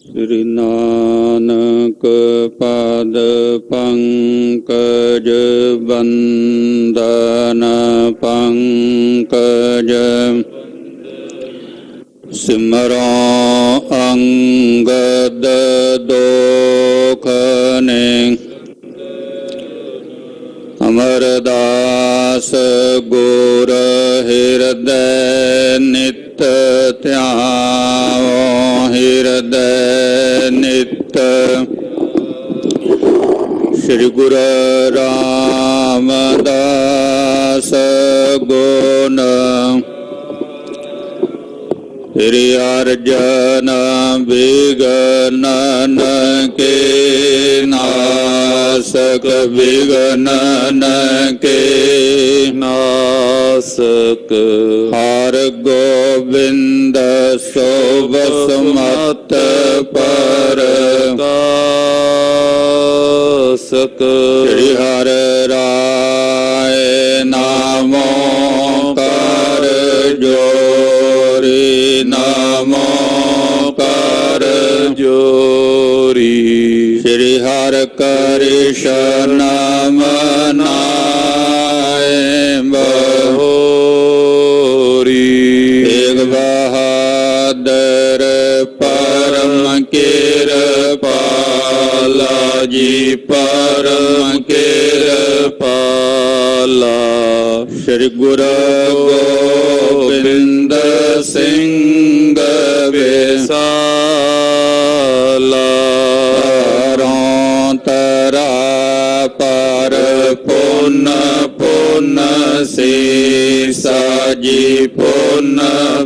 श्री नानक पद पंकज बंदन पंकज सिमरो अंगद दोख ने अमरदास गुर हृदय नित ध्याओ हृदय नित। श्री गुरु रामदास गुण श्री अर्जन विघ्नन के नासक विघ्नन के नासक। हर गोविंद शोभ सुमत पर कासक। श्री हर राय नामो कर जोरी नामो कर जोरी। श्री हर कृष्ण मनाए बहोरी। एक बहादुर परम कृपाला जी परम कृपाला। श्री गुरु गोविंद सिंह विशाला। तरा पर पुन पुन सीसा जी पुन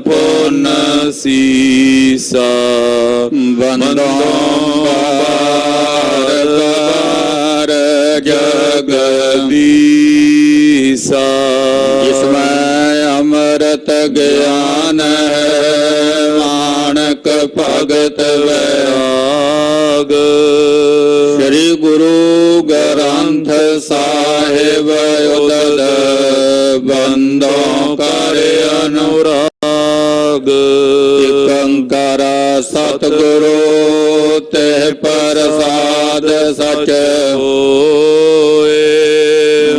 पुन सीसा। बंदों जगदीसा। जिसमें अमृत ज्ञान है मानक भगत वैराग। श्री गुरु ग्रंथ साहिब उदद बंदों करे अनुराग। कंकर सतगुरु ते प्रसाद सच होए।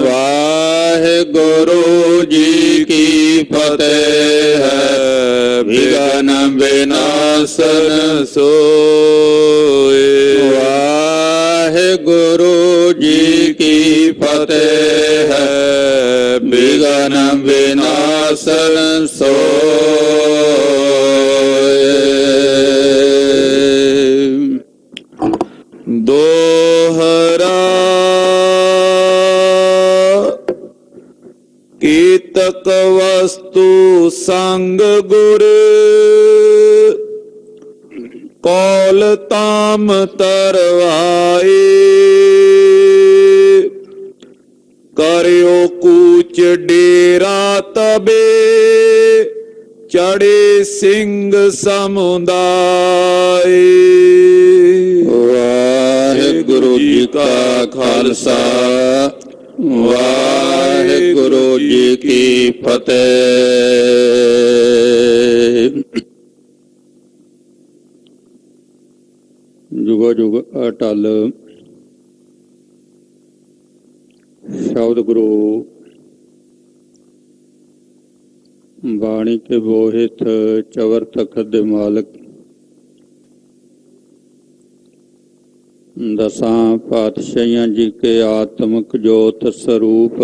वाहिगुरु जी की फतेह है विघ्न विनाशन सोए। वाहिगुरु जी की फतेह है विघ्न विनाशन सोए। दोहरा कीतक वस्तु संग गुर कौल ताम तरवाए। करियो कूच डेरा तबे चढ़े सिंह समुदाय। वाहिगुरु जी का खालसा वाहिगुरु जी की फतेह। जुगो जुग अटल शब्द गुरु बाणी के बोहित चवर तखत दे मालक दसां पातशाहियां जी के आत्मक जोत स्वरूप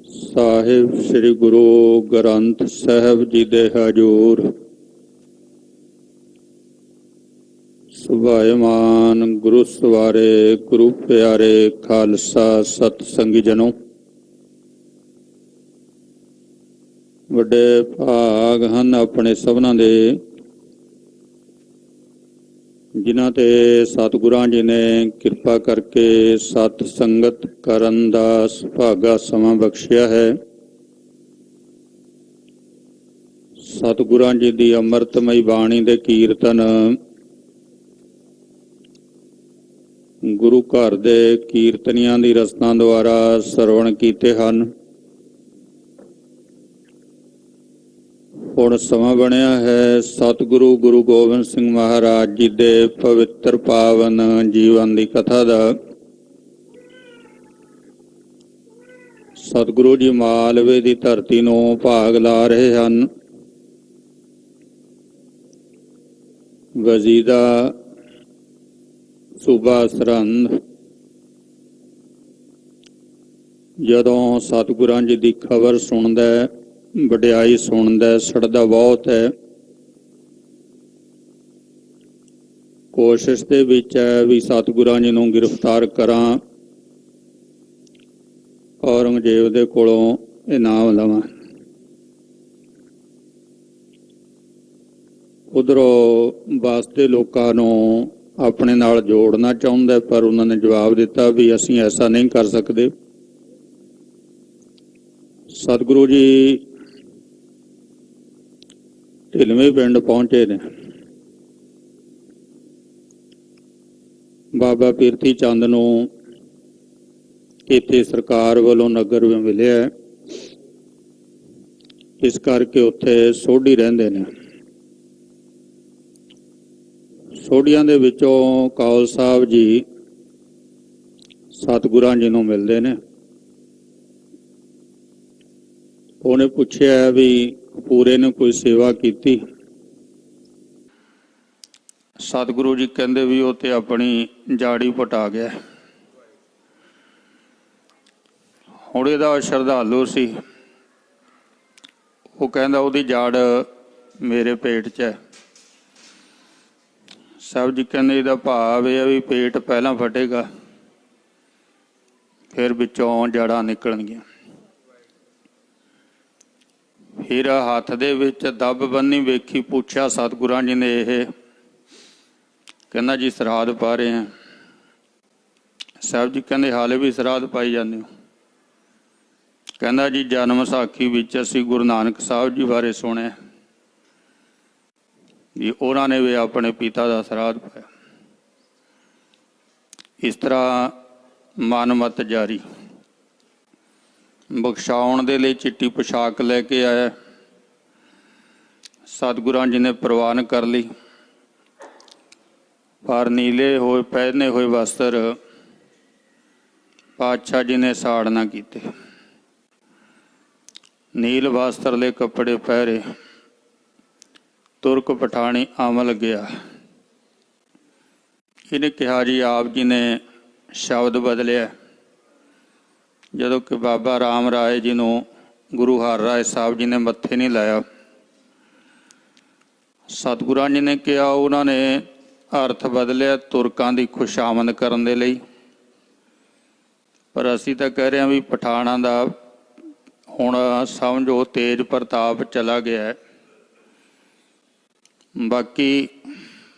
साहिब श्री गुरु ग्रंथ साहिब जी दे हजूर सुभायमान गुरु सवारे गुरु प्यारे खालसा सतसंगी जनों। वड्डे भाग हन अपने सबना दे जिन्हां ते सतगुरां जी ने किरपा करके सत संगत करन दा सुभागा समा बख्शिया है। सतगुरां जी दी अमृतमई बाणी दे कीर्तन गुरु घर दे कीर्तनियां दी रसना द्वारा सरवण कीते हन। ਹੁਣ ਸਮਾਂ ਬਣਿਆ ਹੈ ਸਤਿਗੁਰੂ ਗੁਰੂ ਗੋਬਿੰਦ ਸਿੰਘ ਮਹਾਰਾਜ ਜੀ ਦੇ ਪਵਿੱਤਰ ਪਾਵਨ ਜੀਵਨ ਦੀ ਕਥਾ ਦਾ। ਸਤਿਗੁਰੂ ਜੀ ਮਾਲਵੇ ਦੀ ਧਰਤੀ ਨੂੰ ਭਾਗ ਲਾ ਰਹੇ ਹਨ। ਵਜੀਦਾ ਸੂਬਾ ਸਰਹੰਦ। ਜਦੋਂ ਸਤਿਗੁਰਾਂ ਜੀ ਦੀ ਖਬਰ ਸੁਣਦਾ, ਵਡਿਆਈ ਸੁਣਦਾ, ਸੜਦਾ ਬਹੁਤ ਹੈ। ਕੋਸ਼ਿਸ਼ ਦੇ ਵਿੱਚ ਹੈ ਵੀ ਸਤਿਗੁਰਾਂ ਜੀ ਨੂੰ ਗ੍ਰਿਫਤਾਰ ਕਰਾਂ, ਔਰੰਗਜ਼ੇਬ ਦੇ ਕੋਲੋਂ ਇਨਾਮ ਲਵਾਂ। ਉਧਰੋਂ ਵਾਸਤੇ ਲੋਕਾਂ ਨੂੰ ਆਪਣੇ ਨਾਲ ਜੋੜਨਾ ਚਾਹੁੰਦਾ, ਪਰ ਉਹਨਾਂ ਨੇ ਜਵਾਬ ਦਿੱਤਾ ਵੀ ਅਸੀਂ ਐਸਾ ਨਹੀਂ ਕਰ ਸਕਦੇ। ਸਤਿਗੁਰੂ ਜੀ ਢਿਲਵੇਂ ਪਿੰਡ ਪਹੁੰਚੇ ਨੇ। ਬਾਬਾ ਪਿਰਥੀ ਚੰਦ ਨੂੰ ਇੱਥੇ ਸਰਕਾਰ ਵੱਲੋਂ ਨਗਰ ਮਿਲਿਆ, ਇਸ ਕਰਕੇ ਉੱਥੇ ਸੋਢੀ ਰਹਿੰਦੇ ਨੇ। ਸੋਢੀਆਂ ਦੇ ਵਿੱਚੋਂ ਕੌਲ ਸਾਹਿਬ ਜੀ ਸਤਿਗੁਰਾਂ ਜੀ ਨੂੰ ਮਿਲਦੇ ਨੇ। ਉਹਨੇ ਪੁੱਛਿਆ ਵੀ ਕਪੂਰੇ ਨੇ ਕੋਈ ਸੇਵਾ ਕੀਤੀ? ਸਤਿਗੁਰੂ ਜੀ ਕਹਿੰਦੇ ਵੀ ਉਹ ਤੇ ਆਪਣੀ ਜਾੜੀ ਪਟਾ ਗਿਆ। ਹੁਣ ਇਹਦਾ ਸ਼ਰਧਾਲੂ ਸੀ, ਉਹ ਕਹਿੰਦਾ ਉਹਦੀ ਜੜ ਮੇਰੇ ਪੇਟ 'ਚ ਹੈ। ਸਾਹਿਬ ਜੀ ਕਹਿੰਦੇ ਇਹਦਾ ਭਾਵ ਇਹ ਹੈ ਵੀ ਪੇਟ ਪਹਿਲਾਂ ਫਟੇਗਾ, ਫਿਰ ਵਿੱਚੋਂ ਜੜਾਂ ਨਿਕਲਣਗੀਆਂ। ਫਿਰ ਹੱਥ ਦੇ ਵਿੱਚ ਦੱਬ ਬੰਨੀ ਵੇਖੀ, ਪੁੱਛਿਆ ਸਤਿਗੁਰਾਂ ਜੀ ਨੇ ਇਹ, ਕਹਿੰਦਾ ਜੀ ਸਰਾਧ ਪਾ ਰਹੇ ਹਾਂ। ਸਾਹਿਬ ਜੀ ਕਹਿੰਦੇ ਹਾਲੇ ਵੀ ਸਰਾਧ ਪਾਈ ਜਾਂਦੇ ਹੋ? ਕਹਿੰਦਾ ਜੀ ਜਨਮ ਸਾਖੀ ਵਿੱਚ ਅਸੀਂ ਗੁਰੂ ਨਾਨਕ ਸਾਹਿਬ ਜੀ ਬਾਰੇ ਸੁਣਿਆ ਵੀ ਉਹਨਾਂ ਨੇ ਵੀ ਆਪਣੇ ਪਿਤਾ ਦਾ ਸਰਾਧ ਪਾਇਆ। ਇਸ ਤਰ੍ਹਾਂ ਮਨਮਤ ਜਾਰੀ। ਬਖਸ਼ਾਉਣ ਦੇ ਲਈ ਚਿੱਟੀ ਪੁਸ਼ਾਕ ਲੈ ਕੇ ਆਇਆ। ਸਤਿਗੁਰਾਂ ਜੀ ਨੇ ਪ੍ਰਵਾਨ ਕਰ ਲਈ, ਪਰ ਨੀਲੇ ਹੋਏ ਪਹਿਨੇ ਹੋਏ ਵਸਤਰ ਪਾਤਸ਼ਾਹ ਜੀ ਨੇ ਸਾੜ ਨਾ ਕੀਤੇ। ਨੀਲ ਵਸਤਰਲੇ ਕੱਪੜੇ ਪਹਿਰੇ ਤੁਰਕ ਪਠਾਣੀ ਅਮਲ ਗਿਆ। ਇਹਨੇ ਕਿਹਾ ਜੀ ਆਪ ਜੀ ਨੇ ਸ਼ਬਦ ਬਦਲਿਆ, ਜਦੋਂ ਕਿ ਬਾਬਾ ਰਾਮ ਰਾਏ ਜੀ ਨੂੰ ਗੁਰੂ ਹਰ ਰਾਏ ਸਾਹਿਬ ਜੀ ਨੇ ਮੱਥੇ ਨਹੀਂ ਲਾਇਆ। ਸਤਿਗੁਰਾਂ ਜੀ ਨੇ ਕਿਹਾ ਉਹਨਾਂ ਨੇ ਅਰਥ ਬਦਲਿਆ ਤੁਰਕਾਂ ਦੀ ਖੁਸ਼ਾਮਦ ਕਰਨ ਦੇ ਲਈ, ਪਰ ਅਸੀਂ ਤਾਂ ਕਹਿ ਰਹੇ ਹਾਂ ਵੀ ਪਠਾਣਾਂ ਦਾ ਹੁਣ ਸਮਝੋ ਤੇਜ ਪ੍ਰਤਾਪ ਚਲਾ ਗਿਆ ਹੈ। ਬਾਕੀ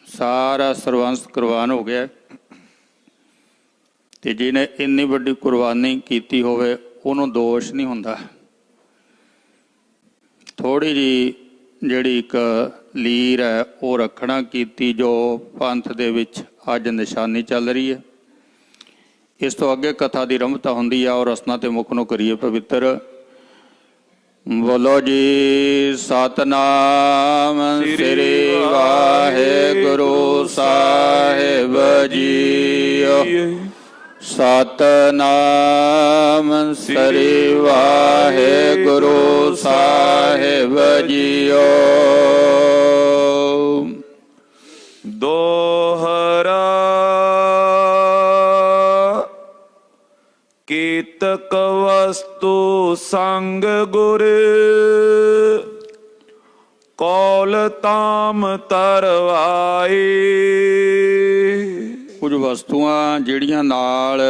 ਸਾਰਾ ਸਰਵੰਸ ਕੁਰਬਾਨ ਹੋ ਗਿਆ, ਤੇ ਜਿਹਨੇ ਇੰਨੀ ਵੱਡੀ ਕੁਰਬਾਨੀ ਕੀਤੀ ਹੋਵੇ ਉਹਨੂੰ ਦੋਸ਼ ਨਹੀਂ ਹੁੰਦਾ। ਥੋੜ੍ਹੀ ਜਿਹੀ ਜਿਹੜੀ ਇੱਕ ਲੀਰ ਹੈ ਉਹ ਰੱਖਣਾ ਕੀਤੀ, ਜੋ ਪੰਥ ਦੇ ਵਿੱਚ ਅੱਜ ਨਿਸ਼ਾਨੀ ਚੱਲ ਰਹੀ ਹੈ। ਇਸ ਤੋਂ ਅੱਗੇ ਕਥਾ ਦੀ ਰਮਤਾ ਹੁੰਦੀ ਆ, ਔਰ ਰਸਨਾ ਤੇ ਮੁੱਖ ਨੂੰ ਕਰੀਏ ਪਵਿੱਤਰ। ਬੋਲੋ ਜੀ ਸਤਨਾਮ ਸ੍ਰੀ ਵਾਹਿਗੁਰੂ ਸਾਹਿਬ ਜੀਓ। ਸਤਨਾਮ ਸ੍ਰੀ ਵਾਹਿਗੁਰੂ ਸਾਹਿਬ ਜੀਓ। ਦੋਹਰਾ ਕੀਤਕ ਵਸਤੂ ਸੰਗ ਗੁਰ ਕੌਲ ਤਾਮ ਤਰਵਾਈ। ਕੁਝ ਵਸਤੂਆਂ ਜਿਹੜੀਆਂ ਨਾਲ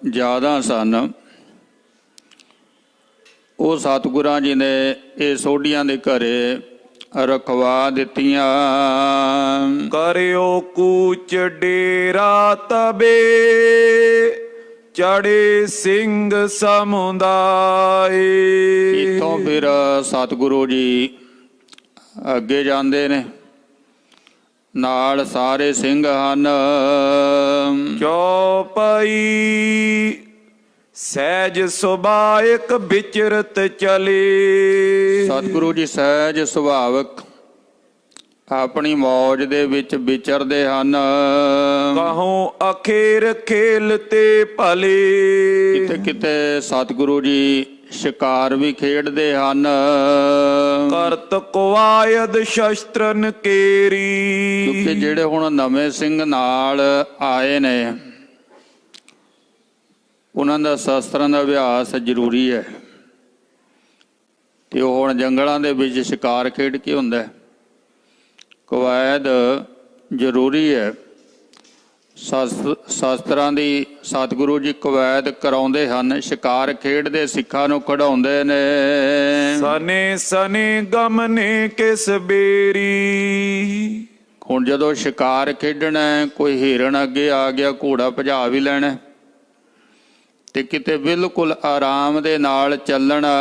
ਜ਼ਿਆਦਾ ਸਨ, ਉਹ ਸਤਿਗੁਰਾਂ ਜੀ ਨੇ ਇਹ ਸੋਢੀਆਂ ਦੇ ਘਰੇ ਰਖਵਾ ਦਿੱਤੀਆਂ। ਕਰਿਓ ਕੂਚ ਡੇਰਾ ਤਬੇ ਚੜੇ ਸਿੰਘ ਸਮੁਦਾਇ। ਇੱਥੋਂ ਫਿਰ ਸਤਿਗੁਰੂ ਜੀ ਅੱਗੇ ਜਾਂਦੇ ਨੇ, ਨਾਲ ਸਾਰੇ ਸਿੰਘ ਹਨ। ਚੌਪਈ ਸਹਿਜ ਸੁਭਾਇਕ ਵਿਚਰਤ ਚਲੇ। ਸਤਿਗੁਰੂ ਜੀ ਸਹਿਜ ਸੁਭਾਵਕ ਆਪਣੀ ਮੌਜ ਦੇ ਵਿੱਚ ਵਿਚਰਦੇ ਹਨ। ਕਹੋ ਅਖੇਰ ਖੇਲ ਤੇ ਭਲੇ। ਕਿਤੇ ਕਿਤੇ ਸਤਿਗੁਰੂ ਜੀ ਸ਼ਿਕਾਰ ਵੀ ਖੇਡਦੇ ਹਨ। ਕਰਤ ਕੁਵਾਇਦ ਸ਼ਸਤਰਨ ਕੇਰੀ। ਕਿਉਂਕਿ ਜਿਹੜੇ ਹੁਣ ਨਵੇਂ ਸਿੰਘ ਨਾਲ ਆਏ ਨੇ ਉਹਨਾਂ ਦਾ ਸ਼ਸਤਰਾਂ ਦਾ ਅਭਿਆਸ ਜ਼ਰੂਰੀ ਹੈ ਤੇ ਉਹ ਹੁਣ ਜੰਗਲਾਂ ਦੇ ਵਿੱਚ ਸ਼ਿਕਾਰ ਖੇਡ ਕੇ ਹੁੰਦਾ ਹੈ। ਕਵਾਇਦ ਜ਼ਰੂਰੀ ਹੈ। ਸ਼ਾਸਤਰਾਂ ਦੀ ਸਤਿਗੁਰੂ ਜੀ ਕਵਾਇਦ ਕਰਾਉਂਦੇ ਹਨ। ਸ਼ਿਕਾਰ ਖੇਡਦੇ ਸਿੱਖਾਂ ਨੂੰ ਕਢਾਉਂਦੇ ਨੇ। ਸਨੇ ਸਨੇ ਗਮਨੇ ਕਿਸ ਬੇਰੀ। ਹੁਣ ਜਦੋਂ ਸ਼ਿਕਾਰ ਖੇਡਣਾ ਕੋਈ ਹਿਰਨ ਅੱਗੇ ਆ ਗਿਆ ਘੋੜਾ ਭਜਾ ਵੀ ਲੈਣਾ ਤੇ ਕਿਤੇ ਬਿਲਕੁਲ ਆਰਾਮ ਦੇ ਨਾਲ ਚੱਲਣਾ।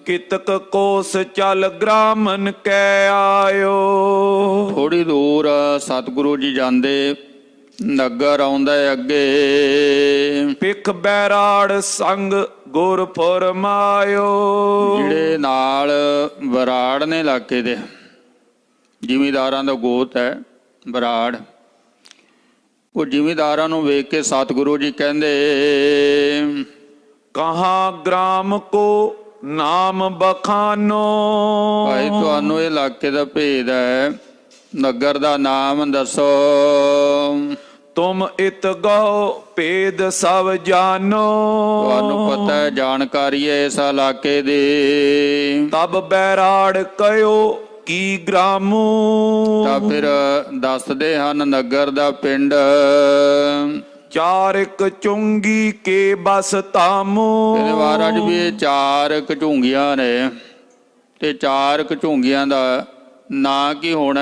ਕਿਤਕ ਕੋਸ ਚੱਲ ਗ੍ਰਾਮਨ ਕਹਿ ਆਇਓ। ਥੋੜੀ ਦੂਰ ਸਤਿਗੁਰੂ ਜੀ ਜਾਂਦੇ ਨਗਰ ਆਉਂਦਾ ਅੱਗੇ। ਪਿਖ ਬੈਰਾੜ ਸੰਗ ਗੁਰ ਫਰਮਾਇਓ। ਜਿਹੜੇ ਨਾਲ ਬਰਾੜ ਨੇ ਇਲਾਕੇ ਦੇ ਜ਼ਿਮੀਂਦਾਰਾਂ ਦਾ ਗੋਤ ਹੈ ਬਰਾੜ। ਉਹ ਜ਼ਿਮੀਂਦਾਰਾਂ ਨੂੰ ਵੇਖ ਕੇ ਸਤਿਗੁਰੂ ਜੀ ਕਹਿੰਦੇ ਕਹਾਂ ਗ੍ਰਾਮ ਕੋ ਨਾਮ ਬਖਾਨੋ। ਭਾਈ ਤੁਹਾਨੂੰ ਇਹ ਇਲਾਕੇ ਦਾ ਭੇਦ ਹੈ, ਨਗਰ ਦਾ ਨਾਮ ਦੱਸੋ। ਤੁਮ ਇਤ ਗਓ ਭੇਦ ਸਭ ਜਾਨੋ। ਤੁਹਾਨੂੰ ਪਤਾ ਹੈ ਜਾਣਕਾਰੀ ਹੈ ਇਸ ਇਲਾਕੇ ਦੀ। ਤਬ ਬੈਰਾੜ ਕਹਿਓ ਕੀ ਗ੍ਰਾਮੂ। ਤਾਂ ਫਿਰ ਦੱਸਦੇ ਹਨ ਨਗਰ ਦਾ ਪਿੰਡ। ਚਾਰਿਕ ਚੁੰਗੀ ਕੇ ਬਸ ਤਾਮੂ। ਇਹਦੇ ਮਹਾਰਾਜ ਵੀ ਇਹ 4 ਕਝੂੰਗੀਆਂ ਨੇ ਤੇ 4 ਕਝੂੰਗੀਆਂ ਦਾ ਨਾਂ ਕੀ ਹੋਣਾ?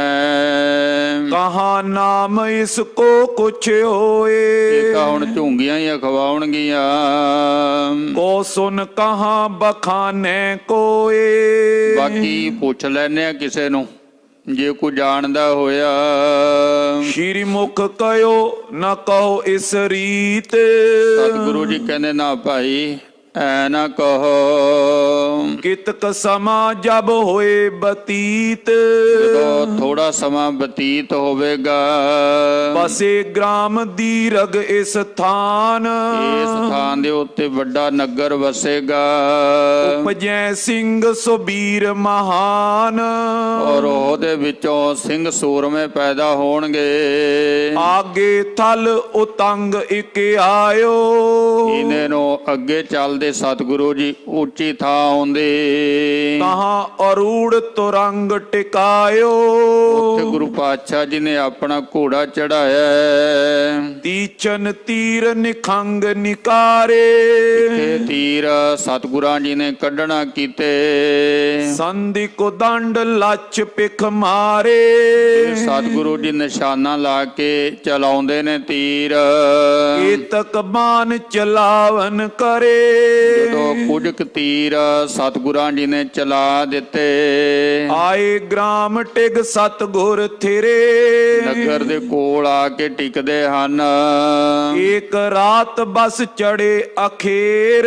ਕਹਾ ਨਾਮ ਇਸ ਕੋ ਕੁਛ ਹੋਏ। ਇਹ ਤਾਂ ਹੁਣ ਝੂੰਗੀਆਂ ਹੀ ਅਖਵਾਉਣਗੀਆਂ। ਕੋ ਸੁਨ ਕਹਾ ਬਖਾਨੇ ਕੋਏ। ਬਾਕੀ ਪੁੱਛ ਲੈਨੇ ਆ ਕਿਸੇ ਨੂੰ ਜੇ ਕੋਈ ਜਾਣਦਾ ਹੋਇਆ। ਸ਼੍ਰੀ ਮੁਖ ਕਹਿਓ ਨਾ ਕਹੋ ਇਸ ਰੀਤ। ਸਤਿਗੁਰੂ ਜੀ ਕਹਿੰਦੇ ਨਾ ਭਾਈ ਐ ਨਾ ਕਹੋ। ਕਿਤਕ ਸਮਾਂ ਜਬ ਹੋਏ ਬਤੀਤ। ਜਦੋਂ ਥੋੜਾ ਸਮਾਂ ਬਤੀਤ ਹੋਵੇਗਾ। ਬਸੇ ਗ੍ਰਾਮ ਦੀਰਘ ਇਸ ਥਾਨ। ਇਸ ਥਾਂ ਦੇ ਉੱਤੇ ਵੱਡਾ ਨਗਰ ਵਸੇਗਾ। ਉਪਜੈ ਸਿੰਘ ਸੁਬੀਰ ਮਹਾਨ। ਔਰ ਉਹਦੇ ਵਿੱਚੋਂ ਸਿੰਘ ਸੂਰਮੇ ਪੈਦਾ ਹੋਣਗੇ। ਆਗੇ ਥਲ ਉਤੰਗ ਇਕ ਆਇਓ। ਇਹਨੇ ਨੂੰ ਅੱਗੇ ਚੱਲਦੇ ਸਤਿਗੁਰੂ ਜੀ ਉੱਚੀ ਥਾਂ ਆਉਂਦੇ। ਕਹਾਂ ਅਰੂੜ ਤੁਰੰਗ ਟਿਕਾਇਓ। ਉੱਥੇ ਗੁਰੂ ਪਾਤਸ਼ਾਹ ਜੀ ਨੇ ਆਪਣਾ ਘੋੜਾ ਚੜਾਇਆ। ਤੀਚਨ ਤੀਰ ਨਿਖੰਗ ਨਿਕਾਰੇ। ਇਹ ਤੀਰ ਸਤਿਗੁਰਾਂ ਜੀ ਨੇ ਕੱਢਣਾ ਕੀਤੇ। ਸੰਧੀ ਕੋ ਦੰਡ ਲੱਚ ਪਿਖ ਮਾਰੇ। ਸਤਿਗੁਰੂ ਜੀ ਨਿਸ਼ਾਨਾ ਲਾ ਕੇ ਚਲਾਉਂਦੇ ਨੇ ਤੀਰ। ਏਤਕ ਬਾਣ ਚਲਾਵਨ ਕਰੇ। ਜਦੋਂ ਕੁਝ ਕੁ ਤੀਰ ਸਤਿਗੁਰਾਂ ਜੀ ਨੇ ਚਲਾ ਦਿੱਤੇ। ਆਏ ਗ੍ਰਾਮ ਟਿਗ ਸਤਿਗੁਰ ਥਿਰੇ। ਨਗਰ ਦੇ ਕੋਲ ਆ ਕੇ ਟਿਕਦੇ ਹਨ। ਇੱਕ ਰਾਤ ਬਸ ਚੜੇ ਅਖੇਰ।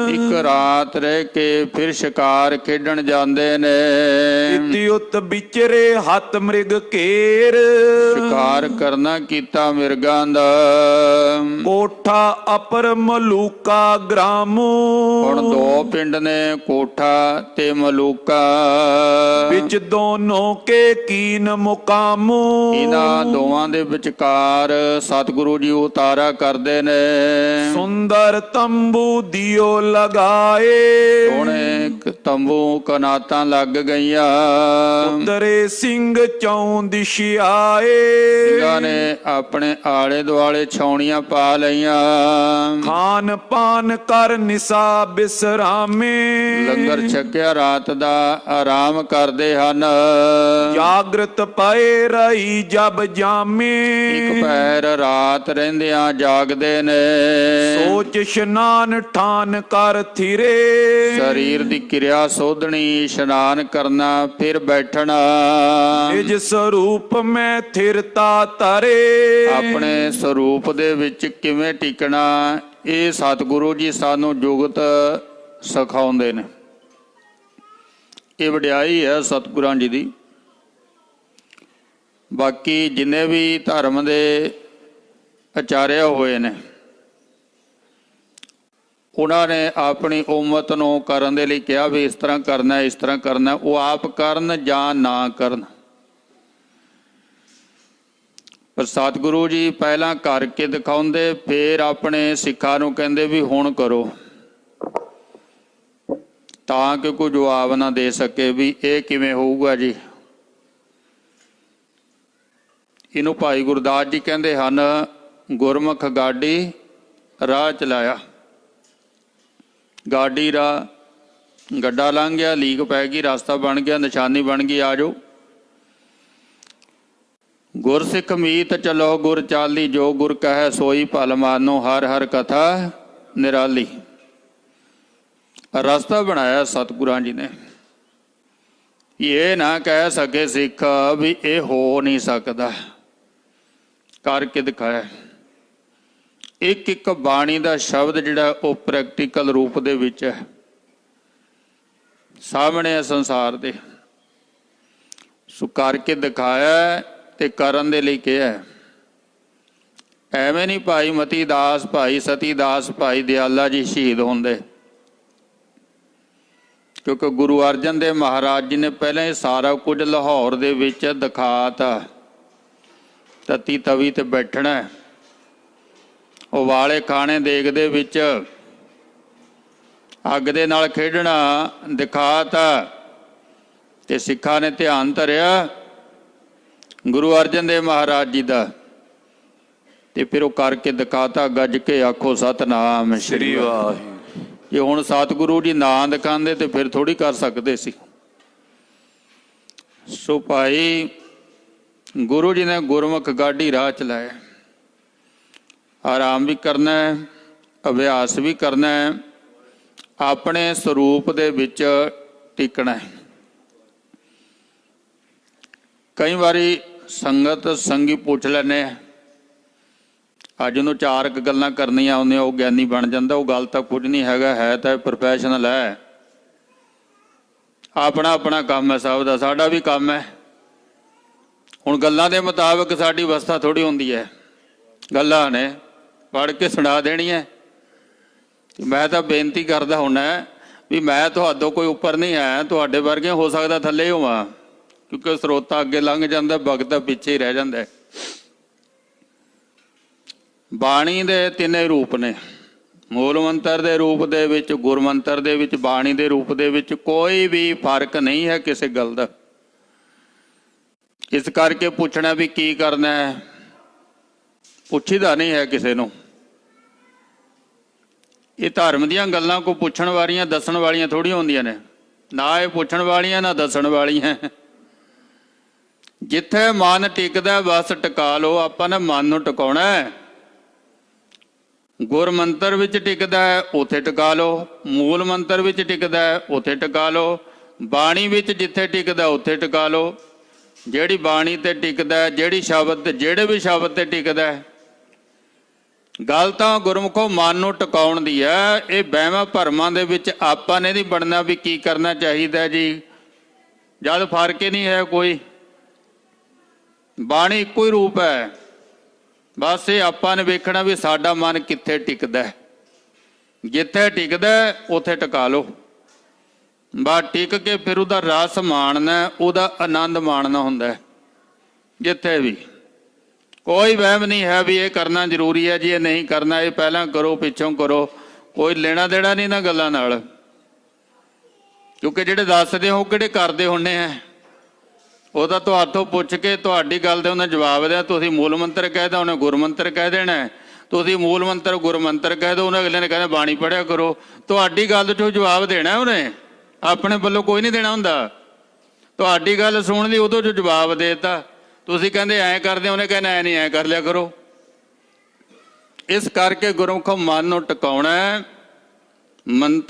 ਇੱਕ ਰਾਤ ਰਹਿ ਕੇ ਫਿਰ ਸ਼ਿਕਾਰ ਖੇਡਣ ਜਾਂਦੇ ਨੇ। ਇਤੀ ਉਤ ਵਿਚਰੇ ਹੱਥ ਮ੍ਰਿਗ ਘੇਰ। ਸ਼ਿਕਾਰ ਕਰਨਾ ਕੀਤਾ ਮਿਰਗਾਂ ਦਾ। ਕੋਠਾ ਅਪਰ ਮਲੂਕਾ ਗ੍ਰਾਮੂ। ਹੁਣ 2 ਪਿੰਡ ਨੇ ਕੋਠਾ ਤੇ ਮਲੂਕਾ। ਵਿੱਚ ਦੋਨੋਂ ਕੇ ਕੀਨ ਮੁਕਾਮੂ। ਇਹਨਾਂ ਦੋਵਾਂ ਦੇ ਵਿਚਕਾਰ ਸਤਿਗੁਰੂ ਜੀ ਉਤਾਰਾ ਕਰਦੇ ਨੇ। ਸੁੰਦਰ ਤੰਬੂ ਦਿਓ ਲਗਾਏ। ਸੋਹਣੇ ਤੰਬੂ ਕਨਾਤਾਂ ਲੱਗ ਗਈਆਂ। ਉਤਰੇ ਸਿੰਘ ਚੌਂ ਦਿਸ਼ ਆਏ। ਸਿੰਘਾਂ ਨੇ ਆਪਣੇ ਆਲੇ ਦੁਆਲੇ ਛਾਉਣੀਆਂ ਪਾ ਲਈਆਂ। ਖਾਨ ਪਾਨ ਕਰ ਨਿਸਾ ਬਿਸਰਾਮੇ। ਲੰਗਰ ਛਕਿਆ ਰਾਤ ਦਾ ਆਰਾਮ ਕਰਦੇ ਹਨ। ਜਾਗਰਤ ਪਏ ਰਹੀ ਜਬ ਜਾਮੇ। ਇੱਕ ਪੈਰ ਰਾਤ ਰਹਿੰਦਿਆਂ ਜਾਗਦੇ ਨੇ। ਸੋਚ ਇਸ਼ਨਾਨ ਠਾਨ ਕਰ ਥਿਰੇ। ਸਰੀਰ ਦੀ ਕਿਰਿਆ ਸੋਧਣੀ ਇਸ਼ਨਾਨ ਕਰਨਾ ਫਿਰ ਬੈਠਣਾ। ਨਿਜ ਸਰੂਪ ਮੈਂ ਥਿਰਤਾ ਤਰੇ। ਆਪਣੇ ਸਰੂਪ ਦੇ ਵਿੱਚ ਕਿਵੇਂ ਟਿਕਣਾ ਇਹ ਸਤਿਗੁਰੂ ਜੀ ਸਾਨੂੰ ਜੁਗਤ ਸਿਖਾਉਂਦੇ ਨੇ। ਇਹ ਵਡਿਆਈ ਹੈ ਸਤਿਗੁਰਾਂ ਜੀ ਦੀ। ਬਾਕੀ ਜਿੰਨੇ ਵੀ ਧਰਮ ਦੇ ਆਚਾਰਿਆ ਹੋਏ ਨੇ, ਉਹਨਾਂ ਨੇ ਆਪਣੀ ਉਮਤ ਨੂੰ ਕਰਨ ਦੇ ਲਈ ਕਿਹਾ ਵੀ ਇਸ ਤਰ੍ਹਾਂ ਕਰਨਾ, ਇਸ ਤਰ੍ਹਾਂ ਕਰਨਾ। ਉਹ ਆਪ ਕਰਨ ਜਾਂ ਨਾ ਕਰਨ, ਪਰ ਸਤਿਗੁਰੂ ਜੀ ਪਹਿਲਾਂ ਕਰਕੇ ਦਿਖਾਉਂਦੇ, ਫਿਰ ਆਪਣੇ ਸਿੱਖਾਂ ਨੂੰ ਕਹਿੰਦੇ ਵੀ ਹੁਣ ਕਰੋ, ਤਾਂ ਕਿ ਕੋਈ ਜਵਾਬ ਨਾ ਦੇ ਸਕੇ ਵੀ ਇਹ ਕਿਵੇਂ ਹੋਊਗਾ ਜੀ। ਇਹਨੂੰ ਭਾਈ ਗੁਰਦਾਸ ਜੀ ਕਹਿੰਦੇ ਹਨ, ਗੁਰਮੁਖ ਗਾਡੀ ਰਾਹ ਚਲਾਇਆ। ਗਾਡੀ ਰਾਹ, ਗੱਡਾ ਲੰਘ ਗਿਆ, ਲੀਕ ਪੈ ਗਈ, ਰਸਤਾ ਬਣ ਗਿਆ, ਨਿਸ਼ਾਨੀ ਬਣ ਗਈ, ਆ ਜਾਓ। ਗੁਰਸਿੱਖ ਮੀਤ ਚਲੋ ਗੁਰ ਚਾਲੀ, ਜੋ ਗੁਰ ਕਹੈ ਸੋਈ ਭਲ ਮਾਨੋ, ਹਰ ਹਰ ਕਥਾ ਨਿਰਾਲੀ। ਰਸਤਾ ਬਣਾਇਆ ਸਤਿਗੁਰਾਂ ਜੀ ਨੇ। ਇਹ ਨਾ ਕਹਿ ਸਕੇ ਸਿੱਖ ਵੀ ਇਹ ਹੋ ਨਹੀਂ ਸਕਦਾ, ਕਰਕੇ ਦਿਖਾਇਆ। ਇੱਕ ਇੱਕ ਬਾਣੀ ਦਾ ਸ਼ਬਦ ਜਿਹੜਾ ਉਹ ਪ੍ਰੈਕਟੀਕਲ ਰੂਪ ਦੇ ਵਿੱਚ ਹੈ, ਸਾਹਮਣੇ ਹੈ ਸੰਸਾਰ ਦੇ। ਸੋ ਕਰਕੇ ਦਿਖਾਇਆ ਤੇ ਕਰਨ ਦੇ ਲਈ ਕਿਹਾ। ਐਵੇਂ ਨਹੀਂ ਭਾਈ ਮਤੀ ਦਾਸ, ਭਾਈ ਸਤੀ ਦਾਸ, ਭਾਈ ਦਿਆਲਾ ਜੀ ਸ਼ਹੀਦ ਹੁੰਦੇ, ਕਿਉਂਕਿ ਗੁਰੂ ਅਰਜਨ ਦੇਵ ਮਹਾਰਾਜ ਜੀ ਨੇ ਪਹਿਲਾਂ ਇਹ ਸਾਰਾ ਕੁਝ ਲਾਹੌਰ ਦੇ ਵਿੱਚ ਦਿਖਾਤਾ। ਤਤੀ ਤਵੀ ਤੇ ਬੈਠਣਾ, ਉਬਾਲੇ ਖਾਣੇ ਦੇਗ ਦੇ ਵਿੱਚ ਅੱਗ ਦੇ ਨਾਲ ਖੇਡਣਾ ਦਿਖਾਤਾ। ਤੇ ਸਿੱਖਾਂ ਨੇ ਧਿਆਨ ਧਰਿਆ ਗੁਰੂ ਅਰਜਨ ਦੇਵ ਮਹਾਰਾਜ ਜੀ ਦਾ, ਤੇ ਫਿਰ ਉਹ ਕਰਕੇ ਦਿਖਾਤਾ। ਗੱਜ ਕੇ ਆਖੋ ਸਤਿਨਾਮ ਸ੍ਰੀ ਵਾਹਿਗੁਰੂ। ਜੇ ਹੁਣ ਸਤਿਗੁਰੂ ਜੀ ਨਾਂ ਦਿਖਾਉਂਦੇ ਤੇ ਫਿਰ ਥੋੜ੍ਹੀ ਕਰ ਸਕਦੇ ਸੀ। ਸੋ ਭਾਈ ਗੁਰੂ ਜੀ ਨੇ ਗੁਰਮੁਖ ਗਾਡੀ ਰਾਹ ਚਲਾਇਆ। ਆਰਾਮ ਵੀ ਕਰਨਾ ਹੈ, ਅਭਿਆਸ ਵੀ ਕਰਨਾ ਹੈ, ਆਪਣੇ ਸਰੂਪ ਦੇ ਵਿੱਚ ਟਿਕਣਾ ਹੈ। ਕਈ ਵਾਰੀ ਸੰਗਤ ਸੰਗੀ ਪੁੱਛ ਲੈਂਦੇ, ਅੱਜ ਨੂੰ ਚਾਰ ਕੁ ਗੱਲਾਂ ਕਰਨੀਆਂ ਆਉਂਦੀਆਂ, ਉਹ ਗਿਆਨੀ ਬਣ ਜਾਂਦਾ। ਉਹ ਗੱਲ ਤਾਂ ਕੁਝ ਨਹੀਂ ਹੈਗਾ, ਹੈ ਤਾਂ ਪ੍ਰੋਫੈਸ਼ਨਲ ਹੈ। ਆਪਣਾ ਆਪਣਾ ਕੰਮ ਹੈ ਸਭ ਦਾ, ਸਾਡਾ ਵੀ ਕੰਮ ਹੈ। ਹੁਣ ਗੱਲਾਂ ਦੇ ਮੁਤਾਬਕ ਸਾਡੀ ਅਵਸਥਾ ਥੋੜ੍ਹੀ ਹੁੰਦੀ ਹੈ। ਗੱਲਾਂ ਨੇ ਪੜ੍ਹ ਕੇ ਸੁਣਾ ਦੇਣੀਆਂ। ਮੈਂ ਤਾਂ ਬੇਨਤੀ ਕਰਦਾ ਹੁੰਦਾ ਵੀ ਮੈਂ ਤੁਹਾਡੇ ਕੋਈ ਉੱਪਰ ਨਹੀਂ ਹੈ, ਤੁਹਾਡੇ ਵਰਗੇ ਹੋ ਸਕਦਾ ਥੱਲੇ ਹੋਵਾਂ, ਕਿਉਂਕਿ ਸਰੋਤਾ ਅੱਗੇ ਲੰਘ ਜਾਂਦਾ, ਭਗਤ ਪਿੱਛੇ ਹੀ ਰਹਿ ਜਾਂਦਾ। ਬਾਣੀ ਦੇ ਤਿੰਨੇ ਰੂਪ ਨੇ, ਮੂਲ ਮੰਤਰ ਦੇ ਰੂਪ ਦੇ ਵਿੱਚ, ਗੁਰਮੰਤਰ ਦੇ ਵਿੱਚ, ਬਾਣੀ ਦੇ ਰੂਪ ਦੇ ਵਿੱਚ। ਕੋਈ ਵੀ ਫਰਕ ਨਹੀਂ ਹੈ ਕਿਸੇ ਗੱਲ ਦਾ। ਇਸ ਕਰਕੇ ਪੁੱਛਣਾ ਵੀ ਕੀ ਕਰਨਾ ਹੈ, ਪੁੱਛੀਦਾ ਨਹੀਂ ਹੈ ਕਿਸੇ ਨੂੰ। ਇਹ ਧਰਮ ਦੀਆਂ ਗੱਲਾਂ ਕੋ ਪੁੱਛਣ ਵਾਲੀਆਂ ਦੱਸਣ ਵਾਲੀਆਂ ਥੋੜ੍ਹੀਆਂ ਹੁੰਦੀਆਂ ਨੇ, ਨਾ ਇਹ ਪੁੱਛਣ ਵਾਲੀਆਂ ਨਾ ਦੱਸਣ ਵਾਲੀਆਂ। ਜਿੱਥੇ ਮਨ ਟਿਕਦਾ ਬਸ ਟਿਕਾ ਲਓ। ਆਪਾਂ ਨੇ ਮਨ ਨੂੰ ਟਿਕਾਉਣਾ ਹੈ। ਗੁਰ ਮੰਤਰ ਵਿੱਚ ਟਿਕਦਾ ਹੈ, ਉੱਥੇ ਟਿਕਾ ਲਓ। ਮੂਲ ਮੰਤਰ ਵਿੱਚ ਟਿਕਦਾ ਹੈ, ਉੱਥੇ ਟਿਕਾ ਲਓ। ਬਾਣੀ ਵਿੱਚ ਜਿੱਥੇ ਟਿਕਦਾ ਉੱਥੇ ਟਿਕਾ ਲਓ। ਜਿਹੜੀ ਬਾਣੀ ਤੇ ਟਿਕਦਾ, ਜਿਹੜੀ ਸ਼ਬਦ ਤੇ, ਜਿਹੜੇ ਵੀ ਸ਼ਬਦ ਤੇ ਟਿਕਦਾ, ਗੱਲ ਤਾਂ ਗੁਰਮੁਖੋ ਮਨ ਨੂੰ ਟਿਕਾਉਣ ਦੀ ਹੈ। ਇਹ ਵਹਿਮਾਂ ਭਰਮਾਂ ਦੇ ਵਿੱਚ ਆਪਾਂ ਨੇ ਨਹੀਂ ਬਣਨਾ ਵੀ ਕੀ ਕਰਨਾ ਚਾਹੀਦਾ ਜੀ, ਜਦ ਫਰਕ ਹੀ ਨਹੀਂ ਹੈ ਕੋਈ। ਬਾਣੀ ਇੱਕੋ ਹੀ ਰੂਪ ਹੈ, ਬਸ ਇਹ ਆਪਾਂ ਨੇ ਵੇਖਣਾ ਵੀ ਸਾਡਾ ਮਨ ਕਿੱਥੇ ਟਿਕਦਾ। ਜਿੱਥੇ ਟਿਕਦਾ ਉੱਥੇ ਟਿਕਾ ਲਓ। ਬਸ ਟਿਕ ਕੇ ਫਿਰ ਉਹਦਾ ਰਸ ਮਾਣਨਾ, ਉਹਦਾ ਆਨੰਦ ਮਾਣਨਾ ਹੁੰਦਾ। ਜਿੱਥੇ ਵੀ ਕੋਈ ਵਹਿਮ ਨਹੀਂ ਹੈ ਵੀ ਇਹ ਕਰਨਾ ਜ਼ਰੂਰੀ ਹੈ ਜੀ, ਇਹ ਨਹੀਂ ਕਰਨਾ, ਇਹ ਪਹਿਲਾਂ ਕਰੋ ਪਿੱਛੋਂ ਕਰੋ। ਕੋਈ ਲੈਣਾ ਦੇਣਾ ਨਹੀਂ ਨਾ ਗੱਲਾਂ ਨਾਲ, ਕਿਉਂਕਿ ਜਿਹੜੇ ਦੱਸਦੇ ਹੋ ਕਿਹੜੇ ਕਰਦੇ ਹੁੰਦੇ ਆ। ਉਹਦਾ ਤੁਹਾਤੋਂ ਪੁੱਛ ਕੇ ਤੁਹਾਡੀ ਗੱਲ ਦੇ ਉਹਨੇ ਜਵਾਬ ਦਿਆ। ਤੁਸੀਂ ਮੂਲ ਮੰਤਰ ਕਹਿ ਦਿਆ, ਉਹਨੇ ਗੁਰਮੰਤਰ ਕਹਿ ਦੇਣਾ। ਤੁਸੀਂ ਮੂਲ ਮੰਤਰ ਗੁਰਮੰਤਰ ਕਹਿ ਦਿਓ, ਉਹਨੇ ਅਗਲੇ ਨੇ ਕਹਿੰਦਾ ਬਾਣੀ ਪੜ੍ਹਿਆ ਕਰੋ। ਤੁਹਾਡੀ ਗੱਲ 'ਚੋਂ ਜਵਾਬ ਦੇਣਾ ਉਹਨੇ, ਆਪਣੇ ਵੱਲੋਂ ਕੋਈ ਨਹੀਂ ਦੇਣਾ ਹੁੰਦਾ। ਤੁਹਾਡੀ ਗੱਲ ਸੁਣ ਲਈ, ਉਦੋਂ 'ਚੋਂ ਜਵਾਬ ਦੇ ਦਿੱਤਾ। ਤੁਸੀਂ ਕਹਿੰਦੇ ਐਂ ਕਰਦੇ, ਉਹਨੇ ਕਹਿਣਾ ਐਂ ਨਹੀਂ, ਐਂ ਕਰ ਲਿਆ ਕਰੋ। ਇਸ ਕਰਕੇ ਗੁਰਮੁਖੋਂ ਮਨ ਨੂੰ ਟਿਕਾਉਣਾ।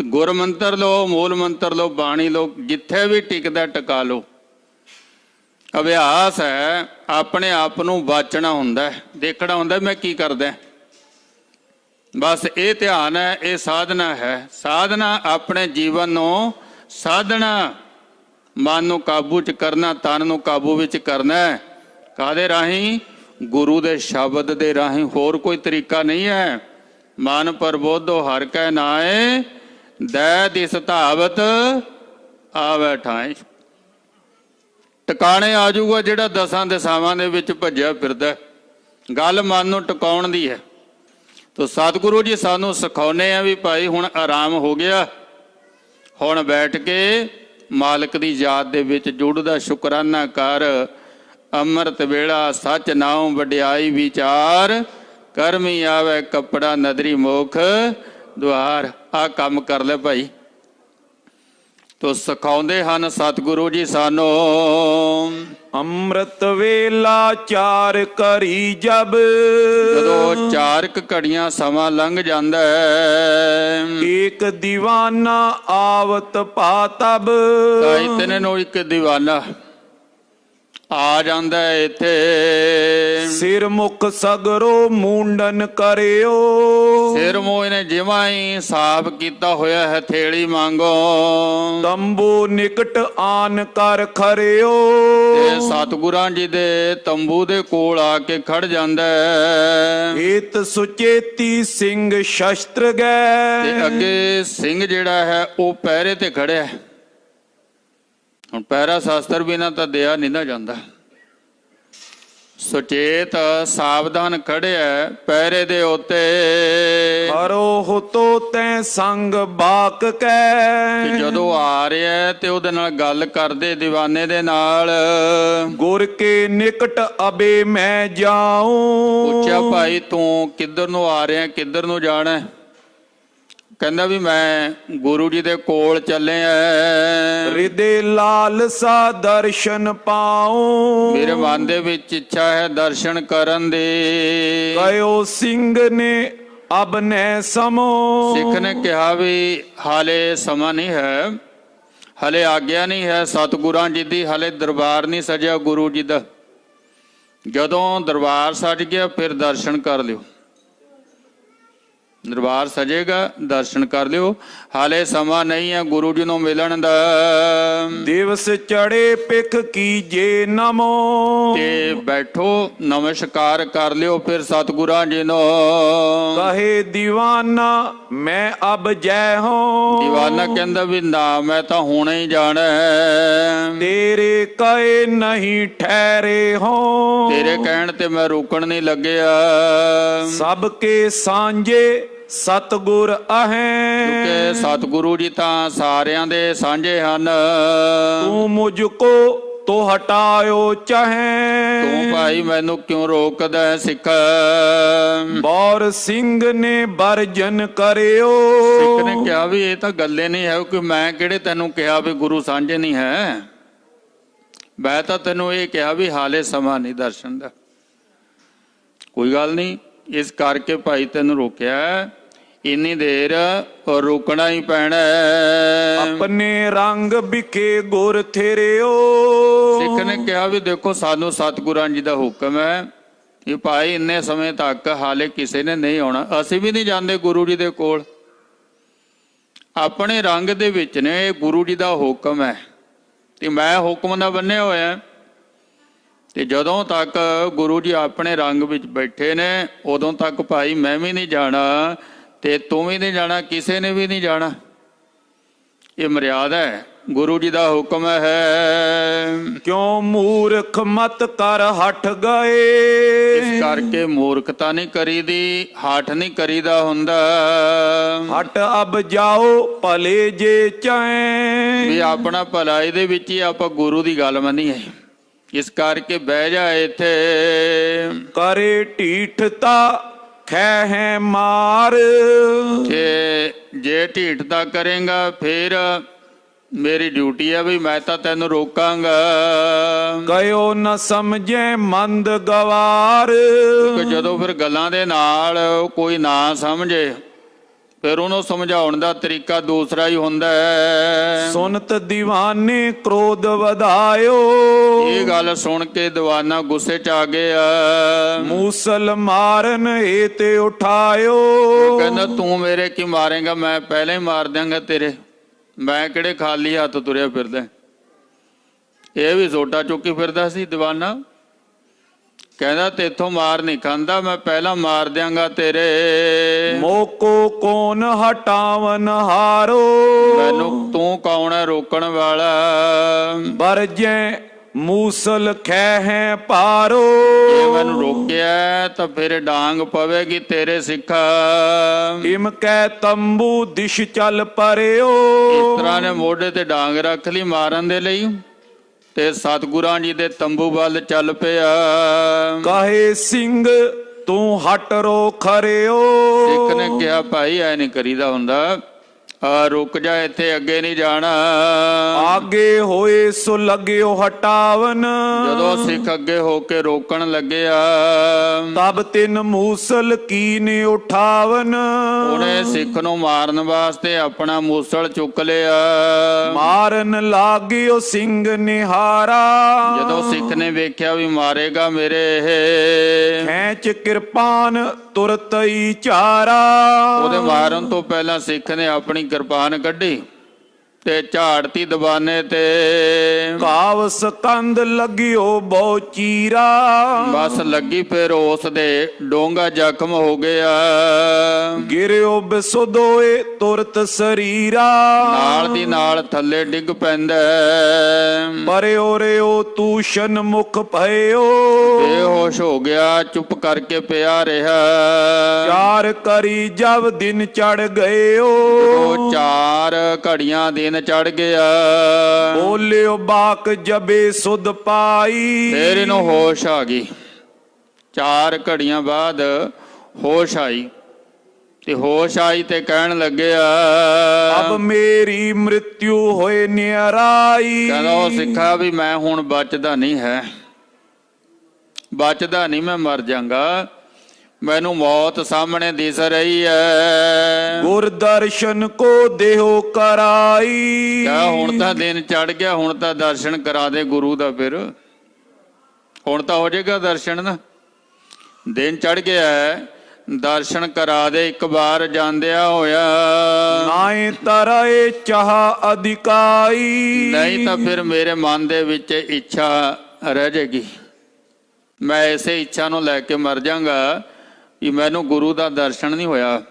ਗੁਰਮੰਤਰ ਲਓ, ਮੂਲ ਮੰਤਰ ਲਓ, ਬਾਣੀ ਲਓ, ਜਿੱਥੇ ਵੀ ਟਿਕਦਾ ਟਿਕਾ ਲਓ। ਅਭਿਆਸ ਹੈ, ਆਪਣੇ ਆਪ ਨੂੰ ਵਾਚਣਾ ਹੁੰਦਾ, ਦੇਖਣਾ ਹੁੰਦਾ ਮੈਂ ਕੀ ਕਰਦਾ। ਬਸ ਇਹ ਧਿਆਨ ਹੈ, ਇਹ ਸਾਧਨਾ ਹੈ। ਸਾਧਨਾ ਆਪਣੇ ਜੀਵਨ ਨੂੰ ਸਾਧਨਾ, ਮਨ ਨੂੰ ਕਾਬੂ 'ਚ ਕਰਨਾ, ਤਨ ਨੂੰ ਕਾਬੂ ਵਿੱਚ ਕਰਨਾ। ਕਾਹਦੇ ਰਾਹੀਂ? ਗੁਰੂ ਦੇ ਸ਼ਬਦ ਦੇ ਰਾਹੀਂ। ਹੋਰ ਕੋਈ ਤਰੀਕਾ ਨਹੀਂ ਹੈ। ਮਨ ਪ੍ਰਬੋਧੋ ਹਰਿ ਕੈ ਨਾਏ, ਦੈ ਦਿਸ ਧਾਵਤ ਆਵੈ ਠਾਏ। ਟਿਕਾਣੇ ਆ ਜਾਊਗਾ ਜਿਹੜਾ ਦਸਾਂ ਦਿਸ਼ਾਵਾਂ ਦੇ ਵਿੱਚ ਭੱਜਿਆ ਫਿਰਦਾ। ਗੱਲ ਮਨ ਨੂੰ ਟਿਕਾਉਣ ਦੀ ਹੈ। ਤੋ ਸਤਿਗੁਰੂ ਜੀ ਸਾਨੂੰ ਸਿਖਾਉਂਦੇ ਆ ਵੀ ਭਾਈ ਹੁਣ ਆਰਾਮ ਹੋ ਗਿਆ, ਹੁਣ ਬੈਠ ਕੇ ਮਾਲਕ ਦੀ ਯਾਦ ਦੇ ਵਿੱਚ ਜੁੜਦਾ ਸ਼ੁਕਰਾਨਾ ਕਰ। ਅੰਮ੍ਰਿਤ ਵੇਲਾ ਸੱਚ ਨਾਉ ਵਡਿਆਈ ਵਿਚਾਰ, ਕਰਮੀ ਆਵੇ ਕੱਪੜਾ ਨਦਰੀ ਮੁਖ ਦੁਆਰ। ਆਹ ਕੰਮ ਕਰ ਲੈ ਭਾਈ। ਤੋ ਸਿਖਾਉਂਦੇ ਹਨ ਸਤਿਗੁਰੂ ਜੀ ਸਾਨੂੰ। ਅੰਮ੍ਰਿਤ ਵੇਲਾ ਚਾਰ ਕਰੀ ਜਬ, ਜਦੋਂ 4 ਘੜੀਆਂ ਸਮਾਂ ਲੰਘ ਜਾਂਦਾ ਹੈ, ਏਕ ਦੀਵਾਨਾ ਆਵਤ ਪਾਤਬ। ਤਾਂ ਇਤਨੇ ਨੂੰ ਇੱਕ ਦੀਵਾਨਾ ਆ ਜਾਂਦਾ ਹੈ ਇੱਥੇ। ਸਿਰ ਮੁਖ ਸਗਰੋ ਮੁੰਡਨ ਕਰਿਓ, ਸਿਰ ਮੂੰਹ ਇਹਨੇ ਜਿਵਾਂ ਹੀ ਸਾਫ਼ ਕੀਤਾ ਹੋਇਆ ਹੈ ਥੇਲੀ ਵਾਂਗੋ। ਤੰਬੂ ਨਿਕਟ ਆਨ ਕਰ ਖਰਿਓ, ਤੇ ਸਤਿਗੁਰਾਂ ਜੀ ਦੇ ਤੰਬੂ ਦੇ ਕੋਲ ਆ ਕੇ ਖੜ ਜਾਂਦਾ ਹੈ। ਏਤ ਸੁਚੇਤੀ ਸਿੰਘ ਸ਼ਸਤਰ ਗੈ, ਤੇ ਅੱਗੇ ਸਿੰਘ ਜਿਹੜਾ ਹੈ ਉਹ ਪਹਿਰੇ ਤੇ ਖੜਿਆ। ਹੁਣ ਪਹਿਰਾ ਸ਼ਾਸਤਰ ਬਿਨਾਂ ਤਾਂ ਦਿਆ ਨਹੀਂ ਨਾ ਜਾਂਦਾ। ਸੁਚੇਤ ਸਾਵਧਾਨ ਖੜਿਆ ਪਹਿਰੇ ਦੇ ਉੱਤੇ। ਹਰੋ ਹੁਤੋ ਤੈ ਸੰਗ ਬਾਕ ਕੈ, ਤੇ ਜਦੋਂ ਆ ਰਿਹਾ ਤੇ ਉਹਦੇ ਨਾਲ ਗੱਲ ਕਰਦੇ ਦੀਵਾਨੇ ਦੇ ਨਾਲ। ਗੁਰ ਕੇ ਨਿਕਟ ਅਬੇ ਮੈਂ ਜਾਉ। ਪੁੱਛਿਆ ਭਾਈ ਤੂੰ ਕਿੱਧਰ ਨੂੰ ਆ ਰਿਹਾ, ਕਿੱਧਰ ਨੂੰ ਜਾਣਾ? ਕਹਿੰਦਾ ਵੀ ਮੈਂ ਗੁਰੂ ਜੀ ਦੇ ਕੋਲ ਚੱਲਿਆ। ਹਿਰਦੇ ਲਾਲਸਾ ਦਰਸ਼ਨ ਪਾਉ, ਮੇਰੇ ਮਨ ਦੇ ਵਿੱਚ ਇੱਛਾ ਹੈ ਦਰਸ਼ਨ ਕਰਨ ਦੀ। ਕਯੋ ਸਿੰਘ ਨੇ ਅਬ ਨੈ ਸਮੋ, ਸਿੱਖ ਨੇ ਕਿਹਾ ਵੀ ਹਾਲੇ ਸਮਾਂ ਨਹੀਂ ਹੈ, ਹਲੇ ਆਗਿਆ ਨਹੀਂ ਹੈ ਸਤਿਗੁਰਾਂ ਜੀ ਦੀ, ਹਲੇ ਦਰਬਾਰ ਨਹੀਂ ਸਜਿਆ ਗੁਰੂ ਜੀ ਦਾ। ਜਦੋਂ ਦਰਬਾਰ ਸਜ ਗਿਆ ਫਿਰ ਦਰਸ਼ਨ ਕਰ ਲਿਓ। ਦਰਬਾਰ ਸਜੇਗਾ ਦਰਸ਼ਨ ਕਰ ਲਿਓ, ਹਾਲੇ ਸਮਾਂ ਨਹੀਂ ਹੈ ਗੁਰੂ ਜੀ ਨੂੰ ਮਿਲਣ ਦਾ। ਦਿਵਸ ਚੜੇ ਪਿਖ ਕੀਜੇ ਨਮੋ, ਤੇ ਬੈਠੋ ਨਮਸਕਾਰ ਕਰ ਲਿਓ ਫਿਰ ਸਤਿਗੁਰਾਂ ਜੀ ਨੂੰ। ਕਹੇ ਦੀਵਾਨਾ ਮੈਂ ਅਬ ਜੈ ਹੋ, ਦੀਵਾਨਾ ਕਹਿੰਦਾ ਵੀ ਨਾ ਮੈਂ ਤਾਂ ਹੁਣੇ ਹੀ ਜਾਣਾ ਹੈ। ਤੇਰੇ ਕਹੇ ਨਹੀਂ ਠਹਿਰੇ ਹੋ, ਤੇਰੇ ਕਹਿਣ ਤੇ ਮੈਂ ਰੁਕਣ ਨਹੀਂ ਲੱਗਿਆ। ਸਭ ਕੇ ਸਾਂਝੇ ਸਤਿਗੁਰ ਅਹੈ, ਕਿਉਂਕਿ ਸਤਿਗੁਰੂ ਜੀ ਤਾਂ ਸਾਰਿਆਂ ਦੇ ਸਾਂਝੇ ਹਨ। ਤੂੰ ਮੁਝ ਕੋ ਤੋ ਹਟਾਇਓ ਚਾਹੇ, ਤੂੰ ਭਾਈ ਮੈਨੂੰ ਕਿਉਂ ਰੋਕਦਾ ਹੈ ਸਿੱਖ? ਬੌਰ ਸਿੰਘ ਨੇ ਵਰਜਨ ਕਰਿਓ, ਸਿੱਖ ਨੇ ਕਿਹਾ ਵੀ ਇਹ ਤਾਂ ਗੱਲੇ ਨਹੀਂ ਹੈ ਕਿ ਮੈਂ ਕਿਹੜੇ ਤੈਨੂੰ ਕਿਹਾ ਵੀ ਗੁਰੂ ਸਾਂਝੇ ਨਹੀਂ ਹੈ। ਮੈਂ ਤਾਂ ਤੈਨੂੰ ਇਹ ਕਿਹਾ ਵੀ ਹਾਲੇ ਸਮਾਂ ਨਹੀਂ ਦਰਸ਼ਨ ਦਾ। ਕੋਈ ਗੱਲ ਨਹੀਂ, ਇਸ ਕਰਕੇ ਭਾਈ ਤੈਨੂੰ ਰੋਕਿਆ। ਇੰਨੀ ਦੇਰ ਰੁਕਣਾ ਹੀ ਪੈਣਾ। ਆਪਣੇ ਰੰਗ ਵਿਖੇ ਗੁਰ ਥੇਰਿਓ, ਸਿੱਖ ਨੇ ਕਿਹਾ ਵੀ ਦੇਖੋ ਸਾਨੂੰ ਸਤਿਗੁਰਾਂ ਜੀ ਦਾ ਹੁਕਮ ਹੈ ਇਹ ਭਾਈ ਇੰਨੇ ਸਮੇਂ ਤੱਕ ਹਾਲੇ ਕਿਸੇ ਨੇ ਨਹੀਂ ਆਉਣਾ, ਅਸੀਂ ਵੀ ਨਹੀਂ ਜਾਂਦੇ ਗੁਰੂ ਜੀ ਦੇ ਕੋਲ। ਆਪਣੇ ਰੰਗ ਦੇ ਵਿੱਚ ਨੇ, ਇਹ ਗੁਰੂ ਜੀ ਦਾ ਹੁਕਮ ਹੈ ਤੇ ਮੈਂ ਹੁਕਮ ਦਾ ਬੰਨਿਆ ਹੋਇਆ। ਤੇ ਜਦੋਂ ਤੱਕ ਗੁਰੂ ਜੀ ਆਪਣੇ ਰੰਗ ਵਿੱਚ ਬੈਠੇ ਨੇ ਉਦੋਂ ਤੱਕ ਭਾਈ ਮੈਂ ਵੀ ਨਹੀਂ ਜਾਣਾ ਤੇ ਤੂੰ ਵੀ ਨਹੀਂ ਜਾਣਾ, ਕਿਸੇ ਨੇ ਵੀ ਨਹੀਂ ਜਾਣਾ। ਇਹ ਮਰਿਆਦਾ ਹੈ, ਗੁਰੂ ਜੀ ਦਾ ਹੁਕਮ ਹੈ। ਕਿਉਂ ਮੂਰਖ ਮਤ ਕਰ ਹਟ ਗਏ, ਇਸ ਕਰਕੇ ਮੂਰਖਤਾ ਨਹੀਂ ਕਰੀਦੀ, ਹੱਠ ਨਹੀਂ ਕਰੀਦਾ ਹੁੰਦਾ। ਹਟ ਅਬ ਜਾਓ ਭਲੇ ਜੇ ਚਾਹੇ, ਵੀ ਆਪਣਾ ਭਲਾ ਇਹਦੇ ਵਿੱਚ ਹੀ ਆਪਾਂ ਗੁਰੂ ਦੀ ਗੱਲ ਮੰਨੀਏ। ਇਸ ਕਰਕੇ ਬਹਿ ਜਾ ਇੱਥੇ। ਕਰੇ ਢੀਠਤਾ ਖੈ ਹੈ ਮਾਰ, ਜੇ ਢੀਠਤਾ ਕਰੇਗਾ ਫਿਰ ਮੇਰੀ ਡਿਊਟੀ ਹੈ ਵੀ ਮੈਂ ਤਾਂ ਤੈਨੂੰ ਰੋਕਾਂਗਾ। ਕਯੋ ਨ ਸਮਝੇ ਮੰਦ ਗਵਾਰ, ਜਦੋਂ ਫਿਰ ਗੱਲਾਂ ਦੇ ਨਾਲ ਕੋਈ ਨਾ ਸਮਝੇ ਫਿਰ ਉਹਨੂੰ ਸਮਝਾਉਣ ਦਾ ਤਰੀਕਾ ਦੂਸਰਾ ਹੀ ਹੁੰਦਾ ਹੈ। ਸੁਨਤ ਦੀਵਾਨੇ ਕ੍ਰੋਧ ਵਧਾਇਓ, ਇਹ ਗੱਲ ਸੁਣ ਕੇ ਦੀਵਾਨਾ ਗੁੱਸੇ 'ਚ ਆ ਗਿਆ। ਮੂਸਲ ਮਾਰਨ ਏਤੇ ਉਠਾਇਓ, ਕਹਿੰਦਾ ਤੂੰ ਮੇਰੇ ਕੀ ਮਾਰੇਗਾ, ਮੈਂ ਪਹਿਲਾਂ ਹੀ ਮਾਰ ਦਿਆਂਗਾ ਤੇਰੇ, ਮੈਂ ਕਿਹੜੇ ਖਾਲੀ ਹੱਥ ਤੁਰਿਆ ਫਿਰਦਾ। ਇਹ ਵੀ ਸੋਟਾ ਚੁੱਕੀ ਫਿਰਦਾ ਸੀ ਦੀਵਾਨਾ। ਕਹਿੰਦਾ ਤੇਥੋਂ ਮਾਰ ਨਹੀਂ ਖਾਂਦਾ, ਮੈਂ ਪਹਿਲਾਂ ਮਾਰ ਦਿਆਂਗਾ ਤੇਰੇ। ਮੋਕੋ ਕੌਣ ਹਟਾਵਨ ਹਾਰੋ, ਮੈਨੂੰ ਤੂੰ ਕੌਣ ਹੈ ਰੋਕਣ ਵਾਲਾ। ਬਰਜੈ ਮੂਸਲ ਖਹਿ ਪਾਰੋ, ਜੇ ਮੈਨੂੰ ਰੋਕਿਆ ਤਾਂ ਫਿਰ ਡਾਂਗ ਪਵੇਗੀ ਤੇਰੇ ਸਿੱਖਾ। ਇਮ ਕੈ ਤੰਬੂ ਦਿਸ਼ ਚੱਲ ਪਰਿਓ, ਇਸ ਤਰ੍ਹਾਂ ਨੇ ਮੋਢੇ ਤੇ ਡਾਂਗ ਰੱਖ ਲਈ ਮਾਰਨ ਦੇ ਲਈ, ਤੇ ਸਤਿਗੁਰਾਂ ਜੀ ਦੇ ਤੰਬੂ ਵੱਲ ਚੱਲ ਪਿਆ। ਕਹੇ ਸਿੰਘ ਤੂੰ ਹਟ ਰੋ ਖਰਿਓ, ਸਿੱਖ ਨੇ ਕਿਹਾ ਭਾਈ ਐ ਨਹੀਂ ਕਰੀਦਾ ਹੁੰਦਾ, ਰੁਕ ਜਾ, ਇੱਥੇ ਅੱਗੇ ਨਹੀਂ ਜਾਣਾ। ਆਗੇ ਹੋਏ ਸੋ ਲੱਗਿਓ ਹਟਾਵਨ, ਜਦੋਂ ਸਿੱਖ ਅੱਗੇ ਹੋ ਕੇ ਰੋਕਣ ਲੱਗਿਆ, ਤਬ ਤਿੰਨ ਮੂਸਲ ਕੀਨੇ ਉਠਾਵਨ, ਉਹਨੇ ਸਿੱਖ ਨੂੰ ਮਾਰਨ ਵਾਸਤੇ ਆਪਣਾ ਮੂਸਲ ਚੁੱਕ ਲਿਆ। ਮਾਰਨ ਲਾਗਿਓ ਸਿੰਘ ਨਿਹਾਰਾ, ਜਦੋਂ ਸਿੱਖ ਨੇ ਵੇਖਿਆ ਵੀ ਮਾਰੇਗਾ ਮੇਰੇ ਖੈਂਚ ਕਿਰਪਾਨ ਤੁਰਤ ਹੀ ਚਾਰਾ, ਉਹਦੇ ਮਾਰਨ ਤੋਂ ਪਹਿਲਾਂ ਸਿੱਖ ਨੇ ਆਪਣੀ ਕਿਰਪਾਨ ਕੱਢੀ ਤੇ ਝਾੜਤੀ ਦੀਵਾਨੇ ਤੇ। ਕਾਵ ਸਕੰਦ ਲੱਗਿਓ ਬਹੁ ਚੀਰਾ, ਬਸ ਲੱਗੀ ਫਿਰ ਉਸ ਦੇ ਡੋਂਗਾ ਜ਼ਖਮ ਹੋ ਗਿਆ। ਗਿਰਿਓ ਬਿਸੁਦੋਏ ਤੁਰਤ ਸਰੀਰਾ, ਨਾਲ ਦੀ ਨਾਲ ਥੱਲੇ ਡਿੱਗ ਪੈਂਦਾ। ਪਰਿਓ ਰਿਓ ਤੂਸ਼ਨ ਮੁਖ ਭਇਓ, ਬੇਹੋਸ਼ ਹੋ ਗਿਆ, ਚੁੱਪ ਕਰਕੇ ਪਿਆ ਰਿਹਾ। ਚਾਰ ਕਰੀ ਜਬ ਦਿਨ ਚੜ ਗਇਓ, ਉਹ 4 ਘੜੀਆਂ ਦਿਨ ਚੜ ਗਿਆ। ਬੋਲਿਓ ਬਾਕ ਜਬੇ ਸੁਧ ਪਾਈ, ਫੇਰ ਇਹਨੂੰ ਹੋਸ਼ ਆ ਗਈ। 4 ਘੜੀਆਂ ਬਾਅਦ ਹੋਸ਼ ਆਈ, ਤੇ ਹੋਸ਼ ਆਈ ਤੇ ਕਹਿਣ ਲੱਗਿਆ ਅਬ ਮੇਰੀ ਮ੍ਰਿਤਿਉ ਹੋਏ ਨਿਰਾਈ। ਕਹਿੰਦਾ ਉਹ ਸਿੱਖਾ ਵੀ ਮੈਂ ਹੁਣ ਬਚਦਾ ਨਹੀਂ ਹੈ, ਬਚਦਾ ਨਹੀਂ, ਮੈਂ ਮਰ ਜਾਗਾ, ਮੈਨੂੰ ਮੌਤ ਸਾਹਮਣੇ ਦਿਸ ਰਹੀ ਹੈ। ਗੁਰ ਦਰਸ਼ਨ ਕੋ ਦੇਹੋ ਕਰਾਈ, ਕਿਆ ਹੁਣ ਤਾਂ ਦਿਨ ਚੜ ਗਿਆ, ਹੁਣ ਤਾਂ ਦਰਸ਼ਨ ਕਰਾ ਦੇ ਗੁਰੂ ਦਾ, ਫਿਰ ਹੁਣ ਤਾਂ ਹੋ ਜਾਏਗਾ ਦਰਸ਼ਨ ਨਾ। ਦਿਨ ਚੜ ਗਿਆ, ਦਰਸ਼ਨ ਕਰਾ ਦੇ ਇੱਕ ਵਾਰ ਜਾਂਦਿਆ ਹੋਇਆ। ਨਾਏ ਤਰਾਏ ਚਾਹ ਅਧਿਕਾਈ, ਨਹੀਂ ਤਾਂ ਫਿਰ ਮੇਰੇ ਮਨ ਦੇ ਵਿੱਚ ਇੱਛਾ ਰਹਿ ਜਾਏਗੀ, ਮੈਂ ਇਸੇ ਇੱਛਾ ਨੂੰ ਲੈ ਕੇ ਮਰ ਜਾਵਾਂਗਾ ਕਿ ਮੈਨੂੰ ਗੁਰੂ ਦਾ ਦਰਸ਼ਨ ਨਹੀਂ ਹੋਇਆ।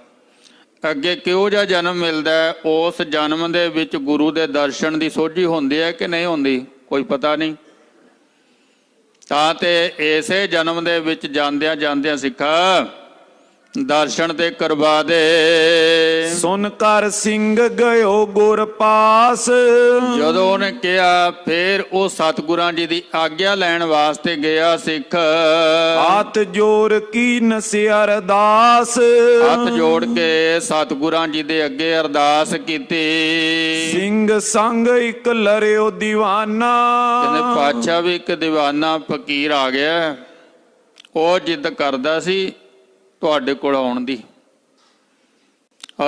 ਅੱਗੇ ਕਿਹੋ ਜਿਹਾ ਜਨਮ ਮਿਲਦਾ, ਉਸ ਜਨਮ ਦੇ ਵਿੱਚ ਗੁਰੂ ਦੇ ਦਰਸ਼ਨ ਦੀ ਸੋਝੀ ਹੁੰਦੀ ਹੈ ਕਿ ਨਹੀਂ ਹੁੰਦੀ, ਕੋਈ ਪਤਾ ਨਹੀਂ। ਤਾਂ ਤੇ ਇਸੇ ਜਨਮ ਦੇ ਵਿੱਚ ਜਾਂਦਿਆਂ ਜਾਂਦਿਆਂ ਸਿੱਖਾ ਦਰਸ਼ਨ ਤੇ ਕਰਵਾ ਦੇ। ਸੁਨ ਕਰ ਸਿੰਘ ਗਇਓ ਗੁਰ ਪਾਸ, ਜਦੋਂ ਉਹਨੇ ਕਿਹਾ ਫਿਰ ਉਹ ਸਤਿਗੁਰਾਂ ਜੀ ਦੀ ਆਗਿਆ ਲੈਣ ਵਾਸਤੇ ਗਿਆ ਸਿੱਖ। ਹੱਥ ਜੋੜ ਕੀ ਨਸਿ ਅਰਦਾਸ, ਹੱਥ ਜੋੜ ਕੇ ਸਤਿਗੁਰਾਂ ਜੀ ਦੇ ਅੱਗੇ ਅਰਦਾਸ ਕੀਤੀ। ਸਿੰਘ ਸੰਗ ਇੱਕ ਲਰਿਓ ਦੀਵਾਨਾ, ਕਹਿੰਦੇ ਪਾਤਸ਼ਾਹ ਵੀ ਇੱਕ ਦੀਵਾਨਾ ਫਕੀਰ ਆ ਗਿਆ, ਉਹ ਜਿੱਦ ਕਰਦਾ ਸੀ ਤੁਹਾਡੇ ਕੋਲ ਆਉਣ ਦੀ,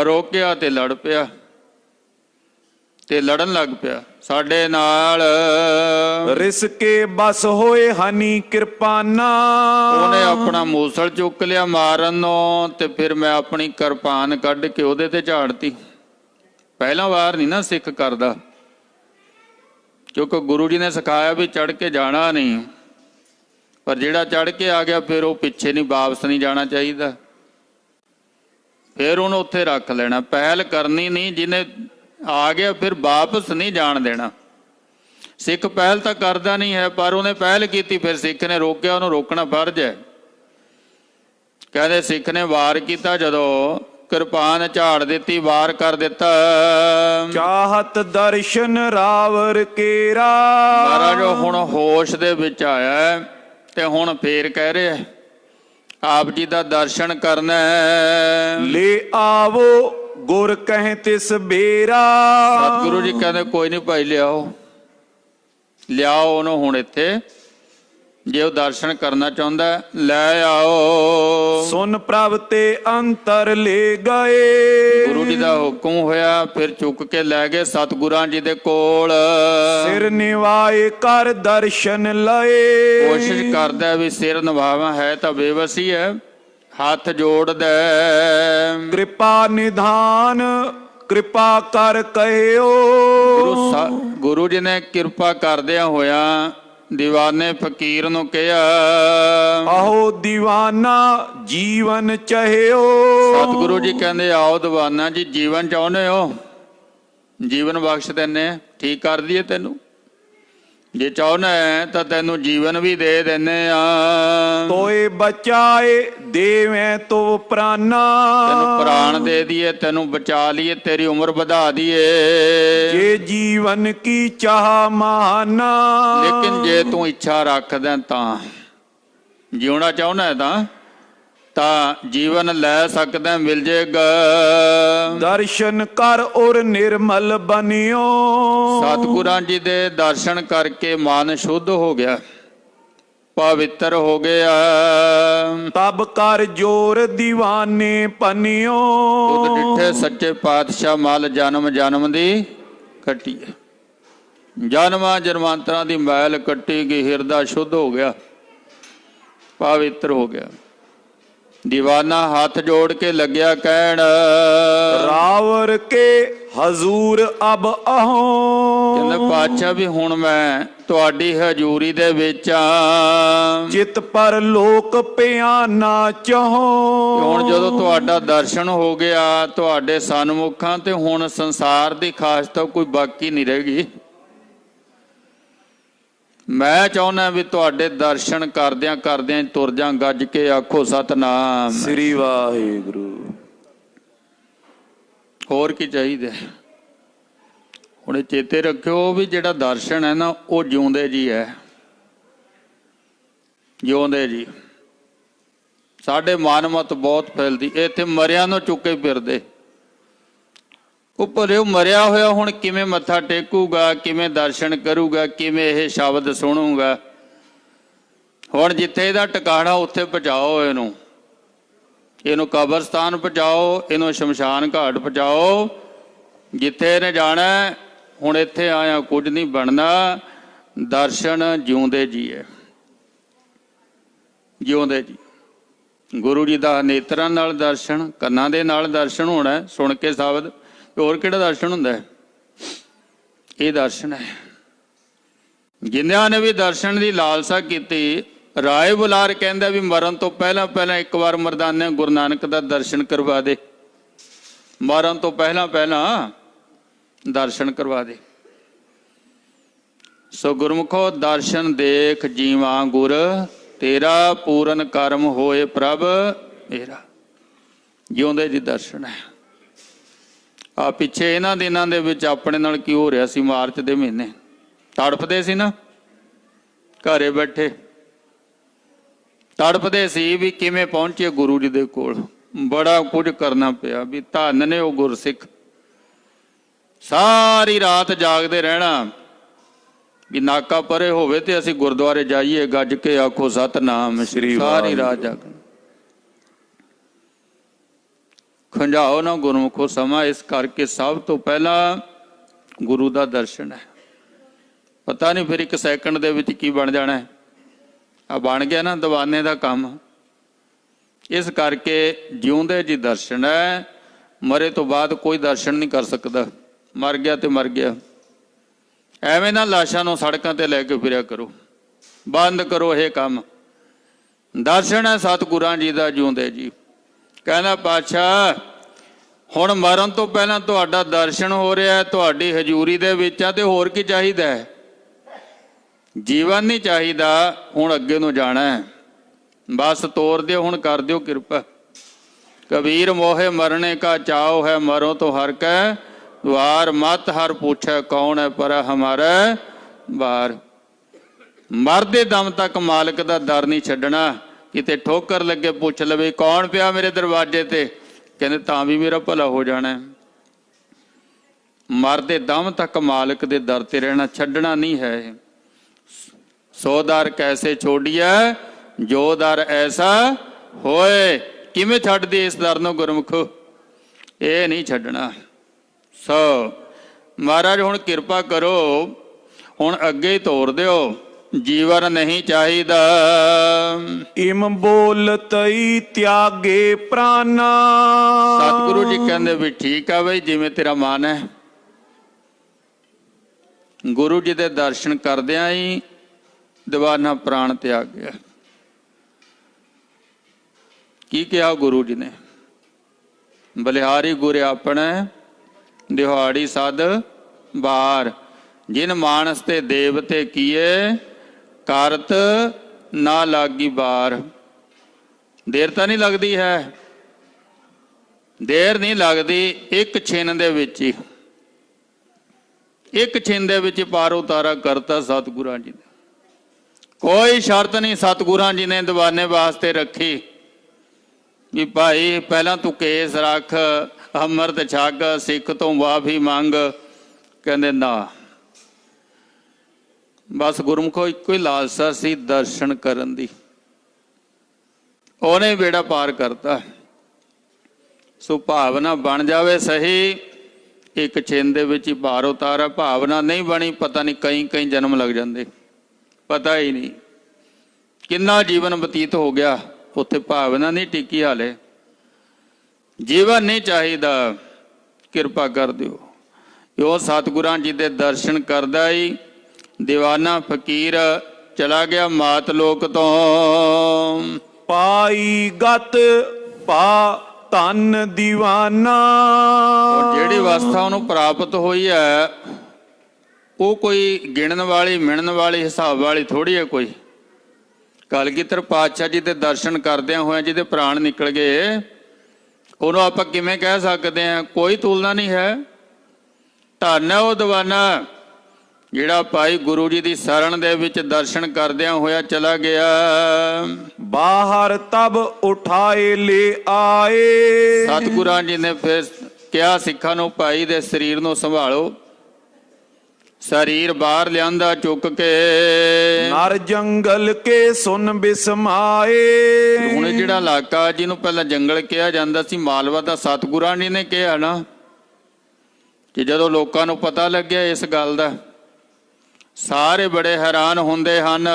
ਰੋਕਿਆ ਤੇ ਲੜ ਪਿਆ, ਤੇ ਲੜਨ ਲੱਗ ਪਿਆ ਸਾਡੇ ਨਾਲ। ਰਿਸ ਕੇ ਬਸ ਹੋਏ ਹਨੀ ਕਿਰਪਾਨਾ, ਉਹਨੇ ਆਪਣਾ ਮੂਸਲ ਚੁੱਕ ਲਿਆ ਮਾਰਨ ਨੂੰ, ਤੇ ਫਿਰ ਮੈਂ ਆਪਣੀ ਕਿਰਪਾਨ ਕੱਢ ਕੇ ਉਹਦੇ ਤੇ ਝਾੜਤੀ। ਪਹਿਲਾ ਵਾਰ ਨਹੀਂ ਨਾ ਸਿੱਖ ਕਰਦਾ, ਕਿਉਂਕਿ ਗੁਰੂ ਜੀ ਨੇ ਸਿਖਾਇਆ ਵੀ ਚੜ ਕੇ ਜਾਣਾ ਨਹੀਂ, ਪਰ ਜਿਹੜਾ ਚੜ ਕੇ ਆ ਗਿਆ ਫਿਰ ਉਹ ਪਿੱਛੇ ਨਹੀਂ, ਵਾਪਸ ਨਹੀਂ ਜਾਣਾ ਚਾਹੀਦਾ, ਫਿਰ ਉਹਨੂੰ ਉੱਥੇ ਰੱਖ ਲੈਣਾ। ਪਹਿਲ ਕਰਨੀ ਨਹੀਂ, ਜਿਹਨੇ ਆ ਗਿਆ ਫਿਰ ਵਾਪਸ ਨਹੀਂ ਜਾਣ ਦੇਣਾ। ਸਿੱਖ ਪਹਿਲ ਤਾਂ ਕਰਦਾ ਨਹੀਂ ਹੈ, ਪਰ ਉਹਨੇ ਪਹਿਲ ਕੀਤੀ, ਫਿਰ ਸਿੱਖ ਨੇ ਰੋਕਿਆ, ਉਹਨੂੰ ਰੋਕਣਾ ਫਰਜ਼ ਹੈ। ਕਹਿੰਦੇ ਸਿੱਖ ਨੇ ਵਾਰ ਕੀਤਾ, ਜਦੋਂ ਕਿਰਪਾਨ ਝਾੜ ਦਿੱਤੀ, ਵਾਰ ਕਰ ਦਿੱਤਾ। ਚਾਹਤ ਦਰਸ਼ਨ ਰਾਵਰ ਕੇਰਾ, ਮਹਾਰਾਜ ਹੁਣ ਹੋਸ਼ ਦੇ ਵਿੱਚ ਆਇਆ, ਤੇ ਹੁਣ ਫੇਰ ਕਹਿ ਰਿਹਾ ਆਪ ਜੀ ਦਾ ਦਰਸ਼ਨ ਕਰਨਾ ਹੈ। ਲੈ ਆਵੋ ਗੁਰ ਕਹੇ ਤਿਸ ਬੇਰਾ, ਸਤਿਗੁਰੂ ਜੀ ਕਹਿੰਦੇ ਕੋਈ ਨਹੀਂ ਭਾਈ, ਲਿਆਓ ਲਿਆਓ ਉਹਨੂੰ ਹੁਣ ਇੱਥੇ, ਜੇ ਉਹ ਦਰਸ਼ਨ ਕਰਨਾ ਚਾਹੁੰਦਾ ਹੈ, ਲੈ ਆਓ। ਸੁਨ ਪ੍ਰਭ ਤੇ ਅੰਤਰ ਲੈ ਗਏ। ਗੁਰੂ ਜੀ ਦਾ ਹੁਕਮ ਹੋਇਆ, ਫਿਰ ਚੁੱਕ ਕੇ ਲੈ ਗਏ ਸਤਿਗੁਰਾਂ ਜੀ ਦੇ ਕੋਲ। ਸਿਰ ਨਿਵਾਏ ਕਰ ਦਰਸ਼ਨ ਲਏ। ਕੋਸ਼ਿਸ਼ ਕਰਦਾ ਵੀ ਸਿਰ ਨਿਵਾਵਾਂ, ਹੈ ਤਾਂ ਬੇਵਸੀ ਹੈ, ਹੱਥ ਜੋੜਦਾ। ਕਿਰਪਾ ਨਿਧਾਨ ਕਿਰਪਾ ਕਰ ਕਹਿਓ। ਗੁਰੂ ਜੀ ਨੇ ਕਿਰਪਾ ਕਰਦਿਆਂ ਹੋਇਆ ਦੀਵਾਨੇ ਫਕੀਰ ਨੂੰ ਕਿਹਾ, ਆਹੋ ਦੀਵਾਨਾ ਜੀਵਨ ਚਾਹਿਓ। ਸਤਿਗੁਰੂ ਜੀ ਕਹਿੰਦੇ, ਆਓ ਦੀਵਾਨਾ ਜੀ, ਜੀਵਨ ਚਾਹੁੰਦੇ ਹੋ, ਜੀਵਨ ਬਖਸ਼ ਦਿੰਨੇ, ਠੀਕ ਕਰ ਦਈਏ ਤੈਨੂੰ। ਜੇ ਚਾਹੁੰਦਾ ਹੈ ਤਾਂ ਤੈਨੂੰ ਜੀਵਨ ਵੀ ਦੇ ਦਿੰਨੇ ਆ। ਤੋਏ ਬਚਾਏ ਦੇਵੇਂ ਤੋ ਪ੍ਰਾਨਾ। ਤੈਨੂੰ ਪ੍ਰਾਣ ਦੇ ਦਈਏ, ਤੈਨੂੰ ਬਚਾ ਲਈਏ, ਤੇਰੀ ਉਮਰ ਵਧਾ ਦਈਏ। ਜੇ ਜੀਵਨ ਕੀ ਚਾਹ ਮਾਨਾ। ਲੇਕਿਨ ਜੇ ਤੂੰ ਇੱਛਾ ਰੱਖਦਾ ਤਾਂ, ਜਿਉਣਾ ਚਾਹੁੰਦਾ ਤਾਂ ਜੀਵਨ ਲੈ ਸਕਦਾ, ਮਿਲ ਜੇਗਾ। ਦਰਸ਼ਨ ਕਰ ਔਰ ਨਿਰਮਲ ਬਨਿਓ। ਸਤਿਗੁਰਾਂ ਜੀ ਦੇ ਦਰਸ਼ਨ ਕਰਕੇ ਮਨ ਸ਼ੁੱਧ ਹੋ ਗਿਆ, ਪਵਿੱਤਰ ਹੋ ਗਿਆ। ਤਬ ਕਰ ਜੋਰ ਦੀਵਾਨੇ ਪਨਿਓ। ਤੁਧ ਡਿਠੇ ਸੱਚੇ ਪਾਤਸ਼ਾਹ ਮਲ ਜਨਮ ਜਨਮ ਦੀ ਕੱਟੀ ਹੈ। ਜਨਮਾਂ ਜਨਮਾਂਤਰਾਂ ਦੀ ਮੈਲ ਕੱਟੀ ਗਈ, ਹਿਰਦਾ ਸ਼ੁੱਧ ਹੋ ਗਿਆ, ਪਵਿੱਤਰ ਹੋ ਗਿਆ। ਦੀਵਾਨਾ ਹੱਥ ਜੋੜ ਕੇ ਲੱਗਿਆ ਕਹਿਣ, ਰਾਵਰ ਕੇ ਹਜ਼ੂਰ ਅਬ ਆਹੋ। ਕਹਿੰਦੇ ਪਾਤਸ਼ਾਹ ਵੀ ਹੁਣ ਮੈਂ ਤੁਹਾਡੀ ਹਜ਼ੂਰੀ ਦੇ ਵਿੱਚ ਆ। ਚਿਤ ਪਰ ਲੋਕ ਪਿਆਨਾ ਚਾਹੋ। ਹੁਣ ਜਦੋਂ ਤੁਹਾਡਾ ਦਰਸ਼ਨ ਹੋ ਗਿਆ ਤੁਹਾਡੇ ਸਨਮੁਖਾਂ, ਤੇ ਹੁਣ ਸੰਸਾਰ ਦੀ ਖਾਸ ਤਾਂ ਕੋਈ ਬਾਕੀ ਨਹੀਂ ਰਹੇਗੀ। ਮੈਂ ਚਾਹੁੰਦਾ ਵੀ ਤੁਹਾਡੇ ਦਰਸ਼ਨ ਕਰਦਿਆਂ ਕਰਦਿਆਂ ਤੁਰ ਜਾ, ਗੱਜ ਕੇ ਆਖੋ ਸਤਨਾਮ ਸ੍ਰੀ ਵਾਹਿਗੁਰੂ। ਹੋਰ ਕੀ ਚਾਹੀਦਾ? ਹੁਣ ਇਹ ਚੇਤੇ ਰੱਖਿਓ ਵੀ ਜਿਹੜਾ ਦਰਸ਼ਨ ਹੈ ਨਾ, ਉਹ ਜਿਉਂਦੇ ਜੀ ਹੈ, ਜਿਉਂਦੇ ਜੀ। ਸਾਡੇ ਮਾਨਮਤ ਬਹੁਤ ਫੈਲਦੀ, ਇੱਥੇ ਮਰਿਆਂ ਨੂੰ ਚੁੱਕੇ ਫਿਰਦੇ। ਉੱਪਰ ਉਹ ਮਰਿਆ ਹੋਇਆ ਹੁਣ ਕਿਵੇਂ ਮੱਥਾ ਟੇਕੂਗਾ, ਕਿਵੇਂ ਦਰਸ਼ਨ ਕਰੂਗਾ, ਕਿਵੇਂ ਇਹ ਸ਼ਬਦ ਸੁਣੂਗਾ? ਹੁਣ ਜਿੱਥੇ ਇਹਦਾ ਟਿਕਾਣਾ ਉੱਥੇ ਪਹੁੰਚਾਓ, ਇਹਨੂੰ ਕਬਰਸਤਾਨ ਪਹੁੰਚਾਓ, ਇਹਨੂੰ ਸ਼ਮਸ਼ਾਨ ਘਾਟ ਪਹੁੰਚਾਓ, ਜਿੱਥੇ ਇਹਨੇ ਜਾਣਾ। ਹੁਣ ਇੱਥੇ ਆਇਆ ਕੁਝ ਨਹੀਂ ਬਣਨਾ। ਦਰਸ਼ਨ ਜਿਉਂਦੇ ਜੀ ਹੈ, ਜਿਉਂਦੇ ਜੀ। ਗੁਰੂ ਜੀ ਦਾ ਨੇਤਰਾਂ ਨਾਲ ਦਰਸ਼ਨ, ਕੰਨਾਂ ਦੇ ਨਾਲ ਦਰਸ਼ਨ ਹੋਣਾ, ਸੁਣ ਕੇ ਸ਼ਬਦ। ਹੋਰ ਕਿਹੜਾ ਦਰਸ਼ਨ ਹੁੰਦਾ ਹੈ? ਇਹ ਦਰਸ਼ਨ ਹੈ। ਜਿਨ੍ਹਾਂ ਨੇ ਵੀ ਦਰਸ਼ਨ ਦੀ ਲਾਲਸਾ ਕੀਤੀ, ਰਾਏ ਬੁਲਾਰ ਕਹਿੰਦਾ ਵੀ ਮਰਨ ਤੋਂ ਪਹਿਲਾਂ ਪਹਿਲਾਂ ਇੱਕ ਵਾਰ ਮਰਦਾਨੇ ਗੁਰੂ ਨਾਨਕ ਦਾ ਦਰਸ਼ਨ ਕਰਵਾ ਦੇ। ਮਰਨ ਤੋਂ ਪਹਿਲਾਂ ਪਹਿਲਾਂ ਦਰਸ਼ਨ ਕਰਵਾ ਦੇ। ਸੋ ਗੁਰਮੁਖੋ, ਦਰਸ਼ਨ ਦੇਖ ਜੀਵਾਂ ਗੁਰ ਤੇਰਾ, ਪੂਰਨ ਕਰਮ ਹੋਏ ਪ੍ਰਭ ਮੇਰਾ। ਜਿਉਂਦੇ ਜੀ ਦਰਸ਼ਨ ਹੈ। ਆ ਪਿੱਛੇ ਇਹਨਾਂ ਦਿਨਾਂ ਦੇ ਵਿੱਚ ਆਪਣੇ ਨਾਲ ਕੀ ਹੋ ਰਿਹਾ ਸੀ? ਮਾਰਚ ਦੇ ਮਹੀਨੇ ਤੜਫਦੇ ਸੀ ਨਾ, ਘਰੇ ਬੈਠੇ ਤੜਫਦੇ ਸੀ ਵੀ ਕਿਵੇਂ ਪਹੁੰਚੇ ਗੁਰੂ ਜੀ ਦੇ ਕੋਲ। ਬੜਾ ਕੁਝ ਕਰਨਾ ਪਿਆ ਵੀ ਧੰਨ ਨੇ ਉਹ ਗੁਰਸਿੱਖ। ਸਾਰੀ ਰਾਤ ਜਾਗਦੇ ਰਹਿਣਾ ਵੀ ਨਾਕਾ ਪਰੇ ਹੋਵੇ ਤੇ ਅਸੀਂ ਗੁਰਦੁਆਰੇ ਜਾਈਏ, ਗੱਜ ਕੇ ਆਖੋ ਸਤਨਾਮ ਸ੍ਰੀ। ਸਾਰੀ ਰਾਤ ਜਾਗਣਾ। ਖੰਡਾਓ ਨਾ ਗੁਰਮੁਖੋ ਸਮਾਂ। ਇਸ ਕਰਕੇ ਸਭ ਤੋਂ ਪਹਿਲਾਂ ਗੁਰੂ ਦਾ ਦਰਸ਼ਨ ਹੈ। ਪਤਾ ਨਹੀਂ ਫਿਰ ਇੱਕ ਸੈਕਿੰਡ ਦੇ ਵਿੱਚ ਕੀ ਬਣ ਜਾਣਾ ਹੈ। ਆ ਬਣ ਗਿਆ ਨਾ ਦੀਵਾਨੇ ਦਾ ਕੰਮ। ਇਸ ਕਰਕੇ ਜਿਉਂਦੇ ਜੀ ਦਰਸ਼ਨ ਹੈ। ਮਰੇ ਤੋਂ ਬਾਅਦ ਕੋਈ ਦਰਸ਼ਨ ਨਹੀਂ ਕਰ ਸਕਦਾ। ਮਰ ਗਿਆ ਤੇ ਮਰ ਗਿਆ। ਐਵੇਂ ਨਾ ਲਾਸ਼ਾਂ ਨੂੰ ਸੜਕਾਂ ਤੇ ਲੈ ਕੇ ਫਿਰਿਆ ਕਰੋ, ਬੰਦ ਕਰੋ ਇਹ ਕੰਮ। ਦਰਸ਼ਨ ਹੈ ਸਤਿਗੁਰਾਂ ਜੀ ਦਾ, ਜਿਉਂਦੇ ਜੀ। ਕਹਿੰਦਾ ਪਾਤਸ਼ਾਹ ਹੁਣ ਮਰਨ ਤੋਂ ਪਹਿਲਾਂ ਤੁਹਾਡਾ ਦਰਸ਼ਨ ਹੋ ਰਿਹਾ, ਤੁਹਾਡੀ ਹਜ਼ੂਰੀ ਦੇ ਵਿੱਚ ਆ, ਤੇ ਹੋਰ ਕੀ ਚਾਹੀਦਾ ਹੈ? ਜੀਵਨ ਨਹੀਂ ਚਾਹੀਦਾ, ਹੁਣ ਅੱਗੇ ਨੂੰ ਜਾਣਾ ਹੈ। ਬਸ ਤੋਰ ਦਿਓ, ਹੁਣ ਕਰ ਦਿਓ ਕਿਰਪਾ। ਕਬੀਰ ਮੋਹੇ ਮਰਨੇ ਕਾ ਚਾਓ ਹੈ, ਮਰੋ ਤੋਂ ਹਰ ਕੈ ਵਾਰ। ਮਤ ਹਰ ਪੁੱਛੈ ਕੌਣ ਹੈ ਪਰ ਹਮਾਰਾ ਬਾਰ। ਮਰਦੇ ਦਮ ਤੱਕ ਮਾਲਕ ਦਾ ਦਰ ਨਹੀਂ ਛੱਡਣਾ। ਕਿਤੇ ਠੋਕਰ ਲੱਗੇ ਪੁੱਛ ਲਵੇ ਕੌਣ ਪਿਆ ਮੇਰੇ ਦਰਵਾਜ਼ੇ ਤੇ, ਕਹਿੰਦੇ ਤਾਂ ਵੀ ਮੇਰਾ ਭਲਾ ਹੋ ਜਾਣਾ। ਮਰਦੇ ਦਮ ਤੱਕ ਮਾਲਕ ਦੇ ਦਰ ਤੇ ਰਹਿਣਾ, ਛੱਡਣਾ ਨਹੀਂ ਹੈ। ਸੋ ਦਰ ਕੈਸੇ ਛੋੜੀਐ ਜੋ ਦਰ ਐਸਾ ਹੋਏ। ਕਿਵੇਂ ਛੱਡਦੀ ਇਸ ਦਰ ਨੂੰ ਗੁਰਮੁਖੋ? ਇਹ ਨਹੀਂ ਛੱਡਣਾ। ਸੋ ਮਹਾਰਾਜ ਹੁਣ ਕਿਰਪਾ ਕਰੋ, ਹੁਣ ਅੱਗੇ ਹੀ ਤੋਰ ਦਿਓ। ਜੀਵਨ ਨਹੀਂ ਚਾਹੀਦਾ ਇਮ ਬੋਲਤਈ ਤਿਆਗੇ ਪ੍ਰਾਨਾ। ਸਤਿਗੁਰੂ ਜੀ ਕਹਿੰਦੇ ਵੀ ਠੀਕ ਆ ਬਈ, ਜਿਵੇਂ ਤੇਰਾ ਮਨ ਹੈ। ਗੁਰੂ ਜੀ ਦੇ ਦਰਸ਼ਨ ਕਰਦਿਆਂ ਹੀ ਦੀਵਾਨਾ ਪ੍ਰਾਣ ਤਿਆਗ ਗਿਆ। ਕੀ ਕਿਹਾ ਗੁਰੂ ਜੀ ਨੇ? ਬਲਿਹਾਰੀ ਗੁਰ ਆਪਣੇ ਦਿਹਾੜੀ ਸਦ ਬਾਰ, ਜਿਨ ਮਾਨਸ ਤੇ ਦੇਵਤੇ ਕੀਏ ਕਰਤ ਨਾ ਲਾਗੀ ਬਾਰ। ਦੇਰ ਤਾਂ ਨਹੀਂ ਲੱਗਦੀ ਹੈ, ਦੇਰ ਨਹੀਂ ਲੱਗਦੀ। ਇੱਕ ਛਿਨ ਦੇ ਵਿੱਚ ਹੀ, ਇੱਕ ਛਿਨ ਦੇ ਵਿੱਚ ਪਾਰ ਉਤਾਰਾ ਕਰਤਾ ਸਤਿਗੁਰਾਂ ਜੀ ਨੇ। ਕੋਈ ਸ਼ਰਤ ਨਹੀਂ ਸਤਿਗੁਰਾਂ ਜੀ ਨੇ ਦੀਵਾਨੇ ਵਾਸਤੇ ਰੱਖੀ ਵੀ ਭਾਈ ਪਹਿਲਾਂ ਤੂੰ ਕੇਸ ਰੱਖ, ਅੰਮ੍ਰਿਤ ਛਕ, ਸਿੱਖ ਤੋਂ ਮਾਫੀ ਮੰਗ। ਕਹਿੰਦੇ ਨਾ, ਬਸ ਗੁਰਮੁਖੋ ਇੱਕੋ ਹੀ ਲਾਲਸਾ ਸੀ ਦਰਸ਼ਨ ਕਰਨ ਦੀ, ਉਹਨੇ ਬੇੜਾ ਪਾਰ ਕਰਤਾ। ਸੋ ਭਾਵਨਾ ਬਣ ਜਾਵੇ ਸਹੀ, ਇੱਕ ਛਿਨ ਦੇ ਵਿੱਚ ਹੀ ਪਾਰ ਉਤਾਰਾ। ਭਾਵਨਾ ਨਹੀਂ ਬਣੀ, ਪਤਾ ਨਹੀਂ ਕਈ ਜਨਮ ਲੱਗ ਜਾਂਦੇ, ਪਤਾ ਹੀ ਨਹੀਂ ਕਿੰਨਾ ਜੀਵਨ ਬਤੀਤ ਹੋ ਗਿਆ ਉੱਥੇ। ਭਾਵਨਾ ਨਹੀਂ ਟਿਕੀ ਹਾਲੇ। ਜੀਵਨ ਨਹੀਂ ਚਾਹੀਦਾ, ਕਿਰਪਾ ਕਰ ਦਿਓ। ਉਹ ਸਤਿਗੁਰਾਂ ਜੀ ਦੇ ਦਰਸ਼ਨ ਕਰਦਾ ਹੀ ਦੀਵਾਨਾ ਫਕੀਰ ਚਲਾ ਗਿਆ ਮਾਤ ਲੋਕ ਤੋਂ। ਪਾਈ ਗਤ ਪਾ ਧਨ ਦੀਵਾਨਾ। ਜਿਹੜੀ ਅਵਸਥਾ ਉਹਨੂੰ ਪ੍ਰਾਪਤ ਹੋਈ ਹੈ ਉਹ ਕੋਈ ਗਿਣਨ ਵਾਲੀ ਮਿਣਨ ਵਾਲੀ ਹਿਸਾਬ ਵਾਲੀ ਥੋੜੀ ਹੈ ਕੋਈ। ਕਲਗੀਧਰ ਪਾਤਸ਼ਾਹ ਜੀ ਦੇ ਦਰਸ਼ਨ ਕਰਦਿਆਂ ਹੋਇਆਂ ਜਿਹਦੇ ਪ੍ਰਾਣ ਨਿਕਲ ਗਏ, ਉਹਨੂੰ ਆਪਾਂ ਕਿਵੇਂ ਕਹਿ ਸਕਦੇ ਹਾਂ? ਕੋਈ ਤੁਲਨਾ ਨਹੀਂ ਹੈ। ਧੰਨ ਹੈ ਉਹ ਦੀਵਾਨਾ ਜਿਹੜਾ ਭਾਈ ਗੁਰੂ ਜੀ ਦੀ ਸ਼ਰਨ ਦੇ ਵਿੱਚ ਦਰਸ਼ਨ ਕਰਦਿਆਂ ਹੋਇਆ ਚਲਾ ਗਿਆ। ਬਾਹਰ ਤਬ ਉਠਾਏ ਲੈ ਆਏ। ਸਤਿਗੁਰਾਂ ਜੀ ਨੇ ਫਿਰ ਕਿਹਾ ਸਿੱਖਾਂ ਨੂੰ, ਭਾਈ ਦੇ ਸਰੀਰ ਨੂੰ ਸੰਭਾਲੋ। ਸਰੀਰ ਬਾਹਰ ਲਿਆਂਦਾ ਚੁੱਕ ਕੇ। ਨਰ ਜੰਗਲ ਕੇ ਸੁਨ ਬਿਸਮਾਏ। ਹੁਣ ਜਿਹੜਾ ਇਲਾਕਾ ਜਿਹਨੂੰ ਪਹਿਲਾਂ ਜੰਗਲ ਕਿਹਾ ਜਾਂਦਾ ਸੀ, ਮਾਲਵਾ ਦਾ, ਸਤਿਗੁਰਾਂ ਜੀ ਨੇ ਕਿਹਾ ਨਾ ਕਿ ਜਦੋਂ ਲੋਕਾਂ ਨੂੰ ਪਤਾ ਲੱਗਿਆ ਇਸ ਗੱਲ ਦਾ, ਸਾਰੇ ਬੜੇ ਹੈਰਾਨ ਹੁੰਦੇ ਹਨ।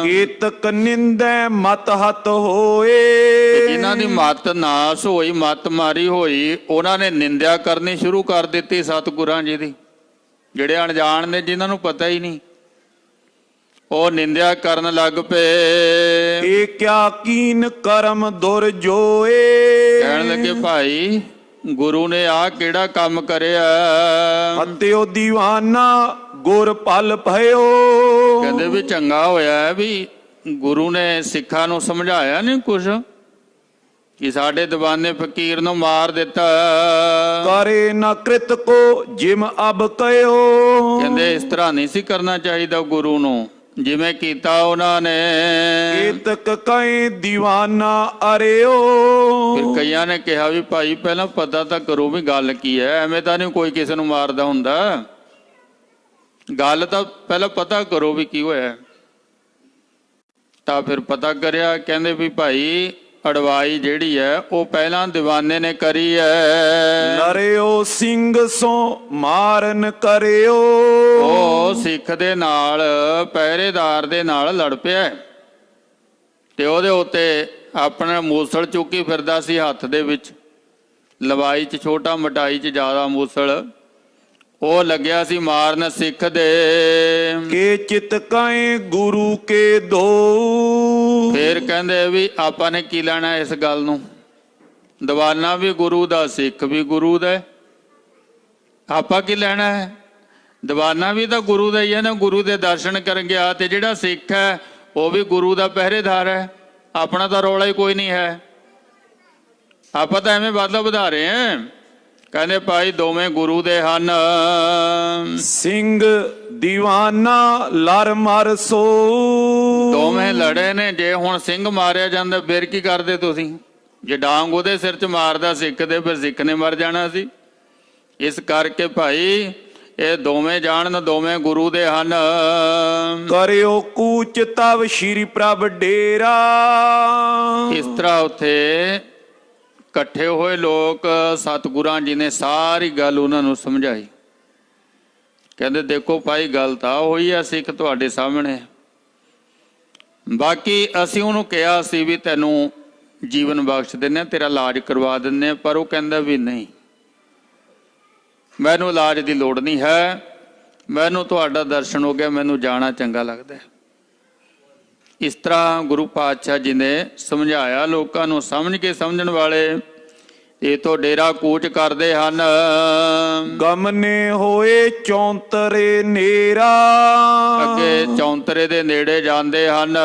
ਕੀਤਕ ਨਿੰਦੈ ਮਤ ਹਤ ਹੋਏ। ਜਿਨ੍ਹਾਂ ਦੀ ਮਤ ਨਾਸ ਹੋਈ, ਮਤ ਮਾਰੀ ਹੋਈ, ਉਹਨਾਂ ਨੇ ਨਿੰਦਿਆ ਕਰਨੀ ਸ਼ੁਰੂ ਕਰ ਦਿੱਤੀ ਸਤਿਗੁਰਾਂ ਜੀ ਦੀ। ਜਿਹੜੇ ਅਣਜਾਣ ਨੇ, ਜਿਨ੍ਹਾਂ ਨੂੰ ਪਤਾ ਹੀ ਨਹੀਂ, ਉਹ ਨਿੰਦਿਆ ਕਰਨ ਲੱਗ ਪਏ। ਇਹ ਕਿਆ ਕੀਨ ਕਰਮ ਦੁਰ ਜੋਏ। ਕਹਿਣ ਲੱਗੇ ਭਾਈ ਗੁਰੂ ਨੇ ਆਹ ਕਿਹੜਾ ਕੰਮ ਕਰਿਆ? ਹਤਿਓ ਦੀਵਾਨਾ ਗੁਰ ਭਲ ਭਇਓ। ਕਹਿੰਦੇ ਵੀ ਚੰਗਾ ਹੋਇਆ ਵੀ ਗੁਰੂ ਨੇ ਸਿੱਖਾਂ ਨੂੰ ਸਮਝਾਇਆ ਨਹੀਂ ਕੁਛ, ਕਿ ਸਾਡੇ ਦੀਵਾਨੇ ਫਕੀਰ ਨੂੰ ਮਾਰ ਦਿੱਤਾ। ਕਰੇ ਨਾ ਕ੍ਰਿਤ ਕੋ ਜਿਮ ਅਬ ਕਯੋ। ਕਹਿੰਦੇ ਇਸ ਤਰ੍ਹਾਂ ਨਹੀਂ ਸੀ ਕਰਨਾ ਚਾਹੀਦਾ ਗੁਰੂ ਨੂੰ, ਜਿਵੇਂ ਕੀਤਾ ਉਹਨਾਂ ਨੇ। ਕੀਤਕ ਕਈ ਦੀਵਾਨਾ ਅਰਿਓ। ਫਿਰ ਕਈਆਂ ਨੇ ਕਿਹਾ ਵੀ ਭਾਈ ਪਹਿਲਾਂ ਪਤਾ ਤਾਂ ਕਰੋ ਵੀ ਗੱਲ ਕੀ ਹੈ, ਐਵੇਂ ਤਾਂ ਨਹੀਂ ਕੋਈ ਕਿਸੇ ਨੂੰ ਮਾਰਦਾ ਹੁੰਦਾ, ਗੱਲ ਤਾਂ ਪਹਿਲਾਂ ਪਤਾ ਕਰੋ ਵੀ ਕੀ ਹੋਇਆ। ਤਾਂ ਫਿਰ ਪਤਾ ਕਰਿਆ, ਕਹਿੰਦੇ ਵੀ ਭਾਈ ਅੜਵਾਈ ਜਿਹੜੀ ਹੈ ਉਹ ਪਹਿਲਾਂ ਦੀਵਾਨੇ ਨੇ ਕਰੀ ਹੈ। ਲਰਿਓ ਸਿੰਘ ਸੋ ਮਾਰਨ ਕਰਿਓ। ਉਹ ਸਿੱਖ ਦੇ ਨਾਲ, ਪਹਿਰੇਦਾਰ ਦੇ ਨਾਲ ਲੜ ਪਿਆ ਤੇ ਉਹਦੇ ਉੱਤੇ ਆਪਣਾ ਮੂਸਲ ਚੁੱਕੀ ਫਿਰਦਾ ਸੀ ਹੱਥ ਦੇ ਵਿੱਚ, ਲਵਾਈ 'ਚ ਛੋਟਾ, ਮਟਾਈ 'ਚ ਜ਼ਿਆਦਾ ਮੂਸਲ। ਉਹ ਲੱਗਿਆ ਸੀ ਮਾਰਨ ਸਿੱਖ ਦੇ। ਕੇ ਚਿਤ ਕਾਏ ਗੁਰੂ ਕੇ ਦੋ। ਫੇਰ ਕਹਿੰਦੇ ਵੀ ਆਪਾਂ ਨੇ ਕੀ ਲੈਣਾ ਇਸ ਗੱਲ ਨੂੰ? ਦੀਵਾਨਾ ਵੀ ਗੁਰੂ ਦਾ, ਸਿੱਖ ਵੀ ਗੁਰੂ ਦਾ, ਆਪਾਂ ਕੀ ਲੈਣਾ ਹੈ? ਦੀਵਾਨਾ ਵੀ ਤਾਂ ਗੁਰੂ ਦਾ ਹੀ ਹੈ ਨਾ, ਗੁਰੂ ਦੇ ਦਰਸ਼ਨ ਕਰਨ ਗਿਆ। ਤੇ ਜਿਹੜਾ ਸਿੱਖ ਹੈ ਉਹ ਵੀ ਗੁਰੂ ਦਾ ਪਹਿਰੇਦਾਰ ਹੈ। ਆਪਣਾ ਤਾਂ ਰੌਲਾ ਹੀ ਕੋਈ ਨਹੀਂ ਹੈ, ਆਪਾਂ ਤਾਂ ਐਵੇਂ ਵਾਧਾ ਵਧਾ ਰਹੇ ਹਾਂ। ਕਹਿੰਦੇ ਭਾਈ ਦੋਵੇਂ ਗੁਰੂ ਦੇ ਹਨ। ਸਿੰਘ ਦੀਵਾਨਾ ਲੜ ਮਰ ਸੋ। ਦੋਵੇਂ ਲੜੇ ਨੇ। ਜੇ ਹੁਣ ਸਿੰਘ ਮਾਰਿਆ ਜਾਂਦਾ ਫਿਰ ਕੀ ਕਰਦੇ ਤੁਸੀਂ? ਜੇ ਡਾਂਗ ਉਹਦੇ ਸਿਰ 'ਚ ਮਾਰਦਾ ਸਿੱਖ ਦੇ, ਫਿਰ ਸਿੱਖ ਨੇ ਮਰ ਜਾਣਾ ਸੀ। ਇਸ ਕਰਕੇ ਭਾਈ ਇਹ ਦੋਵੇਂ ਜਾਣਨ, ਦੋਵੇਂ ਗੁਰੂ ਦੇ ਹਨ। ਕਰਿਓ ਕੂਚ ਤਵ ਸ਼੍ਰੀ ਪ੍ਰਭ ਡੇਰਾ। ਇਸ ਤਰ੍ਹਾਂ ਉੱਥੇ ਇਕੱਠੇ ਹੋਏ ਲੋਕ ਸਤਿਗੁਰਾਂ ਜੀ ਨੇ ਸਾਰੀ ਗੱਲ ਉਹਨਾਂ ਨੂੰ ਸਮਝਾਈ। ਕਹਿੰਦੇ ਦੇਖੋ ਭਾਈ, ਗੱਲ ਤਾਂ ਹੋਈ ਆ ਸਿੱਖ ਤੁਹਾਡੇ ਸਾਹਮਣੇ, ਬਾਕੀ ਅਸੀਂ ਉਹਨੂੰ ਕਿਹਾ ਸੀ ਵੀ ਤੈਨੂੰ ਜੀਵਨ ਬਖਸ਼ ਦਿੰਦੇ ਹਾਂ, ਤੇਰਾ ਇਲਾਜ ਕਰਵਾ ਦਿੰਦੇ ਹਾਂ, ਪਰ ਉਹ ਕਹਿੰਦਾ ਵੀ ਨਹੀਂ, ਮੈਨੂੰ ਇਲਾਜ ਦੀ ਲੋੜ ਨਹੀਂ ਹੈ, ਮੈਨੂੰ ਤੁਹਾਡਾ ਦਰਸ਼ਨ ਹੋ ਗਿਆ, ਮੈਨੂੰ ਜਾਣਾ ਚੰਗਾ ਲੱਗਦਾ। ਇਸ ਤਰ੍ਹਾਂ ਗੁਰੂ ਪਾਤਸ਼ਾਹ ਜੀ ਨੇ ਸਮਝਾਇਆ ਲੋਕਾਂ ਨੂੰ, ਸਮਝ ਕੇ ਸਮਝਣ ਵਾਲੇ ਇਥੋਂ ਡੇਰਾ ਕੂਚ ਕਰਦੇ ਹਨ। ਗਮਨੇ ਹੋਏ ਚੌਂਤਰੇ ਨੇਰਾ। ਅੱਗੇ ਚੌਂਤਰੇ ਦੇ ਨੇੜੇ ਜਾਂਦੇ ਹਨ।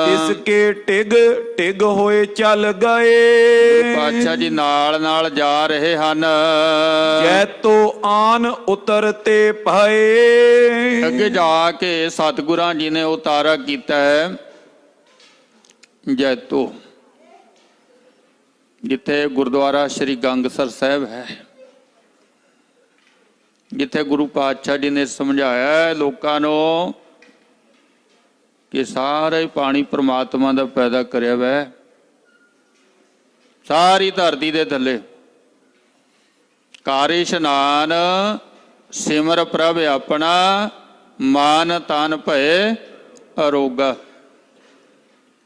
ਇਸ ਕੇ ਟਿਗ ਟਿਗ ਹੋਏ ਚੱਲ ਗਏ। ਪਾਤਸ਼ਾਹ ਜੀ ਨਾਲ ਨਾਲ ਜਾ ਰਹੇ ਹਨ। ਜੈ ਤੋ ਆਨ ਉਤਰਤੇ ਭਏ। ਅੱਗੇ ਜਾ ਕੇ ਸਤਿਗੁਰਾਂ ਜੀ ਨੇ ਉਤਾਰਾ ਕੀਤਾ ਹੈ ਜੈਤੋ, ਜਿੱਥੇ ਗੁਰਦੁਆਰਾ ਸ਼੍ਰੀ ਗੰਗਸਰ ਸਾਹਿਬ ਹੈ, ਜਿੱਥੇ ਗੁਰੂ ਪਾਤਸ਼ਾਹ ਜੀ ਨੇ ਸਮਝਾਇਆ ਲੋਕਾਂ ਨੂੰ ਕਿ ਸਾਰਾ ਹੀ ਪਾਣੀ ਪ੍ਰਮਾਤਮਾ ਦਾ ਪੈਦਾ ਕਰਿਆ ਹੋਇਆ, ਸਾਰੀ ਧਰਤੀ ਦੇ ਥੱਲੇ। ਕਰ ਇਸ਼ਨਾਨ ਸਿਮਰ ਪ੍ਰਭ ਆਪਣਾ, ਮਾਨ ਤਨ ਭਏ ਅਰੋਗਾ।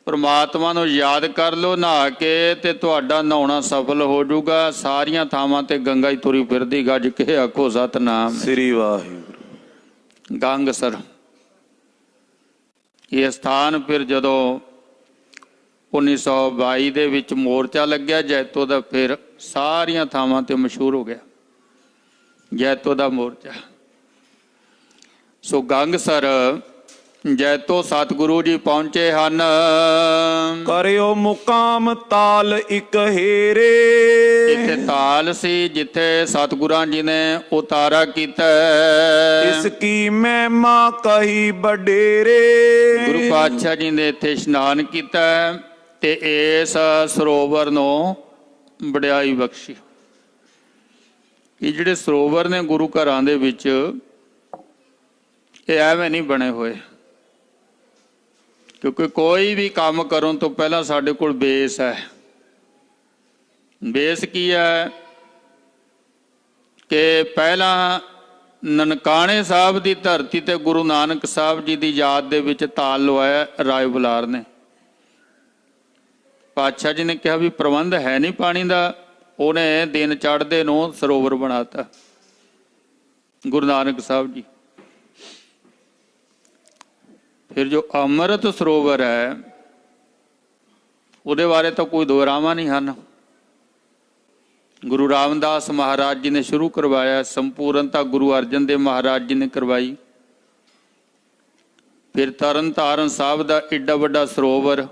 ਪ੍ਰਮਾਤਮਾ ਨੂੰ ਯਾਦ ਕਰ ਲਓ ਨਹਾ ਕੇ, ਤੇ ਤੁਹਾਡਾ ਨਹਾਉਣਾ ਸਫਲ ਹੋ ਜਾਊਗਾ। ਸਾਰੀਆਂ ਥਾਵਾਂ ਤੇ ਗੰਗਾ ਹੀ ਤੁਰੀ ਫਿਰਦੀ, ਗੱਜ ਕੇ ਆਖੋ ਸਤਨਾਮ ਸ੍ਰੀ ਵਾਹਿਗੁਰੂ। ਗੰਗਸਰ ਇਹ ਸਥਾਨ ਫਿਰ ਜਦੋਂ 1922 ਦੇ ਵਿੱਚ ਮੋਰਚਾ ਲੱਗਿਆ ਜੈਤੋ ਦਾ, ਫਿਰ ਸਾਰੀਆਂ ਥਾਵਾਂ ਤੇ ਮਸ਼ਹੂਰ ਹੋ ਗਿਆ ਜੈਤੋ ਦਾ ਮੋਰਚਾ। ਸੋ ਗੰਗਸਰ ਜੈਤੋ ਸਤਿਗੁਰੂ ਜੀ ਪਹੁੰਚੇ ਹਨ। ਕਰਿਓ ਮੁਕਾਮ ਤਾਲ ਇੱਕ ਹੇਰੇ। ਇੱਥੇ ਤਾਲ ਸੀ ਜਿੱਥੇ ਸਤਿਗੁਰਾਂ ਜੀ ਨੇ ਉਤਾਰਾ ਕੀਤਾ। ਇਸ ਕੀ ਮਹਿਮਾ ਕਹੀ ਬਡੇਰੇ। ਗੁਰੂ ਪਾਤਸ਼ਾਹ ਜੀ ਨੇ ਇੱਥੇ ਇਸ਼ਨਾਨ ਕੀਤਾ ਤੇ ਇਸ ਸਰੋਵਰ ਨੂੰ ਵਡਿਆਈ ਬਖਸ਼ੀ। ਇਹ ਜਿਹੜੇ ਸਰੋਵਰ ਨੇ ਗੁਰੂ ਘਰਾਂ ਦੇ ਵਿੱਚ, ਇਹ ਐਵੇਂ ਨਹੀਂ ਬਣੇ ਹੋਏ, ਕਿਉਂਕਿ ਕੋਈ ਵੀ ਕੰਮ ਕਰਨ ਤੋਂ ਪਹਿਲਾਂ ਸਾਡੇ ਕੋਲ ਬੇਸ ਹੈ। ਬੇਸ ਕੀ ਹੈ ਕਿ ਪਹਿਲਾਂ ਨਨਕਾਣੇ ਸਾਹਿਬ ਦੀ ਧਰਤੀ ਤੇ ਗੁਰੂ ਨਾਨਕ ਸਾਹਿਬ ਜੀ ਦੀ ਯਾਦ ਦੇ ਵਿੱਚ ਤਾਲ ਲਵਾਇਆ ਰਾਏ ਬੁਲਾਰ ਨੇ। ਪਾਤਸ਼ਾਹ ਜੀ ਨੇ ਕਿਹਾ ਵੀ ਪ੍ਰਬੰਧ ਹੈ ਨਹੀਂ ਪਾਣੀ ਦਾ, ਉਹਨੇ ਦਿਨ ਚੜ੍ਹਦੇ ਨੂੰ ਸਰੋਵਰ ਬਣਾਤਾ ਗੁਰੂ ਨਾਨਕ ਸਾਹਿਬ ਜੀ। ਫਿਰ ਜੋ ਅੰਮ੍ਰਿਤ ਸਰੋਵਰ ਹੈ ਉਹਦੇ ਬਾਰੇ ਤਾਂ ਕੋਈ ਦੁਹਰਾਵਾਂ ਨਹੀਂ ਹਨ। ਗੁਰੂ ਰਾਮਦਾਸ ਮਹਾਰਾਜ ਜੀ ਨੇ ਸ਼ੁਰੂ ਕਰਵਾਇਆ, ਸੰਪੂਰਨਤਾ ਗੁਰੂ ਅਰਜਨ ਦੇਵ ਮਹਾਰਾਜ ਜੀ ਨੇ ਕਰਵਾਈ। ਫਿਰ ਤਰਨ ਤਾਰਨ ਸਾਹਿਬ ਦਾ ਏਡਾ ਵੱਡਾ ਸਰੋਵਰ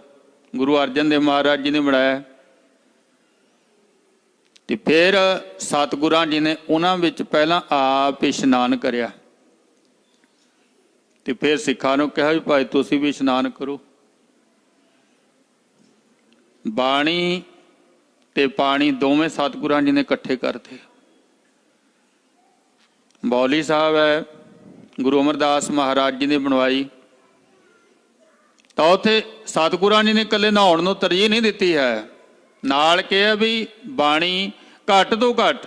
ਗੁਰੂ ਅਰਜਨ ਦੇਵ ਮਹਾਰਾਜ ਜੀ ਨੇ ਬਣਾਇਆ, ਤੇ ਫਿਰ ਸਤਿਗੁਰਾਂ ਜੀ ਨੇ ਉਹਨਾਂ ਵਿੱਚ ਪਹਿਲਾਂ ਆਪ ਇਸ਼ਨਾਨ ਕਰਿਆ, ਤੇ ਫਿਰ ਸਿੱਖਾਂ ਨੂੰ ਕਿਹਾ ਵੀ ਭਾਈ ਤੁਸੀਂ ਵੀ ਇਸ਼ਨਾਨ ਕਰੋ। ਬਾਣੀ ਤੇ ਪਾਣੀ ਦੋਵੇਂ ਸਤਿਗੁਰਾਂ ਜੀ ਨੇ ਇਕੱਠੇ ਕਰਤੇ। ਬੌਲੀ ਸਾਹਿਬ ਹੈ ਗੁਰੂ ਅਮਰਦਾਸ ਮਹਾਰਾਜ ਜੀ ਨੇ ਬਣਵਾਈ, ਤਾਂ ਉੱਥੇ ਸਤਿਗੁਰਾਂ ਜੀ ਨੇ ਇਕੱਲੇ ਨਹਾਉਣ ਨੂੰ ਤਰਜੀਹ ਨਹੀਂ ਦਿੱਤੀ ਹੈ, ਨਾਲ ਕਿਹਾ ਵੀ ਬਾਣੀ ਘੱਟ ਤੋਂ ਘੱਟ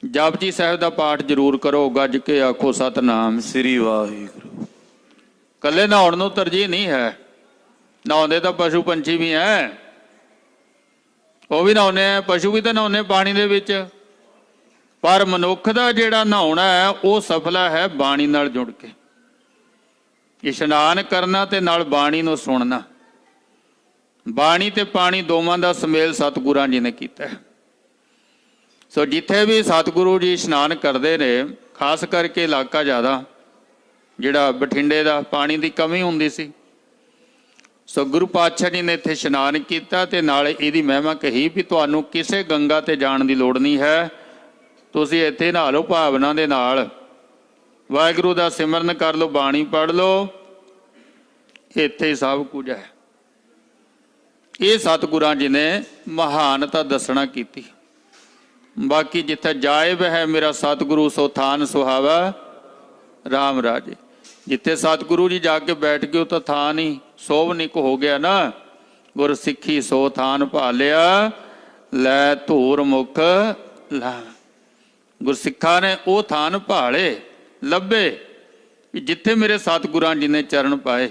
ਜਪਜੀ ਸਾਹਿਬ ਦਾ ਪਾਠ ਜ਼ਰੂਰ ਕਰੋ, ਗੱਜ ਕੇ ਆਖੋ ਸਤਨਾਮ ਸ੍ਰੀ ਵਾਹਿਗੁਰੂ। ਇਕੱਲੇ ਨਹਾਉਣ ਨੂੰ ਤਰਜੀਹ ਨਹੀਂ ਹੈ, ਨਹਾਉਂਦੇ ਤਾਂ ਪਸ਼ੂ ਪੰਛੀ ਵੀ ਹੈ, ਉਹ ਵੀ ਨਹਾਉਂਦੇ ਆ, ਪਸ਼ੂ ਵੀ ਤਾਂ ਨਹਾਉਂਦੇ ਪਾਣੀ ਦੇ ਵਿੱਚ, ਪਰ ਮਨੁੱਖ ਦਾ ਜਿਹੜਾ ਨਹਾਉਣਾ ਹੈ ਉਹ ਸਫਲਾ ਹੈ ਬਾਣੀ ਨਾਲ ਜੁੜ ਕੇ। ਇਸ਼ਨਾਨ ਕਰਨਾ ਤੇ ਨਾਲ ਬਾਣੀ ਨੂੰ ਸੁਣਨਾ। ਬਾਣੀ ਤੇ ਪਾਣੀ ਦੋਵਾਂ ਦਾ ਸੁਮੇਲ ਸਤਿਗੁਰਾਂ ਜੀ ਨੇ ਕੀਤਾ। ਸੋ ਜਿੱਥੇ ਵੀ ਸਤਿਗੁਰੂ ਜੀ ਇਸ਼ਨਾਨ ਕਰਦੇ ਨੇ, ਖਾਸ ਕਰਕੇ ਇਲਾਕਾ ਜ਼ਿਆਦਾ ਜਿਹੜਾ ਬਠਿੰਡੇ ਦਾ, ਪਾਣੀ ਦੀ ਕਮੀ ਹੁੰਦੀ ਸੀ। ਸੋ ਗੁਰੂ ਪਾਤਸ਼ਾਹ ਜੀ ਨੇ ਇੱਥੇ ਇਸ਼ਨਾਨ ਕੀਤਾ ਤੇ ਨਾਲ ਇਹਦੀ ਮਹਿਮਾ ਕਹੀ ਵੀ ਤੁਹਾਨੂੰ ਕਿਸੇ ਗੰਗਾ ਤੇ ਜਾਣ ਦੀ ਲੋੜ ਨਹੀਂ ਹੈ, ਤੁਸੀਂ ਇੱਥੇ ਨਹਾ ਲਓ ਭਾਵਨਾ ਦੇ ਨਾਲ, ਵਾਹਿਗੁਰੂ ਦਾ ਸਿਮਰਨ ਕਰ ਲਓ, ਬਾਣੀ ਪੜ੍ਹ ਲਓ, ਇੱਥੇ ਹੀ ਸਭ ਕੁਝ ਹੈ। ਇਹ ਸਤਿਗੁਰਾਂ ਜੀ ਨੇ ਮਹਾਨਤਾ ਦੱਸਣਾ ਕੀਤੀ। ਬਾਕੀ ਜਿੱਥੇ ਜਾਇਬ ਹੈ ਮੇਰਾ ਸਤਿਗੁਰੂ ਸੋ ਥਾਨ ਸੁਹਾਵਾ ਰਾਮ ਰਾਜੇ। ਜਿੱਥੇ ਸਤਿਗੁਰੂ ਜੀ ਜਾ ਕੇ ਬੈਠ ਗਏ ਉਹ ਤਾਂ ਥਾਨ ਹੀ ਸੋਭਨਿਕ ਹੋ ਗਿਆ ਨਾ। ਗੁਰ ਸਿੱਖੀ ਸੋ ਥਾਨ ਭਾਲਿਆ ਲੈ ਧੂਰ ਮੁਖ ਲਾ। ਗੁਰਸਿੱਖਾਂ ਨੇ ਉਹ ਥਾਨ ਭਾਲੇ ਲੱਭੇ ਕਿ ਜਿੱਥੇ ਮੇਰੇ ਸਤਿਗੁਰਾਂ ਜੀ ਨੇ ਚਰਨ ਪਾਏ।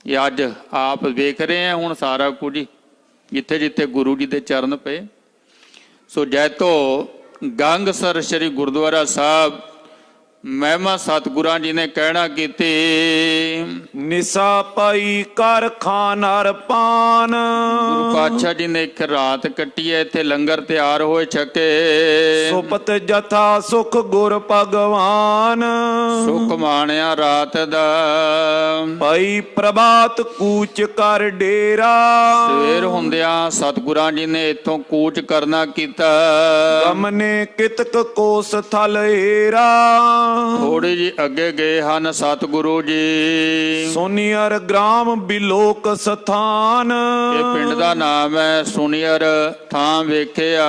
ਇਹ ਅੱਜ ਆਪ ਵੇਖ ਰਹੇ ਆ ਹੁਣ ਸਾਰਾ ਕੁਝ ਜਿੱਥੇ ਜਿੱਥੇ ਗੁਰੂ ਜੀ ਦੇ ਚਰਨ ਪਏ। ਸੋ ਜੈਤੋ ਗੰਗਸਰ ਸ੍ਰੀ ਗੁਰਦੁਆਰਾ ਸਾਹਿਬ ਮਹਿਮਾ ਸਤਿਗੁਰਾਂ ਜੀ ਨੇ ਕਹਿਣਾ ਕੀਤੀ। ਨਿਸਾ ਪਾਈ ਕਰ ਖਾਨ ਅਰਪਾਨ। ਗੁਰੂ ਪਾਤਸ਼ਾਹ ਜੀ ਨੇ ਇੱਕ ਰਾਤ ਕੱਟੀ ਹੈ ਇੱਥੇ ਲੰਗਰ ਤਿਆਰ ਹੋਏ ਛਕੇ। ਸੁਪਤ ਜਥਾ ਸੁਖ ਗੁਰ ਭਗਵਾਨ। ਸੁਖ ਮਾਣਿਆ ਰਾਤ ਦਾ ਭਾਈ ਪ੍ਰਭਾਤ ਕੂਚ ਕਰ ਡੇਰਾ। ਸਵੇਰ ਹੁੰਦਿਆਂ ਸਤਿਗੁਰਾਂ ਜੀ ਨੇ ਇੱਥੋਂ ਕੂਚ ਕਰਨਾ ਕੀਤਾ। ਗਮਨੇ ਕਿਤਕ ਕੋਸ ਥਲ ਏਰਾ। ਥੋੜੀ ਜੀ ਅੱਗੇ ਗਏ ਹਨ ਸਤਿਗੁਰੂ ਜੀ। ਸੋਨੀਅਰ ਗ੍ਰਾਮ ਬਿਲੋਕ ਸਥਾਨ। ਇਹ ਪਿੰਡ ਦਾ ਨਾਮ ਹੈ ਸੁਨੀਅਰ ਥਾਂ ਵੇਖਿਆ।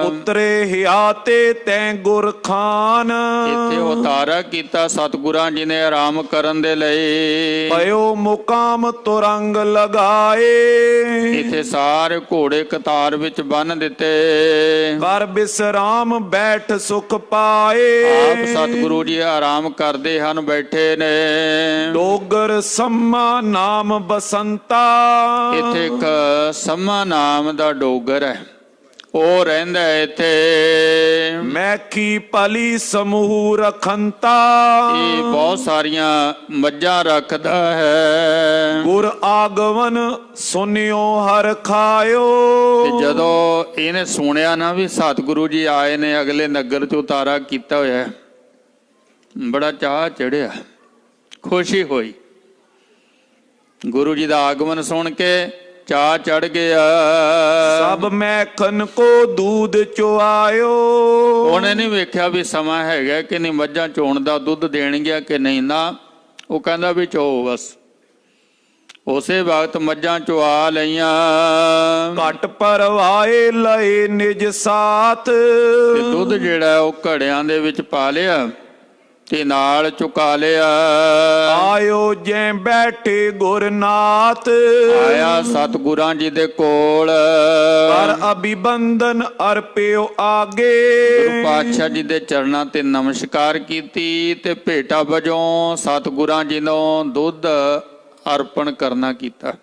ਉਤਰੇ ਹਿਆਤੇ ਤੈਂ ਗੁਰ ਖਾਨ। ਇੱਥੇ ਉਤਾਰਾ ਕੀਤਾ ਸਤਿਗੁਰਾਂ ਜੀ ਨੇ ਆਰਾਮ ਕਰਨ ਦੇ ਲਈ। ਪਇਓ ਮੁਕਾਮ ਤੁਰੰਗ ਲਗਾਏ। ਇੱਥੇ ਸਾਰੇ ਘੋੜੇ ਕਤਾਰ ਵਿੱਚ ਬੰਨ ਦਿੱਤੇ। ਕਰ ਬਿਸਰਾਮ ਬੈਠ ਸੁਖ ਪਾਏ। ਆਪ ਸਤਿਗੁਰੂ ਜੀ ਆਰਾਮ ਕਰਦੇ ਹਨ ਬੈਠੇ ਨੇ। ਡੋਗਰ ਸੰਮਾ ਨਾਮ ਬਸੰਤਾ। ਇੱਥੇ ਇੱਕ ਸੰਮਾ ਨਾਮ ਦਾ ਡੋਗਰ ਹੈ ਉਹ ਰਹਿੰਦਾ ਇੱਥੇ। ਮੈਖੀ ਪਲੀ ਸਮੂਹ ਰਖੰਤਾ। ਇਹ ਬਹੁਤ ਸਾਰੀਆਂ ਮੱਝਾਂ ਰੱਖਦਾ ਹੈ। ਗੁਰ ਆਗਮਨ ਸੁਨਿਓ ਹਰ ਖਾਇਓ। ਤੇ ਜਦੋਂ ਇਹਨੇ ਸੁਣਿਆ ਨਾ ਵੀ ਸਤਿਗੁਰੂ ਜੀ ਆਏ ਨੇ ਅਗਲੇ ਨਗਰ ਚ ਉਤਾਰਾ ਕੀਤਾ ਹੋਇਆ, ਬੜਾ ਚਾਹ ਚੜਿਆ, ਖੁਸ਼ੀ ਹੋਈ। ਗੁਰੂ ਜੀ ਦਾ ਆਗਮਨ ਸੁਣ ਕੇ ਚਾਹ ਚੜ ਗਿਆ। ਸਭ ਮੈਖਨ ਕੋ ਦੂਧ ਚੁਆਇਓ। ਉਹਨੇ ਨਹੀਂ ਵੇਖਿਆ ਵੀ ਸਮਾਂ ਹੈਗਾ ਕਿ ਨਹੀਂ, ਮੱਝਾਂ ਚੋਣ ਦਾ ਦੁੱਧ ਦੇਣਗੀਆਂ ਕਿ ਨਹੀਂ ਨਾ। ਉਹ ਕਹਿੰਦਾ ਵੀ ਚੋ ਬਸ। ਉਸੇ ਵਕਤ ਮੱਝਾਂ ਚੁਆ ਲਈਆਂ। ਘਟ ਪਰਵਾਏ ਲਏ ਨਿਜ ਸਾਥ। ਤੇ ਦੁੱਧ ਜਿਹੜਾ ਉਹ ਘੜਿਆਂ ਦੇ ਵਿੱਚ ਪਾ ਲਿਆ ਤੇ ਨਾਲ ਚੁਕਾ ਲਿਆ। ਆਇਓ ਜੈ ਬੈਠੇ ਗੁਰਨਾਥ। ਆਇਆ ਸਤਿਗੁਰਾਂ ਜੀ ਦੇ ਕੋਲ। ਪਰ ਅਭਿਬੰਦਨ ਅਰਪਿਓ ਆਗੇ। ਗੁਰੂ ਪਾਤਸ਼ਾਹ ਜੀ ਦੇ ਚਰਨਾਂ ਤੇ ਨਮਸਕਾਰ ਕੀਤੀ ਤੇ ਭੇਟਾ ਵਜੋਂ ਸਤਿਗੁਰਾਂ ਜੀ ਨੂੰ ਦੁੱਧ ਅਰਪਣ ਕਰਨਾ ਕੀਤਾ।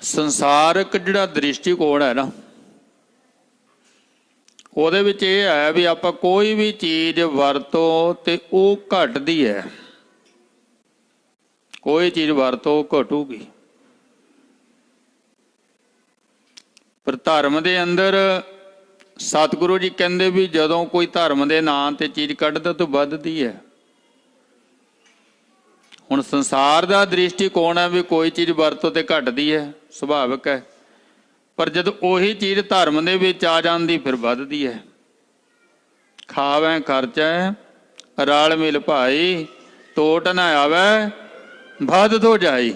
ਸੰਸਾਰਕ ਜਿਹੜਾ ਦ੍ਰਿਸ਼ਟੀਕੋਣ ਹੈ ਨਾ, ਉਹਦੇ ਵਿੱਚ ਇਹ ਹੈ ਵੀ ਆਪਾਂ ਕੋਈ ਵੀ ਚੀਜ਼ ਵਰਤੋ ਤੇ ਉਹ ਘਟਦੀ ਹੈ। ਕੋਈ ਚੀਜ਼ ਵਰਤੋ ਘਟੂਗੀ। ਪਰ ਧਰਮ ਦੇ ਅੰਦਰ ਸਤਿਗੁਰੂ ਜੀ ਕਹਿੰਦੇ ਵੀ ਜਦੋਂ ਕੋਈ ਧਰਮ ਦੇ ਨਾਂ ਤੇ ਚੀਜ਼ ਕੱਢਦਾ ਤਾਂ ਵੱਧਦੀ ਹੈ। ਹੁਣ ਸੰਸਾਰ ਦਾ ਦ੍ਰਿਸ਼ਟੀਕੋਣ ਹੈ ਵੀ ਕੋਈ ਚੀਜ਼ ਵਰਤੋ ਤੇ ਘਟਦੀ ਹੈ, ਸੁਭਾਵਿਕ ਹੈ। ਪਰ ਜਦ ਉਹੀ ਚੀਜ਼ ਧਰਮ ਦੇ ਵਿੱਚ ਆ ਜਾਂਦੀ ਫਿਰ ਵੱਧਦੀ ਹੈ। ਖਾਵੇਂ ਖਰਚੈ ਰਲ ਮਿਲ ਭਾਈ, ਟੋਟ ਨਾ ਆਵੇ ਵੱਧ ਤੋਂ ਜਾਈ।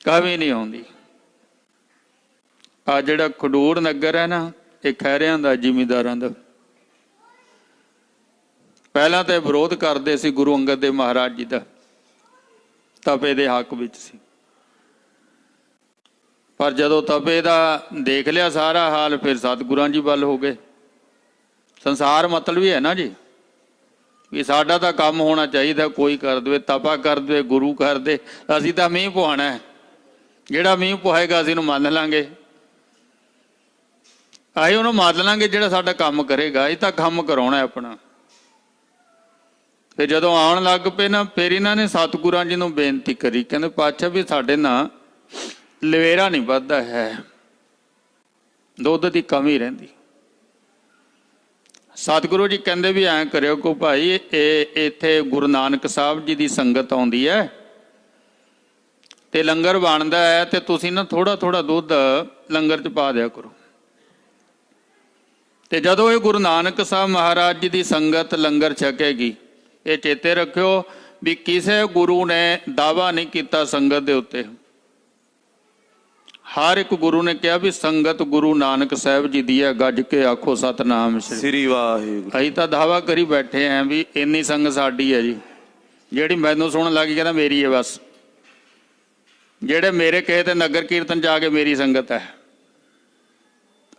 ਕਵੀ ਨਹੀਂ ਆਉਂਦੀ। ਆ ਜਿਹੜਾ ਖਡੂਰ ਨਗਰ ਹੈ ਨਾ, ਇਹ ਖਹਿਰਿਆਂ ਦਾ, ਜ਼ਿਮੀਂਦਾਰਾਂ ਦਾ। ਪਹਿਲਾਂ ਤਾਂ ਵਿਰੋਧ ਕਰਦੇ ਸੀ ਗੁਰੂ ਅੰਗਦ ਦੇਵ ਮਹਾਰਾਜ ਜੀ ਦਾ, ਤਪੇ ਦੇ ਹੱਕ ਵਿੱਚ ਸੀ। ਪਰ ਜਦੋਂ ਤਪੇ ਦਾ ਦੇਖ ਲਿਆ ਸਾਰਾ ਹਾਲ, ਫਿਰ ਸਤਿਗੁਰਾਂ ਜੀ ਵੱਲ ਹੋ ਗਏ। ਸੰਸਾਰ ਮਤਲਬ ਹੀ ਹੈ ਨਾ ਜੀ ਵੀ ਸਾਡਾ ਤਾਂ ਕੰਮ ਹੋਣਾ ਚਾਹੀਦਾ। ਕੋਈ ਕਰ ਦੇਵੇ, ਤਪਾ ਕਰ ਦੇਵੇ, ਗੁਰੂ ਕਰ ਦੇ, ਅਸੀਂ ਤਾਂ ਮੀਂਹ ਪੁਆਣਾ ਹੈ। ਜਿਹੜਾ ਮੀਂਹ ਪੁਆਏਗਾ ਅਸੀਂ ਉਹਨੂੰ ਮੰਨ ਲਾਂਗੇ। ਅਸੀਂ ਉਹਨੂੰ ਮੰਨ ਲਾਂਗੇ ਜਿਹੜਾ ਸਾਡਾ ਕੰਮ ਕਰੇਗਾ। ਇਹ ਤਾਂ ਕੰਮ ਕਰਾਉਣਾ ਆਪਣਾ। ਫਿਰ ਜਦੋਂ ਆਉਣ ਲੱਗ ਪਏ ਨਾ, ਫਿਰ ਇਹਨਾਂ ਨੇ ਸਤਿਗੁਰਾਂ ਜੀ ਨੂੰ ਬੇਨਤੀ ਕਰੀ। ਕਹਿੰਦੇ ਪਾਤਸ਼ਾਹ ਵੀ ਸਾਡੇ ਨਾਲ ਲਵੇਰਾ ਨਹੀਂ ਵੱਧਦਾ ਹੈ, ਦੁੱਧ ਦੀ ਕਮੀ ਰਹਿੰਦੀ। ਸਤਿਗੁਰੂ ਜੀ ਕਹਿੰਦੇ ਵੀ ਐਂ ਕਰਿਓ ਕੋ ਭਾਈ, ਇਹ ਇੱਥੇ ਗੁਰੂ ਨਾਨਕ ਸਾਹਿਬ ਜੀ ਦੀ ਸੰਗਤ ਆਉਂਦੀ ਹੈ ਤੇ ਲੰਗਰ ਬਣਦਾ ਹੈ, ਤੇ ਤੁਸੀਂ ਨਾ ਥੋੜਾ ਥੋੜਾ ਦੁੱਧ ਲੰਗਰ 'ਚ ਪਾ ਦਿਆ ਕਰੋ। ਤੇ ਜਦੋਂ ਇਹ ਗੁਰੂ ਨਾਨਕ ਸਾਹਿਬ ਮਹਾਰਾਜ ਜੀ ਦੀ ਸੰਗਤ ਲੰਗਰ ਛਕੇਗੀ, ਇਹ ਚੇਤੇ ਰੱਖਿਓ ਵੀ ਕਿਸੇ ਗੁਰੂ ਨੇ ਦਾਅਵਾ ਨਹੀਂ ਕੀਤਾ ਸੰਗਤ ਦੇ ਉੱਤੇ। ਹਰ ਇੱਕ ਗੁਰੂ ਨੇ ਕਿਹਾ ਵੀ ਸੰਗਤ ਗੁਰੂ ਨਾਨਕ ਸਾਹਿਬ ਜੀ ਦੀ ਹੈ, ਗੱਜ ਕੇ ਆਖੋ ਸਤਨਾਮ ਸ੍ਰੀ ਵਾਹਿਗੁਰੂ। ਅਸੀਂ ਤਾਂ ਦਾਵਾ ਕਰੀ ਬੈਠੇ ਆਂ ਵੀ ਇੰਨੀ ਸੰਗਤ ਸਾਡੀ ਹੈ ਜੀ। ਜਿਹੜੀ ਮੈਨੂੰ ਸੁਣਨ ਲੱਗੀ ਕਹਿੰਦਾ ਮੇਰੀ ਹੈ ਬਸ। ਜਿਹੜੇ ਮੇਰੇ ਕਹੇ ਤੇ ਨਗਰ ਕੀਰਤਨ ਜਾ ਕੇ ਮੇਰੀ ਸੰਗਤ ਹੈ।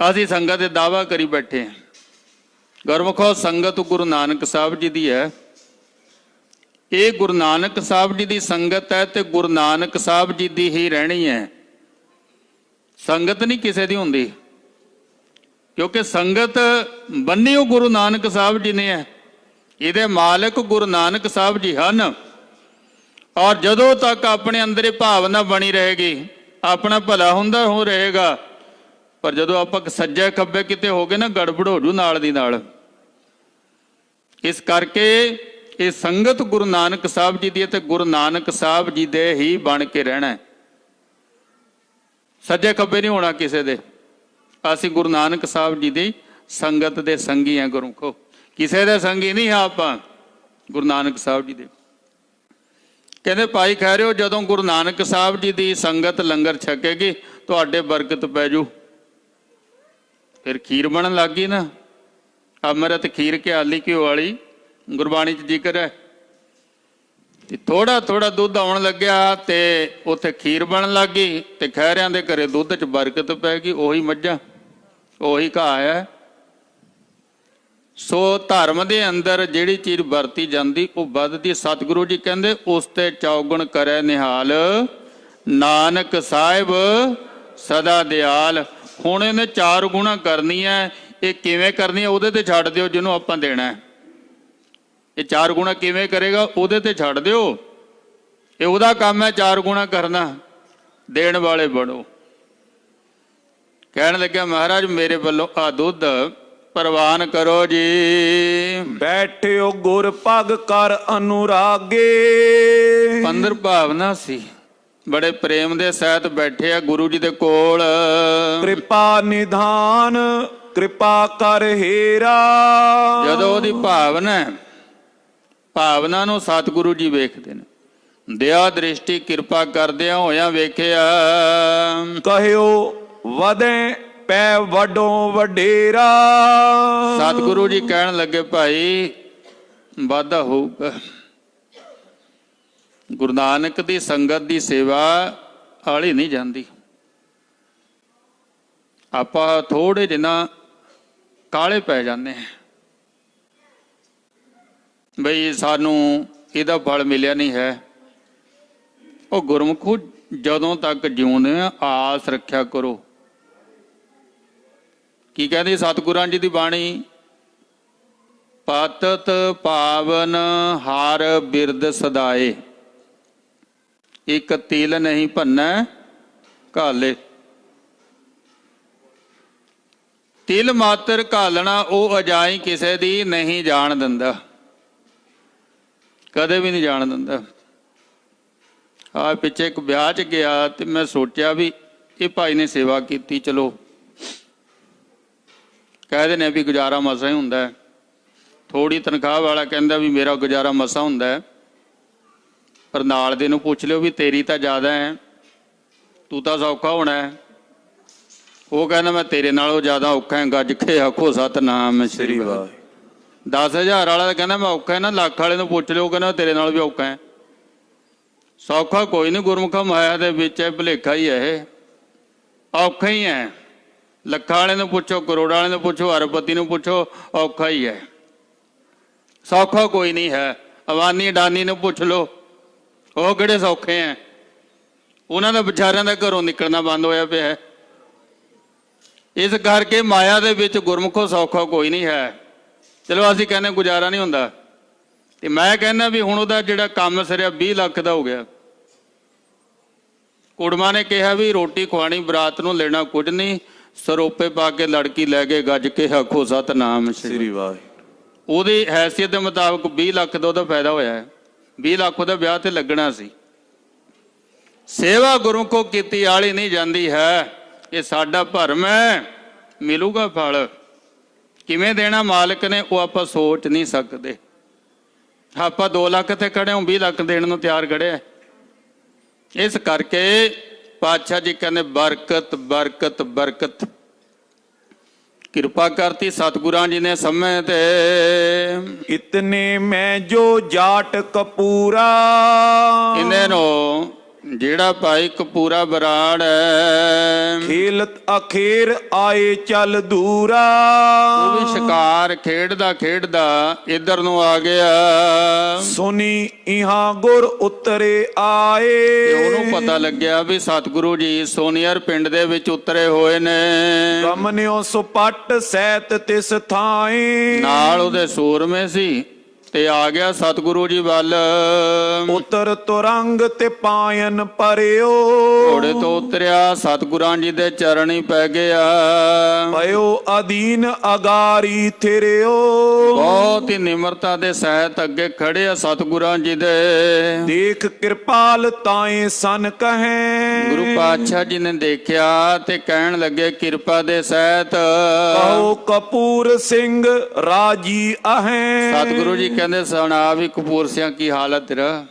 ਅਸੀਂ ਸੰਗਤ ਦੇ ਦਾਵਾ ਕਰੀ ਬੈਠੇ ਹਾਂ। ਗੁਰਮੁਖੋ ਸੰਗਤ ਗੁਰੂ ਨਾਨਕ ਸਾਹਿਬ ਜੀ ਦੀ ਹੈ। ਇਹ ਗੁਰੂ ਨਾਨਕ ਸਾਹਿਬ ਜੀ ਦੀ ਸੰਗਤ ਹੈ ਤੇ ਗੁਰੂ ਨਾਨਕ ਸਾਹਿਬ ਜੀ ਦੀ ਹੀ ਰਹਿਣੀ ਹੈ। ਸੰਗਤ ਨਹੀਂ ਕਿਸੇ ਦੀ ਹੁੰਦੀ, ਕਿਉਂਕਿ ਸੰਗਤ ਬੰਨੀ ਉਹ ਗੁਰੂ ਨਾਨਕ ਸਾਹਿਬ ਜੀ ਨੇ ਹੈ। ਇਹਦੇ ਮਾਲਕ ਗੁਰੂ ਨਾਨਕ ਸਾਹਿਬ ਜੀ ਹਨ। ਔਰ ਜਦੋਂ ਤੱਕ ਆਪਣੇ ਅੰਦਰ ਇਹ ਭਾਵਨਾ ਬਣੀ ਰਹੇਗੀ, ਆਪਣਾ ਭਲਾ ਹੁੰਦਾ ਹੋ ਰਹੇਗਾ। ਪਰ ਜਦੋਂ ਆਪਾਂ ਸੱਜੇ ਖੱਬੇ ਕਿਤੇ ਹੋ ਗਏ ਨਾ, ਗੜਬੜ ਹੋ ਜੂ ਨਾਲ ਦੀ ਨਾਲ। ਇਸ ਕਰਕੇ ਇਹ ਸੰਗਤ ਗੁਰੂ ਨਾਨਕ ਸਾਹਿਬ ਜੀ ਦੀ ਹੈ ਤੇ ਗੁਰੂ ਨਾਨਕ ਸਾਹਿਬ ਜੀ ਦੇ ਹੀ ਬਣ ਕੇ ਰਹਿਣਾ। ਸੱਜੇ ਖੱਬੇ ਨਹੀਂ ਹੋਣਾ ਕਿਸੇ ਦੇ। ਅਸੀਂ ਗੁਰੂ ਨਾਨਕ ਸਾਹਿਬ ਜੀ ਦੀ ਸੰਗਤ ਦੇ ਸੰਗੀ ਹਾਂ ਗੁਰਮੁਖੋ, ਕਿਸੇ ਦੇ ਸੰਗੀ ਨਹੀਂ ਹਾਂ ਆਪਾਂ, ਗੁਰੂ ਨਾਨਕ ਸਾਹਿਬ ਜੀ ਦੇ। ਕਹਿੰਦੇ ਭਾਈ ਖਹਿਰਿਓ, ਜਦੋਂ ਗੁਰੂ ਨਾਨਕ ਸਾਹਿਬ ਜੀ ਦੀ ਸੰਗਤ ਲੰਗਰ ਛਕੇਗੀ ਤੁਹਾਡੇ ਬਰਕਤ ਪੈ ਜੂ। ਫਿਰ ਖੀਰ ਬਣਨ ਲੱਗ ਗਈ ਨਾ, ਅੰਮ੍ਰਿਤ ਖੀਰ ਘਿਆਲੀ ਘਿਓ ਵਾਲੀ ਗੁਰਬਾਣੀ 'ਚ ਜ਼ਿਕਰ ਹੈ। ਤੇ ਥੋੜਾ ਥੋੜਾ ਦੁੱਧ ਆਉਣ ਲੱਗਿਆ ਤੇ ਉੱਥੇ ਖੀਰ ਬਣਨ ਲੱਗ ਗਈ ਤੇ ਖਹਿਰਿਆਂ ਦੇ ਘਰੇ ਦੁੱਧ 'ਚ ਬਰਕਤ ਪੈ ਗਈ। ਉਹੀ ਮੱਝਾਂ, ਉਹੀ ਘਾਹ ਹੈ। ਸੋ ਧਰਮ ਦੇ ਅੰਦਰ ਜਿਹੜੀ ਚੀਜ਼ ਵਰਤੀ ਜਾਂਦੀ ਉਹ ਵੱਧਦੀ। ਸਤਿਗੁਰੂ ਜੀ ਕਹਿੰਦੇ ਉਸ ਤੇ ਚੌਗੁਣ ਕਰੇ ਨਿਹਾਲ, ਨਾਨਕ ਸਾਹਿਬ ਸਦਾ ਦਿਆਲ। ਹੁਣ ਇਹਨੇ 4 ਗੁਣਾ ਕਰਨੀ ਹੈ। ਇਹ ਕਿਵੇਂ ਕਰਨੀ ਹੈ ਉਹਦੇ ਤੇ ਛੱਡ ਦਿਓ, ਜਿਹਨੂੰ ਆਪਾਂ ਦੇਣਾ ਹੈ। ਇਹ 4 ਗੁਣਾ ਕਿਵੇਂ ਕਰੇਗਾ ਉਹਦੇ ਤੇ ਛੱਡ ਦਿਓ। ਇਹ ਉਹਦਾ ਕੰਮ ਹੈ 4 ਗੁਣਾ ਕਰਨਾ। ਦੇਣ ਵਾਲੇ ਬਣੋ। ਕਹਿਣ ਲੱਗਿਆ ਮਹਾਰਾਜ ਮੇਰੇ ਵੱਲੋਂ ਆ ਦੁੱਧ ਪ੍ਰਵਾਨ ਕਰੋ ਜੀ। ਬੈਠਿਓ ਗੁਰ ਪਗ ਕਰ ਅਨੁਰਾਗੇ। ਅੰਦਰ ਭਾਵਨਾ ਸੀ, ਬੜੇ ਪ੍ਰੇਮ ਦੇ ਸਹਿਤ ਬੈਠੇ ਆ ਗੁਰੂ ਜੀ ਦੇ ਕੋਲ। ਕਿਰਪਾ ਨਿਧਾਨ ਕਿਰਪਾ ਕਰ ਹੇਰਾ। ਜਦੋਂ ਉਹਦੀ ਭਾਵਨਾ ਨੂੰ ਸਤਿਗੁਰੂ ਜੀ ਵੇਖਦੇ ਨੇ। ਦਇਆ ਦ੍ਰਿਸ਼ਟੀ ਕਿਰਪਾ ਕਰਦਿਆਂ ਹੋਇਆਂ ਵੇਖਿਆ। ਕਹਿਓ ਵਧੇ ਪੈ ਵੱਡੋਂ ਵਡੇਰਾ। ਸਤਿਗੁਰੂ ਜੀ ਕਹਿਣ ਲੱਗੇ ਭਾਈ ਵਾਧਾ ਹੋਊਗਾ। ਗੁਰੂ ਨਾਨਕ ਦੀ ਸੰਗਤ ਦੀ ਸੇਵਾ ਆਲੀ ਨਹੀਂ ਜਾਂਦੀ। ਆਪਾਂ ਥੋੜੇ ਜਿਹਾ ਕਾਲੇ ਪੈ ਜਾਂਦੇ ਹਾਂ ਬਈ ਸਾਨੂੰ ਇਹਦਾ ਫਲ ਮਿਲਿਆ ਨਹੀਂ ਹੈ। ਉਹ ਗੁਰਮੁਖੋ ਜਦੋਂ ਤੱਕ ਜਿਉਂਦੇ ਆ ਆਸ ਰੱਖਿਆ ਕਰੋ। ਕੀ ਕਹਿੰਦੀ ਸਤਿਗੁਰਾਂ ਜੀ ਦੀ ਬਾਣੀ? ਪਾਤਤ ਪਾਵਨ ਹਾਰ ਬਿਰਦ ਸਦਾਏ, ਇੱਕ ਤਿਲ ਨਹੀਂ ਭੰਨੈ ਘਾਲੇ। ਤਿਲ ਮਾਤਰ ਘਾਲਣਾ ਉਹ ਅਜਾਈ ਕਿਸੇ ਦੀ ਨਹੀਂ ਜਾਣ ਦਿੰਦਾ, ਕਦੇ ਵੀ ਨਹੀਂ ਜਾਣ ਦਿੰਦਾ। ਆ ਪਿੱਛੇ ਇੱਕ ਵਿਆਹ 'ਚ ਗਿਆ ਤੇ ਮੈਂ ਸੋਚਿਆ ਵੀ ਇਹ ਭਾਈ ਨੇ ਸੇਵਾ ਕੀਤੀ, ਚਲੋ ਕਹਿੰਦੇ ਨੇ ਵੀ ਗੁਜ਼ਾਰਾ ਮਸਾਂ ਹੀ ਹੁੰਦਾ। ਥੋੜੀ ਤਨਖਾਹ ਵਾਲਾ ਕਹਿੰਦਾ ਵੀ ਮੇਰਾ ਗੁਜ਼ਾਰਾ ਮਸਾਂ ਹੁੰਦਾ, ਪਰ ਨਾਲ ਦੇ ਨੂੰ ਪੁੱਛ ਲਿਓ ਵੀ ਤੇਰੀ ਤਾਂ ਜ਼ਿਆਦਾ ਹੈ, ਤੂੰ ਤਾਂ ਸੌਖਾ ਹੋਣਾ ਹੈ। ਉਹ ਕਹਿੰਦਾ ਮੈਂ ਤੇਰੇ ਨਾਲੋਂ ਜ਼ਿਆਦਾ ਔਖਾ ਹੈ। ਗੱਜ ਕੇ ਆਖੋ ਸਤਨਾਮ ਸ੍ਰੀ ਵਾਹਿਗੁਰੂ। 10,000 ਵਾਲਾ ਕਹਿੰਦਾ ਮੈਂ ਔਖਾ ਹੈ ਨਾ, ਲੱਖ ਵਾਲੇ ਨੂੰ ਪੁੱਛ ਲਿਓ ਕਹਿੰਦਾ ਤੇਰੇ ਨਾਲ ਵੀ ਔਖਾ ਹੈ। ਸੌਖਾ ਕੋਈ ਨਹੀਂ, ਗੁਰਮੁਖਾ ਮਾਇਆ ਦੇ ਵਿੱਚ ਭੁਲੇਖਾ ਹੀ ਹੈ, ਇਹ ਔਖਾ ਹੀ ਹੈ। ਲੱਖਾਂ ਵਾਲੇ ਨੂੰ ਪੁੱਛੋ, ਕਰੋੜਾਂ ਵਾਲੇ ਨੂੰ ਪੁੱਛੋ, ਅਰਬਪਤੀ ਨੂੰ ਪੁੱਛੋ, ਔਖਾ ਹੀ ਹੈ। ਸੌਖਾ ਕੋਈ ਨਹੀਂ ਹੈ। ਅਵਾਨੀ ਅਡਾਨੀ ਨੂੰ ਪੁੱਛ ਲਓ, ਉਹ ਕਿਹੜੇ ਸੌਖੇ ਹੈ। ਉਹਨਾਂ ਦਾ ਵਿਚਾਰਿਆਂ ਦਾ ਘਰੋਂ ਨਿਕਲਣਾ ਬੰਦ ਹੋਇਆ ਪਿਆ ਹੈ। ਇਸ ਕਰਕੇ ਮਾਇਆ ਦੇ ਵਿੱਚ ਗੁਰਮੁਖੋ ਸੌਖਾ ਕੋਈ ਨਹੀਂ ਹੈ। ਚਲੋ ਅਸੀਂ ਕਹਿੰਦੇ ਗੁਜ਼ਾਰਾ ਨਹੀਂ ਹੁੰਦਾ, ਤੇ ਮੈਂ ਕਹਿੰਦਾ ਵੀ ਹੁਣ ਉਹਦਾ ਜਿਹੜਾ ਕੰਮ ਸਿਰਿਆ 20 ਲੱਖ ਦਾ ਹੋ ਗਿਆ। ਕੁੜਮਾ ਨੇ ਕਿਹਾ ਵੀ ਰੋਟੀ ਖਵਾਣੀ ਬਰਾਤ ਨੂੰ, ਲੈਣਾ ਕੁਝ ਨਹੀਂ, ਸਰੋਪੇ ਪਾ ਕੇ ਲੜਕੀ ਲੈ ਕੇ ਗੱਜ ਕੇ ਆਖੋ ਸਤਨਾਮ ਸ੍ਰੀ ਵਾਹਿਗੁਰੂ। ਉਹਦੀ ਹੈਸੀਅਤ ਦੇ ਮੁਤਾਬਕ 20 ਲੱਖ ਦਾ ਉਹਦਾ ਫਾਇਦਾ ਹੋਇਆ ਹੈ। 20 ਲੱਖ ਉਹਦਾ ਵਿਆਹ ਤੇ ਲੱਗਣਾ ਸੀ। ਸੇਵਾ ਗੁਰੂ ਕੋ ਕੀਤੀ ਆਲੀ ਨਹੀਂ ਜਾਂਦੀ ਹੈ। ਇਹ ਸਾਡਾ ਭਰਮ ਹੈ, ਮਿਲੂਗਾ ਫਲ। ਕਿਵੇਂ ਦੇਣਾ ਮਾਲਕ ਨੇ ਉਹ ਆਪਾਂ ਸੋਚ ਨਹੀਂ ਸਕਦੇ। ਆਪਾਂ 2 ਲੱਖ ਤੇ ਖੜੇ ਹਾਂ, 20 ਲੱਖ ਦੇਣ ਨੂੰ ਤਿਆਰ ਖੜੇ ਆ। ਇਸ ਕਰਕੇ ਪਾਤਸ਼ਾਹ ਜੀ ਕਹਿੰਦੇ ਬਰਕਤ ਬਰਕਤ ਬਰਕਤ। ਕਿਰਪਾ ਕਰਤੀ ਸਤਿਗੁਰਾਂ ਜੀ ਨੇ ਸਮੇਂ ਤੇ। इतने में जो जाट कपूरा, ਇਹਨੇ ਨੂੰ ਜਿਹੜਾ ਭਾਈ ਕਪੂਰਾ ਬਰਾੜ ਹੈ, खेलत अखेर आए चल दूरा। ਉਹ ਵੀ ਸ਼ਿਕਾਰ ਖੇਡਦਾ ਖੇਡਦਾ ਇੱਧਰ ਨੂੰ ਆ ਗਿਆ। सुनी इहाँ गुर उतरे आए, ਤੇ ਉਹਨੂੰ ਪਤਾ ਲੱਗਿਆ ਵੀ ਸਤਿਗੁਰੂ ਜੀ ਸੋਨੀਅਰ ਪਿੰਡ ਦੇ ਵਿੱਚ ਉਤਰੇ ਹੋਏ ਨੇ। गमन्यो सुपट सैत तिस थाए, ਨਾਲ ਉਹਦੇ ਸੂਰਮੇ ਸੀ ਤੇ ਆ ਗਿਆ ਸਤਿਗੁਰੂ ਜੀ ਵੱਲ। उतर तुरंग ते पायन परियो, ਘੋੜੇ ਤੋਂ ਉਤਰਿਆ ਸਤਿਗੁਰਾਂ ਜੀ ਦੇ ਚਰਣੀ ਪੈ ਗਿਆ। भयो अधीन अगारी थिरियो, ਬਹੁਤ ਹੀ ਨਿਮਰਤਾ ਦੇ ਸਹਿਤ ਅੱਗੇ ਖੜੇ ਆ ਸਤਿਗੁਰਾਂ ਜੀ ਦੇ। देख कृपाल ताए सन कहे, ਗੁਰੂ ਪਾਤਸ਼ਾਹ ਜੀ ਨੇ ਦੇਖਿਆ ਤੇ ਕਹਿਣ ਲੱਗੇ ਕਿਰਪਾ ਦੇ ਸਹਿਤ। कहो कपूर सिंह राजी अहें। ਸਤਿਗੁਰੂ ਜੀ ਕਹਿੰਦੇ ਸੁਣਾ ਵੀ ਕਪੂਰ ਸਿਆਂ ਕੀ ਹਾਲਤ ਤੇਰਾ।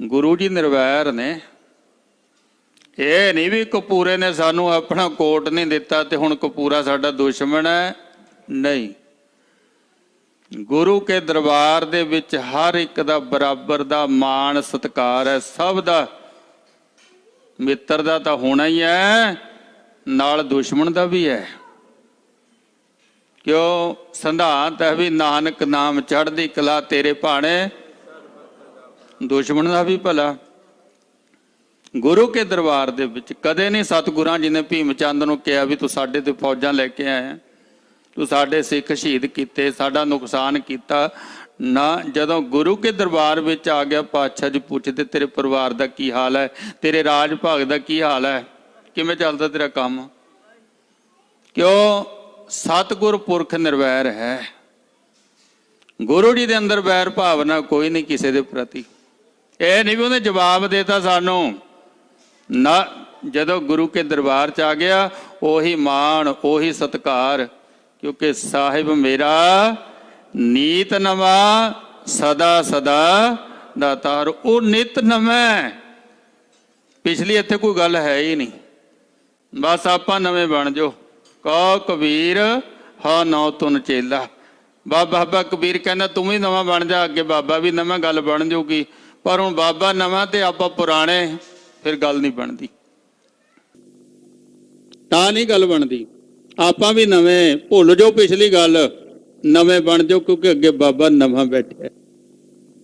ਗੁਰੂ ਜੀ ਨਿਰਵੈਰ ਨੇ। ਇਹ ਨਹੀਂ ਵੀ ਕਪੂਰੇ ਨੇ ਸਾਨੂੰ ਆਪਣਾ ਕੋਟ ਨਹੀਂ ਦਿੱਤਾ ਤੇ ਹੁਣ ਕਪੂਰਾ ਸਾਡਾ ਦੁਸ਼ਮਣ ਹੈ, ਨਹੀਂ। ਗੁਰੂ ਕੇ ਦਰਬਾਰ ਦੇ ਵਿੱਚ ਹਰ ਇੱਕ ਦਾ ਬਰਾਬਰ ਦਾ ਮਾਣ ਸਤਿਕਾਰ ਹੈ, ਸਭ ਦਾ। ਮਿੱਤਰ ਦਾ ਤਾਂ ਹੋਣਾ ਹੀ ਹੈ, ਨਾਲ ਦੁਸ਼ਮਣ ਦਾ ਵੀ ਹੈ। ਕਿਉਂ ਸੰਧਾਂਤ ਹੈ ਵੀ ਨਾਨਕ ਨਾਮ ਚੜ੍ਹਦੀ ਕਲਾ ਤੇਰੇ ਭਾਣੇ, ਦੁਸ਼ਮਣ ਦਾ ਵੀ ਭਲਾ। ਗੁਰੂ ਕੇ ਦਰਬਾਰ ਦੇ ਵਿੱਚ ਕਦੇ ਨਹੀਂ ਸਤਿਗੁਰਾਂ ਜੀ ਨੇ ਭੀਮ ਚੰਦ ਨੂੰ ਕਿਹਾ ਵੀ ਤੂੰ ਸਾਡੇ ਤੇ ਫੌਜਾਂ ਲੈ ਕੇ ਆਇਆ, ਤੂੰ ਸਾਡੇ ਸਿੱਖ ਸ਼ਹੀਦ ਕੀਤੇ, ਸਾਡਾ ਨੁਕਸਾਨ ਕੀਤਾ ਨਾ। ਜਦੋਂ ਗੁਰੂ ਕੇ ਦਰਬਾਰ ਵਿੱਚ ਆ ਗਿਆ ਪਾਤਸ਼ਾਹ ਜੀ ਪੁੱਛਦੇ ਤੇਰੇ ਪਰਿਵਾਰ ਦਾ ਕੀ ਹਾਲ ਹੈ, ਤੇਰੇ ਰਾਜ ਭਾਗ ਦਾ ਕੀ ਹਾਲ ਹੈ, ਕਿਵੇਂ ਚੱਲਦਾ ਤੇਰਾ ਕੰਮ। ਕਿਉਂ ਸਤਿਗੁਰ ਪੁਰਖ ਨਿਰਵੈਰ ਹੈ। ਗੁਰੂ ਜੀ ਦੇ ਅੰਦਰ ਵੈਰ ਭਾਵਨਾ ਕੋਈ ਨਹੀਂ ਕਿਸੇ ਦੇ ਪ੍ਰਤੀ। ਇਹ ਨਹੀਂ ਵੀ ਉਹਨੇ ਜਵਾਬ ਦੇਤਾ ਸਾਨੂੰ ਨਾ। ਜਦੋਂ ਗੁਰੂ ਕੇ ਦਰਬਾਰ ਚ ਆ ਗਿਆ ਉਹੀ ਮਾਣ ਉਹੀ ਸਤਿਕਾਰ, ਕਿਉਂਕਿ ਸਾਹਿਬ ਮੇਰਾ ਨੀਤ ਨਵਾਂ ਸਦਾ ਸਦਾ ਦਾਤਾਰ। ਉਹ ਨਿਤ ਨਵੇਂ, ਪਿਛਲੀ ਇੱਥੇ ਕੋਈ ਗੱਲ ਹੈ ਹੀ ਨਹੀਂ। ਬਸ ਆਪਾਂ ਨਵੇਂ ਬਣ ਜਾਓ। ਕਹੋ ਕਬੀਰ ਹਾਂ ਨੌ ਤੁਨ ਚੇਲਾ। ਬਾਬਾ ਕਬੀਰ ਕਹਿੰਦਾ ਤੂੰ ਵੀ ਨਵਾਂ ਬਣ ਜਾ, ਅੱਗੇ ਬਾਬਾ ਵੀ ਨਵਾਂ, ਗੱਲ ਬਣ ਜਾਊਗੀ। ਪਰ ਹੁਣ ਬਾਬਾ ਨਵਾਂ ਤੇ ਆਪਾਂ ਪੁਰਾਣੇ, ਫਿਰ ਗੱਲ ਨਹੀਂ ਬਣਦੀ। ਤਾਂ ਨਹੀਂ ਗੱਲ ਬਣਦੀ। ਆਪਾਂ ਵੀ ਨਵੇਂ, ਭੁੱਲ ਜਾਓ ਪਿਛਲੀ ਗੱਲ, ਨਵੇਂ ਬਣ ਜਾਓ, ਕਿਉਂਕਿ ਅੱਗੇ ਬਾਬਾ ਨਵਾਂ ਬੈਠਿਆ।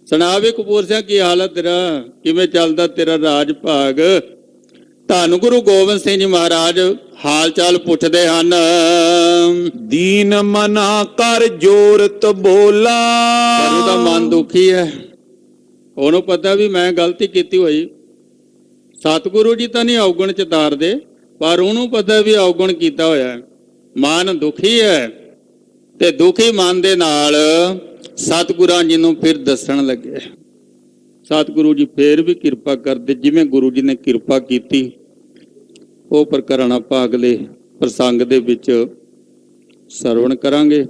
ਸੁਣਾ ਵੀ ਕਪੂਰ ਸਿੰਘ ਕੀ ਹਾਲਤ ਤੇਰਾ, ਕਿਵੇਂ ਚੱਲਦਾ ਤੇਰਾ ਰਾਜ ਭਾਗ। ਧੰਨ ਗੁਰੂ ਗੋਬਿੰਦ ਸਿੰਘ ਜੀ ਮਹਾਰਾਜ ਹਾਲ ਚਾਲ ਪੁੱਛਦੇ ਹਨ। दीन मना कर जोरत बोला, ਪਰ ਉਹਦਾ ਮਨ ਦੁਖੀ ਹੈ, ਉਹਨੂੰ ਪਤਾ ਵੀ ਮੈਂ ਗਲਤੀ ਕੀਤੀ ਹੋਈ। ਸਤਿਗੁਰੂ ਜੀ ਤਾਂ ਨਹੀਂ ਔਗਣ ਚ ਤਾਰਦੇ, ਪਰ ਉਹਨੂੰ ਪਤਾ ਵੀ ਔਗਣ ਕੀਤਾ ਹੋਇਆ। ਮਨ ਦੁਖੀ ਹੈ ਤੇ ਦੁਖੀ ਮਨ ਦੇ ਨਾਲ ਸਤਿਗੁਰਾਂ ਜੀ ਨੂੰ ਫਿਰ ਦੱਸਣ ਲੱਗੇ। ਸਤਿਗੁਰੂ ਜੀ ਫੇਰ ਵੀ ਕਿਰਪਾ ਕਰਦੇ, ਜਿਵੇਂ ਗੁਰੂ ਜੀ ਨੇ ਕਿਰਪਾ ਕੀਤੀ। ਉਹ ਪ੍ਰਕਰਣ ਆਪਾਂ ਅਗਲੇ ਪ੍ਰਸੰਗ ਦੇ ਵਿੱਚ ਸਰਵਣ ਕਰਾਂਗੇ।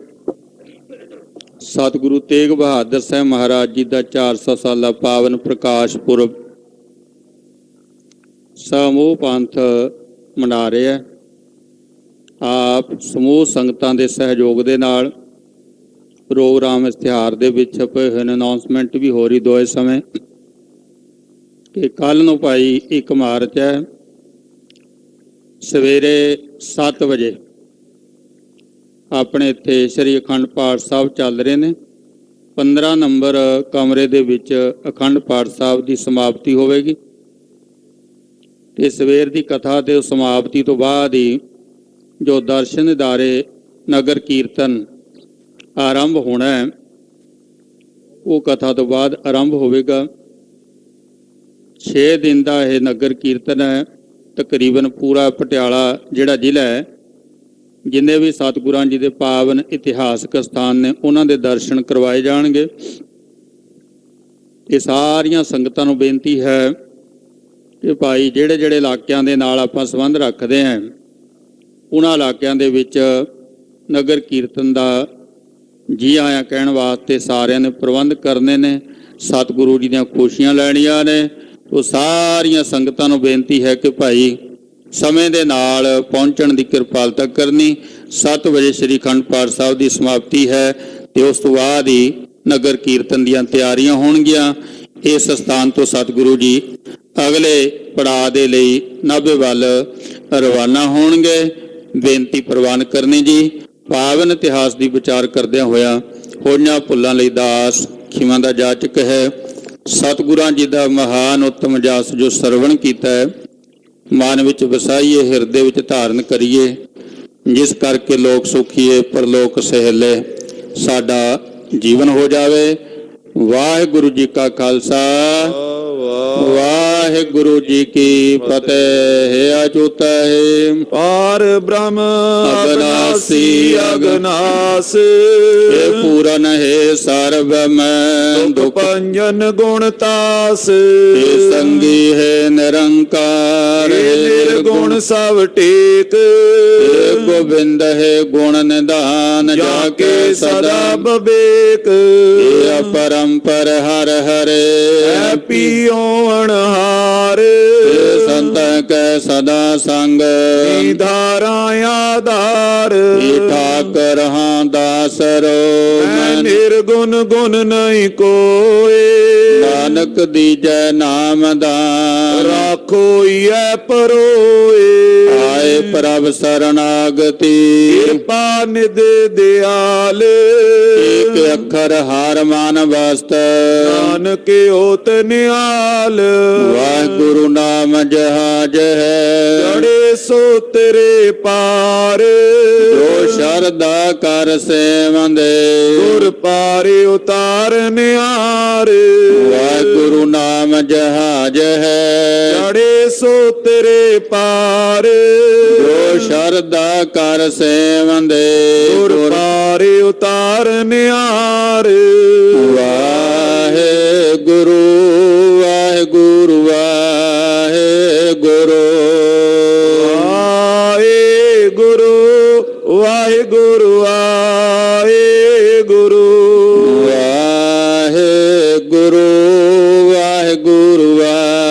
ਸਤਿਗੁਰੂ ਤੇਗ ਬਹਾਦਰ ਸਾਹਿਬ ਮਹਾਰਾਜ ਜੀ ਦਾ 400 ਸਾਲਾ ਪਾਵਨ ਪ੍ਰਕਾਸ਼ ਪੁਰਬ ਸਮੂਹ ਪੰਥ ਮਨਾ ਰਿਹਾ। ਆਪ ਸਮੂਹ ਸੰਗਤਾਂ ਦੇ ਸਹਿਯੋਗ ਦੇ ਨਾਲ ਪ੍ਰੋਗਰਾਮ ਇਸ਼ਤਿਹਾਰ ਦੇ ਵਿੱਚ ਛਪੇ ਹੋਏ ਅਨਾਉਂਸਮੈਂਟ ਵੀ ਹੋ ਰਹੀ ਦੋਏ ਸਮੇਂ ਕਿ ਕੱਲ ਨੂੰ ਭਾਈ 1 ਮਾਰਚ ਹੈ, ਸਵੇਰੇ 7 ਵਜੇ ਆਪਣੇ ਇੱਥੇ ਸ੍ਰੀ ਅਖੰਡ ਪਾਠ ਸਾਹਿਬ ਚੱਲ ਰਹੇ ਨੇ। 15 ਨੰਬਰ ਕਮਰੇ ਦੇ ਵਿੱਚ ਅਖੰਡ ਪਾਠ ਸਾਹਿਬ ਦੀ ਸਮਾਪਤੀ ਹੋਵੇਗੀ ਤੇ ਸਵੇਰ ਦੀ ਕਥਾ ਤੇ ਸਮਾਪਤੀ ਤੋਂ ਬਾਅਦ ਹੀ ਜੋ ਦਰਸ਼ਨ ਦਿਦਾਰੇ ਨਗਰ ਕੀਰਤਨ ਆਰੰਭ ਹੋਣਾ ਹੈ, ਉਹ ਕਥਾ ਤੋਂ ਬਾਅਦ ਆਰੰਭ ਹੋਵੇਗਾ। 6 ਦਿਨ ਦਾ ਇਹ ਨਗਰ ਕੀਰਤਨ ਹੈ। ਤਕਰੀਬਨ ਪੂਰਾ ਪਟਿਆਲਾ ਜਿਹੜਾ ਜ਼ਿਲ੍ਹਾ ਹੈ, ਜਿੰਨੇ ਵੀ ਸਤਿਗੁਰਾਂ ਜੀ ਦੇ ਪਾਵਨ ਇਤਿਹਾਸਕ ਸਥਾਨ ਨੇ, ਉਹਨਾਂ ਦੇ ਦਰਸ਼ਨ ਕਰਵਾਏ ਜਾਣਗੇ। ਇਹ ਸਾਰੀਆਂ ਸੰਗਤਾਂ ਨੂੰ ਬੇਨਤੀ ਹੈ ਕਿ ਭਾਈ ਜਿਹੜੇ ਜਿਹੜੇ ਇਲਾਕਿਆਂ ਦੇ ਨਾਲ ਆਪਾਂ ਸੰਬੰਧ ਰੱਖਦੇ ਹਾਂ, ਉਹਨਾਂ ਇਲਾਕਿਆਂ ਦੇ ਵਿੱਚ ਨਗਰ ਕੀਰਤਨ ਦਾ ਜੀ ਆਇਆਂ ਕਹਿਣ ਵਾਸਤੇ ਸਾਰਿਆਂ ਨੇ ਪ੍ਰਬੰਧ ਕਰਨੇ ਨੇ। ਸਤਿਗੁਰੂ ਜੀ ਦੀਆਂ ਖੁਸ਼ੀਆਂ ਲੈਣੀਆਂ ਨੇ ਉਹ ਸਾਰੀਆਂ ਸੰਗਤਾਂ ਨੂੰ ਬੇਨਤੀ ਹੈ ਕਿ ਭਾਈ ਸਮੇਂ ਦੇ ਨਾਲ ਪਹੁੰਚਣ ਦੀ ਕਿਰਪਾਲਤਾ ਕਰਨੀ। 7 ਵਜੇ ਸ੍ਰੀ ਅਖੰਡ ਪਾਠ ਸਾਹਿਬ ਦੀ ਸਮਾਪਤੀ ਹੈ ਤੇ ਉਸ ਤੋਂ ਬਾਅਦ ਹੀ ਨਗਰ ਕੀਰਤਨ ਦੀਆਂ ਤਿਆਰੀਆਂ ਹੋਣਗੀਆਂ। ਇਸ ਸਥਾਨ ਤੋਂ ਸਤਿਗੁਰੂ ਜੀ ਅਗਲੇ ਪੜਾਅ ਦੇ ਲਈ ਨਾਭੇ ਵੱਲ ਰਵਾਨਾ ਹੋਣਗੇ। ਬੇਨਤੀ ਪ੍ਰਵਾਨ ਕਰਨੀ ਜੀ। ਪਾਵਨ ਇਤਿਹਾਸ ਦੀ ਵਿਚਾਰ ਕਰਦਿਆਂ ਹੋਇਆ ਹੋਈਆਂ ਭੁੱਲਾਂ ਲਈ ਦਾਸ ਖਿਮਾ ਦਾ ਜਾਚਕ ਹੈ। ਸਤਿਗੁਰਾਂ ਜੀ ਦਾ ਮਹਾਨ ਉੱਤਮ ਜਸ ਜੋ ਸਰਵਣ ਕੀਤਾ ਹੈ, ਮਨ ਵਿੱਚ ਵਸਾਈਏ, ਹਿਰਦੇ ਵਿੱਚ ਧਾਰਨ ਕਰੀਏ, ਜਿਸ ਕਰਕੇ ਲੋਕ ਸੁਖੀਏ ਪਰਲੋਕ ਸਹਿਲੇ ਸਾਡਾ ਜੀਵਨ ਹੋ ਜਾਵੇ। ਵਾਹਿਗੁਰੂ ਜੀ ਕਾ ਖਾਲਸਾ, ਵਾਹਿਗੁਰੂ ਜੀ ਕੀ ਫਤਿਹ। ਅਚੂਤਾ ਹੈ ਪਾਰ ਬ੍ਰਹਮ ਅਬਨਾਸੀ ਅਗਨਾਸ, ਇਹ ਪੂਰਨ ਹੈ ਸਰਬ ਮੈਂ ਦੁਖ ਭੰਜਨ ਗੁਣ ਤਾਸ, ਇਹ ਸੰਗੀ ਹੈ ਨਿਰੰਕਾਰ, ਨਿਰਗੁਣ ਸਭ ਟੇਕ, ਇਹ ਗੋਬਿੰਦ ਹੈ ਗੁਣ ਨਿਧਾਨ, ਜਾ ਕੇ ਸਦਾ ਬਵੇਕ, ਇਹ ਅਪਰੰਪਰ ਹਰ ਹਰੇ, ਪੀਓ ਅਣਹਾਰ, ਸੰਤ ਕੈ ਸਦਾ ਸੰਗ, ਧਾਰਾ ਆਧਾਰ, ਠਾਕਰ ਹਾਂ ਦਾਸਰੋ ਮੈਂ ਨਿਰਗੁਣ ਗੁਣ ਨਹੀਂ ਕੋਏ, ਨਾਨਕ ਦੀਜੈ ਨਾਮ ਦਾਨ, ਰਾਖੋਈਐ ਪਰੋਏ, ਆਏ ਪ੍ਰਭ ਸਰਨਾਗਤੀ, ਕਿਰਪਾ ਨਿਧ ਦਿਆਲ, ਏਕ ਅੱਖਰ ਹਰ ਮਨ ਵਸਤ, ਨਾਨਕ ਓਤ ਨਿਆਲ, ਵਾਹਿਗੁਰੂ ਨਾਮ ਜਹਾਜ ਹੈ, ਚੜੇ ਸੋ ਤੇਰੇ ਪਾਰ, ਜੋ ਸ਼ਰਧਾ ਕਰ ਸੇਵੰਦੇ, ਗੁਰ ਪਾਰੇ ਉਤਾਰ ਨਿਆਰ, ਵਾਹਿਗੁਰੂ ਨਾਮ ਜਹਾਜ ਹੈ, ਚੜੇ ਸੋ ਤੇਰੇ ਪਾਰ, ਜੋ ਸ਼ਰਧਾ ਕਰ ਸੇਵੰਦੇ, ਗੁਰ ਪਾਰੇ ਉਤਾਰ ਨਿਆਰ, ਵਾਹਿਗੁਰੂ ਵਾਹਿਗੁਰੂ ਵਾਹਿਗੁਰੂ, ਵਾਹਿਗੁਰੂ ਵਾਹਿਗੁਰੂ ਵਾਹਿਗੁਰੂ, ਵਾਹਿਗੁਰੂ ਵਾਹਿਗੁਰੂ ਵਾਹਿਗੁਰੂ,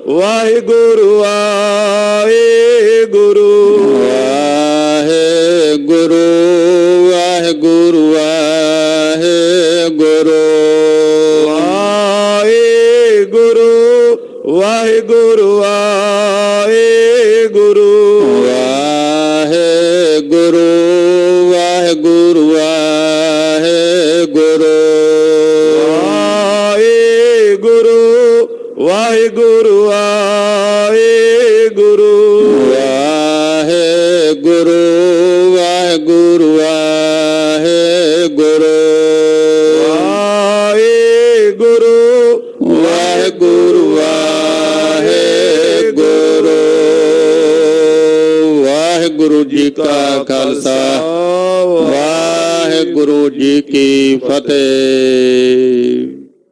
ਵਾਹਿਗੁਰੂ ਵਾਹਿਗੁਰੂ ਵਾਹਿਗੁਰੂ, ਵਾਹਿਗੁਰੂ ਵਾਹਿਗੁਰੂ ਵਾਹਿਗੁਰੂ, ਵਾਹਿਗੁਰੂ ਵਾਹਿਗੁਰੂ ਵਾਹਿਗੁਰੂ, ਵਾਹਿਗੁਰੂ ਵਾਹਿਗੁਰੂ ਵਾਹਿਗੁਰੂ, ਵਾਹਿਗੁਰੂ ਵਾਹਿਗੁਰੂ ਵਾਹਿਗੁਰੂ, ਵਾਹਿਗੁਰੂ ਵਾਹਿਗੁਰੂ ਵਾਹਿਗੁਰੂ, ਵਾਹਿਗੁਰੂ ਵਾਹਿਗੁਰੂ ਵਾਹਿਗੁਰੂ। ਵਾਹਿਗੁਰੂ ਜੀ ਕਾ ਖਾਲਸਾ, ਵਾਹਿਗੁਰੂ ਜੀ ਕੀ ਫਤਿਹ।